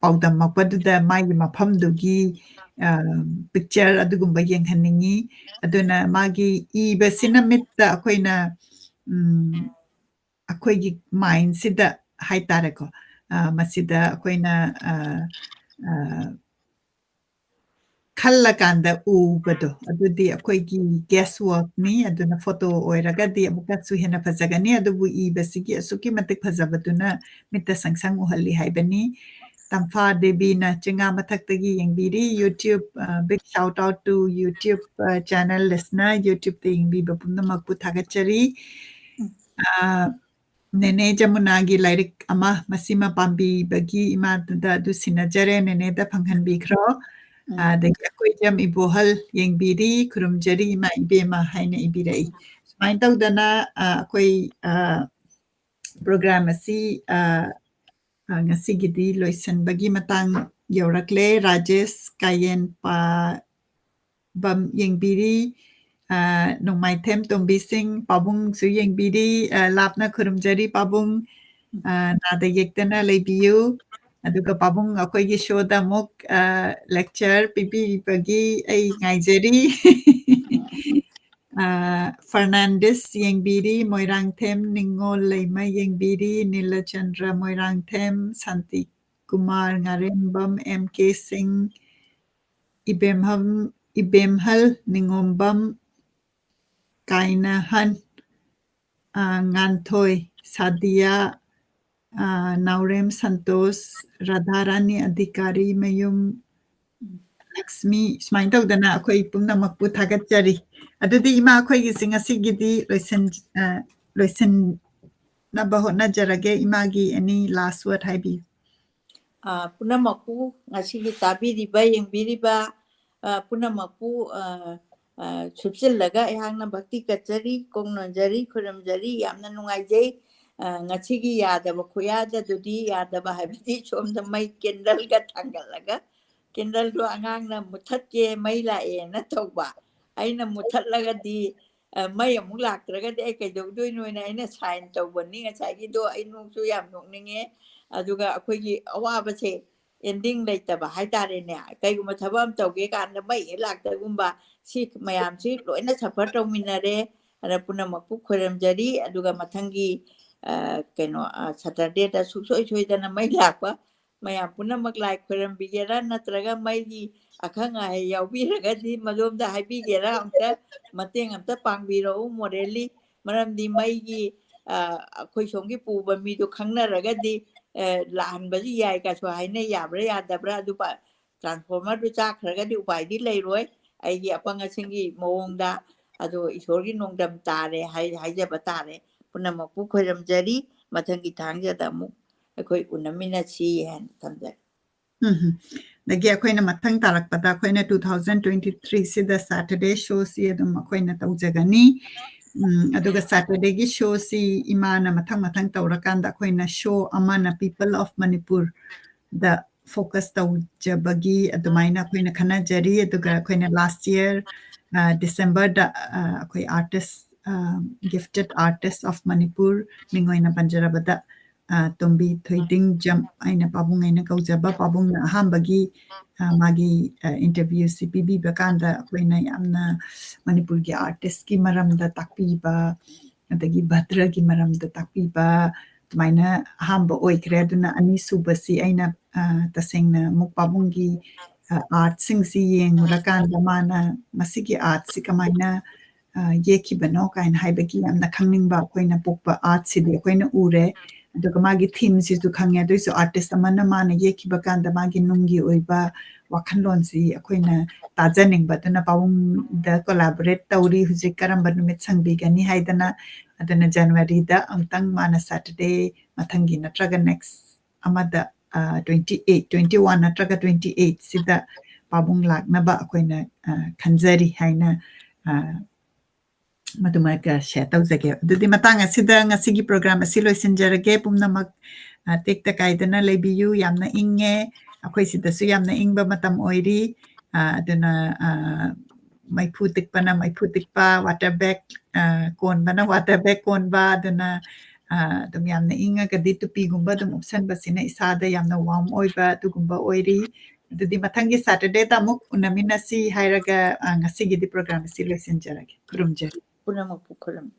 ꯄꯥꯎꯗꯝꯃꯛꯄꯗꯨꯗ ꯃꯥꯒꯤ ꯃꯐꯝꯗꯨꯒꯤ ꯄꯤꯛꯆꯔ ꯑꯗꯨꯒꯨꯝꯕ ꯌꯦꯡꯍꯟꯅꯤꯡꯉꯤ ꯑꯗꯨꯅ ꯃꯥꯒꯤ ꯏꯕꯁꯤꯅ ꯃꯤꯠꯇ ꯑꯩꯈꯣꯏꯅ ꯑꯩꯈꯣꯏꯒꯤ ꯃꯥꯏꯟꯁꯤꯗ ꯍꯥꯏꯇꯥꯔꯦꯀꯣ ꯃꯁꯤꯗ ꯑꯩꯈꯣꯏꯅ ꯈꯜꯂꯀꯥꯟꯗ ꯎꯕꯗꯣ ꯑꯗꯨꯗꯤ ꯑꯩꯈꯣꯏꯒꯤ ꯒꯦꯁ ꯋꯥꯔꯛꯅꯤ ꯑꯗꯨꯅ ꯐꯣꯇꯣ ꯑꯣꯏꯔꯒꯗꯤ ꯑꯃꯨꯛꯀꯁꯨ ꯍꯦꯟꯅ ꯐꯖꯒꯅꯤ ꯑꯗꯨꯕꯨ ꯏꯕꯁꯤꯒꯤ ꯑꯁꯨꯛꯀꯤ ꯃꯇꯤꯛ ꯐꯖꯕꯗꯨꯅ ꯃꯤꯠꯇ ꯁꯪꯁꯪ ꯎꯍꯜꯂꯤ ꯍꯥꯏꯕꯅꯤ ꯇꯝꯐꯥ ꯗꯦꯕꯤꯅ ꯆꯤꯡꯉꯥ ꯃꯊꯛꯇꯒꯤ ꯌꯦꯡꯕꯤꯔꯤ YouTube big shout out to YouTube channel listener ꯌꯨꯇ꯭ꯌꯨꯕꯇ ꯌꯦꯡꯕꯤꯕ ꯄꯨꯝꯅꯃꯛꯄꯨ ꯊꯥꯒꯠꯆꯔꯤ ꯅꯦꯅꯦ ꯖꯃꯨꯅꯥꯒꯤ ꯂꯥꯏꯔꯤꯛ ꯑꯃ ꯃꯁꯤꯃ ꯄꯥꯝꯕꯤꯕꯒꯤ ꯏꯃꯥꯗꯨꯗ ꯑꯗꯨ ꯁꯤꯟꯅꯖꯔꯦ ꯅꯦꯅꯦꯗ ꯐꯪꯍꯟꯕꯤꯈ꯭ꯔꯣ ꯑꯗꯒꯤ ꯑꯩꯈꯣꯏꯖꯝ ꯏꯕꯣꯍꯜ ꯌꯦꯡꯕꯤꯔꯤ ꯈꯨꯔꯨꯝꯖꯔꯤ ꯏꯃꯥ ꯏꯕꯦꯝꯃ ꯍꯥꯏꯅ ꯏꯕꯤꯔꯛꯏ ꯁꯨꯃꯥꯏꯅ ꯇꯧꯗꯅ ꯑꯩꯈꯣই ꯄ꯭ꯔꯣꯒ꯭ꯔꯥꯝ ꯑꯁꯤ ꯉꯁꯤꯒꯤꯗꯤ ꯂꯣꯏꯁꯤꯟꯕꯒꯤ ꯃꯇꯥꯡ ꯌꯧꯔꯛꯂꯦ ꯔꯥꯖꯦꯁ ꯀꯥꯌꯦꯟ ꯄꯥꯕꯝ ꯌꯦꯡꯕꯤꯔꯤ ꯅꯣꯡꯃꯥꯏꯊꯦꯝ ꯇꯣꯝꯕꯤꯁꯤꯡ ꯄꯥꯕꯨꯡꯁꯨ ꯌꯦꯡꯕꯤꯔꯤ ꯂꯥꯞꯅ ꯈꯨꯔꯨꯝꯖꯔꯤ ꯄꯥꯕꯨꯡ ꯅꯥꯗ ꯌꯦꯛꯇꯅ ꯂꯩꯕꯤꯌꯨ ꯑꯗꯨꯒ ꯄꯥꯕꯨꯡ ꯑꯩꯈꯣꯏꯒꯤ ꯁꯣꯗ ꯑꯃꯨꯛ ꯂꯦꯛꯆꯔ ꯄꯤꯕꯤꯕꯒꯤ ꯑꯩ ꯉꯥꯏꯖꯔꯤ ꯐꯔꯅꯥꯟꯗꯤꯁ ꯌꯦꯡꯕꯤꯔꯤ ꯃꯣꯏꯔꯥꯡꯊꯦꯝ ꯅꯤꯡꯉꯣꯜ ꯂꯩꯃ ꯌꯦꯡꯕꯤꯔꯤ ꯅꯤꯂꯆꯟꯗ꯭ꯔ ꯃꯣꯏꯔꯥꯡꯊꯦꯝ ꯁꯥꯟꯇꯤ ꯀꯨꯃꯥꯔ ꯉꯥꯔꯦꯝꯕꯝ ꯑꯦꯝ ꯀꯦ ꯁꯤꯡ ꯏꯕꯦꯝꯍꯜ ꯅꯤꯉꯣꯝꯕꯝ ꯀꯥꯏꯅꯍꯟ ꯉꯥꯟꯊꯣꯏ ꯁꯥꯗꯤꯌꯥ ꯅꯥꯎꯔꯦꯝ ꯁꯟꯇꯣꯁ ꯔꯥꯙꯥꯔꯥꯅꯤ ꯑꯙꯤꯀꯥꯔꯤ ꯃꯌꯨꯝ ꯂꯛꯁꯃꯤ ꯁꯨꯃꯥꯏꯅ ꯇꯧꯗꯅ ꯑꯩꯈꯣꯏ ꯄꯨꯝꯅꯃꯛꯄꯨ ꯊꯥꯒꯠꯆꯔꯤ ꯑꯗꯨꯗꯤ ꯏꯃꯥ ꯑꯩꯈꯣꯏꯒꯤꯁꯤ ꯉꯁꯤꯒꯤꯗꯤ ꯂꯣꯏꯁꯤꯟꯅꯕ ꯍꯣꯠꯅꯖꯔꯒꯦ ꯏꯃꯥꯒꯤ ꯑꯦꯅꯤ ꯂꯥꯁ ꯋꯥꯔꯗ ꯍꯥꯏꯕꯤꯌꯨ ꯄꯨꯝꯅꯃꯛꯄꯨ ꯉꯁꯤꯒꯤ ꯇꯥꯕꯤꯔꯤꯕ ꯌꯦꯡꯕꯤꯔꯤꯕ ꯄꯨꯝꯅꯃꯛꯄꯨ ꯁꯨꯞꯆꯤꯜꯂꯒ ꯑꯩꯍꯥꯛꯅ ꯚꯛꯇꯤ ꯀꯠꯆꯔꯤ ꯀꯣꯡꯅꯣꯟꯖꯔꯤ ꯈꯨꯔꯨꯝꯖꯔꯤ ꯌꯥꯝꯅ ꯅꯨꯡꯉꯥꯏꯖꯩ ꯉꯁꯤꯒꯤ ꯌꯥꯗꯕ ꯈꯨꯌꯥꯗꯗꯨꯗꯤ ꯌꯥꯗꯕ ꯍꯥꯏꯕꯗꯤ ꯁꯣꯝꯗ ꯃꯩ ꯀꯦꯟꯗꯜꯒ ꯊꯥꯡꯒꯠꯂꯒ ꯀꯦꯟꯗꯜꯗꯣ ꯑꯉꯥꯡꯅ ꯃꯨꯊꯠꯀꯦ ꯃꯩ ꯂꯥꯛꯑꯦꯅ ꯇꯧꯕ ꯑꯩꯅ ꯃꯨꯊꯠꯂꯒꯗꯤ ꯃꯩ ꯑꯃꯨꯛ ꯂꯥꯛꯇ꯭ꯔꯒꯗꯤ ꯑꯩ ꯀꯩꯗꯧꯗꯣꯏꯅꯣꯅ ꯑꯩꯅ ꯁꯥꯏꯟ ꯇꯧꯕꯅꯤ ꯉꯁꯥꯏꯒꯤꯗꯣ ꯑꯩ ꯅꯣꯡꯁꯨ ꯌꯥꯝ ꯅꯣꯛꯅꯤꯡꯉꯦ ꯑꯗꯨꯒ ꯑꯩꯈꯣꯏꯒꯤ ꯑꯋꯥꯕꯁꯦ ꯑꯦꯟꯗꯤꯡ ꯂꯩꯇꯕ ꯍꯥꯏꯇꯥꯔꯦꯅꯦ ꯀꯩꯒꯨꯝꯕ ꯊꯕꯛ ꯑꯃ ꯇꯧꯒꯦ ꯀꯥꯟꯗ ꯃꯩ ꯍꯦꯛ ꯂꯥꯛꯇꯒꯨꯝꯕ ꯁꯤ ꯃꯌꯥꯝꯁꯤ ꯂꯣꯏꯅ ꯁꯐꯔ ꯇꯧꯃꯤꯟꯅꯔꯦ ꯑꯗ ꯄꯨꯝꯅꯃꯛꯄꯨ ꯈꯣꯏꯔꯝꯖꯔꯤ ꯑꯗꯨꯒ ꯃꯊꯪꯒꯤ ꯀꯩꯅꯣ ꯁꯇꯔꯗꯦꯗ ꯁꯨꯡꯁꯣꯏ ꯁꯣꯏꯗꯅ ꯃꯩ ꯂꯥꯛꯄ ꯃꯌꯥꯝ ꯄꯨꯝꯅꯃꯛ ꯂꯥꯏ ꯈꯣꯏꯔꯝꯕꯤꯒꯦꯔꯥ ꯅꯠꯇ꯭ꯔꯒ ꯃꯩꯒꯤ ꯑꯈꯪ ꯑꯍꯩ ꯌꯥꯎꯕꯤꯔꯒꯗꯤ ꯃꯗꯣꯝꯗ ꯍꯥꯏꯕꯤꯒꯦꯔꯥ ꯑꯝꯇ ꯃꯇꯦꯡ ꯑꯝꯇ ꯄꯥꯡꯕꯤꯔꯛꯎ ꯃꯣꯔꯦꯜꯂꯤ ꯃꯔꯝꯗꯤ ꯃꯩꯒꯤ ꯑꯩꯈꯣꯏ ꯁꯣꯝꯒꯤ ꯄꯨꯕ ꯃꯤꯗꯣ ꯈꯪꯅꯔꯒꯗꯤ ꯂꯥꯛꯍꯟꯕꯁꯨ ꯌꯥꯏ ꯀꯥꯏꯁꯨ ꯍꯥꯏꯅ ꯌꯥꯕ꯭ꯔꯥ ꯌꯥꯗꯕ꯭ꯔꯥ ꯑꯗꯨ ꯇ꯭ꯔꯥꯟꯁꯐꯣꯔꯃꯔꯗꯨ ꯆꯥꯛꯈ꯭ꯔꯒꯗꯤ ꯎꯄꯥꯏꯗꯤ ꯂꯩꯔꯣꯏ ꯑꯩꯒꯤ ꯑꯄꯪ ꯑꯁꯤꯡꯒꯤ ꯃꯑꯣꯡꯗ ꯑꯗꯣ ꯏꯁꯣꯔꯒꯤ ꯅꯣꯡꯗꯝ ꯇꯥꯔꯦ ꯍꯥꯏꯖꯕ ꯇꯥꯔꯦ ꯄꯨꯝꯅꯃꯛꯄꯨ ꯈꯣꯏꯔꯝꯖꯔꯤ ꯃꯊꯪꯒꯤ ꯊꯥꯡꯖꯗ ꯑꯃꯨꯛ ꯑꯩꯈꯣꯏ ꯎꯅꯃꯤꯟꯅꯁꯤ ꯍꯥꯏꯅ ꯊꯝꯖꯒꯦ ꯑꯗꯒꯤ ꯑꯩꯈꯣꯏꯅ ꯃꯊꯪ ꯇꯥꯔꯛꯄꯗ ꯑꯩꯈꯣꯏꯅ 2023 ꯁꯦꯇꯔꯗꯦ ꯁꯣꯁꯤ ꯑꯗꯨꯝ ꯑꯩꯈꯣꯏꯅ ꯇꯧꯖꯒꯅꯤ ꯑꯗꯨꯒ ꯁꯦꯇꯔꯗꯦꯒꯤ ꯁꯣꯁꯤ ꯏꯃꯥꯅ ꯃꯊꯪ ꯇꯧꯔꯀꯥꯟꯗ ꯑꯩꯈꯣꯏꯅ ꯁꯣ ꯑꯃꯅ ꯄꯤꯄꯜ ꯑꯣꯐ ꯃꯅꯤꯄꯨꯔꯗ focus ꯇꯧꯖꯕꯒꯤ ꯑꯗꯨꯃꯥꯏꯅ ꯑꯩꯈꯣꯏꯅ ꯈꯟꯅꯖꯔꯤ ꯑꯗꯨꯒ ꯑꯩꯈꯣꯏꯅ last year December-ꯗ ꯑꯩꯈꯣꯏ artist gifted artist of Manipur ꯃꯤꯡ ꯑꯣꯏꯅ ꯄꯟꯖꯔꯕꯗ ꯇꯣꯝꯕꯤ ꯊꯣꯏꯗꯤꯡꯖꯝ ꯑꯩꯅ ꯄꯥꯕꯨꯡ ꯑꯩꯅ ꯀꯧꯖꯕ ꯄꯥꯕꯨꯡꯅ ꯑꯍꯥꯟꯕꯒꯤ ꯃꯥꯒꯤ ꯏꯟꯇꯔꯚ꯭ꯌꯨꯁꯤ ꯄꯤꯕꯤꯕ ꯀꯥꯟꯗ ꯑꯩꯈꯣꯏꯅ ꯌꯥꯝꯅ ꯃꯅꯤꯄꯨꯔꯒꯤ ꯑꯥꯔꯇꯤꯁꯀꯤ ꯃꯔꯝꯗ ꯇꯥꯛꯄꯤꯕ ꯑꯗꯒꯤ ꯚദ്ꯔꯒꯤ ꯃꯔꯝꯗ ꯇꯥꯛꯄꯤꯕ ꯑꯗꯨꯃꯥꯏꯅ ꯑꯍꯥꯟꯕ ꯑꯣꯏꯈ꯭ꯔꯦ ꯑꯗꯨꯅ ꯑꯅꯤꯁꯨꯕꯁꯤ ꯑꯩꯅ ꯇꯁꯦꯡꯅ ꯑꯃꯨꯛ ꯄꯥꯕꯨꯡꯒꯤ ꯑꯥꯔꯠꯁꯤꯡꯁꯤ ꯌꯦꯡꯉꯨꯔꯀꯥꯟꯗ ꯃꯥꯅ ꯃꯁꯤꯒꯤ ꯑꯥꯔꯠꯁꯤ ꯀꯃꯥꯏꯅ ꯌꯦꯛꯈꯤꯕꯅꯣ ꯀꯥꯏꯅ ꯍꯥꯏꯕꯒꯤ ꯌꯥꯝꯅ ꯈꯪꯅꯤꯡꯕ ꯑꯩꯈꯣꯏꯅ ꯄꯣꯛꯄ ꯑꯥꯔꯠꯁꯤꯗꯤ ꯑꯩꯈꯣꯏꯅ ꯎꯔꯦ ꯑꯗꯨꯒ ꯃꯥꯒꯤ ꯊꯤꯝꯁꯤꯁꯨ ꯈꯪꯉꯦ ꯑꯗꯨꯏꯁꯨ ꯑꯥꯔꯇꯤꯁ ꯑꯃꯅ ꯃꯥꯅ ꯌꯦꯛꯈꯤꯕ ꯀꯥꯟꯗ ꯃꯥꯒꯤ ꯅꯨꯡꯒꯤ ꯑꯣꯏꯕ ꯋꯥꯈꯜꯂꯣꯟꯁꯤ ꯑꯩꯈꯣꯏꯅ ꯇꯥꯖꯅꯤꯡꯕ ꯑꯗꯨꯅ ꯄꯥꯕꯨꯡꯗ ꯀꯣꯂꯥꯕꯣꯔꯦꯠ ꯇꯧꯔꯤ ꯍꯧꯖꯤꯛ ꯀꯔꯝꯕ ꯅꯨꯃꯤꯠ ꯁꯪꯕꯤꯒꯅꯤ ꯍꯥꯏꯗꯅ ꯑꯗꯨꯅ ꯖꯅꯋꯥꯔꯤꯗ ꯑꯃꯨꯛꯇꯪ ꯃꯥꯅ ꯁꯦꯇꯔꯗꯦ ꯃꯊꯪꯒꯤ ꯅꯠꯇ꯭ꯔꯒ ꯅꯦꯛꯁ ꯑꯃꯗ 21 ꯅꯠꯇ꯭ꯔꯒ 28 ꯁꯤꯗ ꯄꯥꯕꯨꯡ ꯂꯥꯛꯅꯕ ꯑꯩꯈꯣꯏꯅ ꯈꯟꯖꯔꯤ ꯍꯥꯏꯅ ꯃꯗꯨꯃꯛ ꯁꯦꯌꯔ ꯇꯧꯖꯒꯦ ꯑꯗꯨꯗꯤ ꯃꯇꯥꯡ ꯑꯁꯤꯗ ꯉꯁꯤꯒꯤ ꯄ꯭ꯔꯣꯒ꯭ꯔꯥꯝ ꯑꯁꯤ ꯂꯣꯏꯁꯤꯟꯖꯔꯒꯦ ꯄꯨꯝꯅꯃꯛ ꯇꯦꯛꯇ ꯀꯥꯏꯗꯅ ꯂꯩꯕꯤꯌꯨ ꯌꯥꯝꯅ ꯏꯪꯉꯦ ꯑꯩꯈꯣꯏ ꯁꯤꯗꯁꯨ ꯌꯥꯝꯅ ꯏꯪꯕ ꯃꯇꯝ ꯑꯣꯏꯔꯤ ꯑꯗꯨꯅ ꯃꯩꯐꯨ ꯇꯤꯛꯄꯅ ꯃꯩꯐꯨ ꯇꯤꯛꯄ ꯋꯥꯇꯔ ꯕꯦꯒ ꯀꯣꯟꯕꯅ ꯋꯥꯇꯔ ꯕꯦꯒ ꯀꯣꯟꯕ ꯑꯗꯨꯅ ꯑꯗꯨꯝ ꯌꯥꯝꯅ ꯏꯪꯉꯒꯗꯤ ꯇꯨꯄꯤꯒꯨꯝꯕ ꯑꯗꯨꯝ ꯎꯞꯁꯟꯕꯁꯤꯅ ꯏꯁꯥꯗ ꯌꯥꯝꯅ ꯋꯥꯔꯝ ꯑꯣꯏꯕ ꯑꯗꯨꯒꯨꯝꯕ ꯑꯣꯏꯔꯤ ꯑꯗꯨꯗꯤ ꯃꯊꯪꯒꯤ ꯁꯦꯇꯔꯗꯦꯗ ꯑꯃꯨꯛ ꯎꯅꯃꯤꯟꯅꯁꯤ ꯍꯥꯏꯔꯒ ꯉꯁꯤꯒꯤꯗꯤ ꯄ꯭ꯔꯣꯒ꯭ꯔꯥꯝ ꯑꯁꯤ ꯂꯣꯏꯁꯤꯟꯖꯔꯒꯦ ꯈꯨꯔꯨꯝꯖꯔꯤ ꯄꯨꯝꯅꯃꯛꯄꯨ ꯈꯨꯔꯨꯝꯃꯤ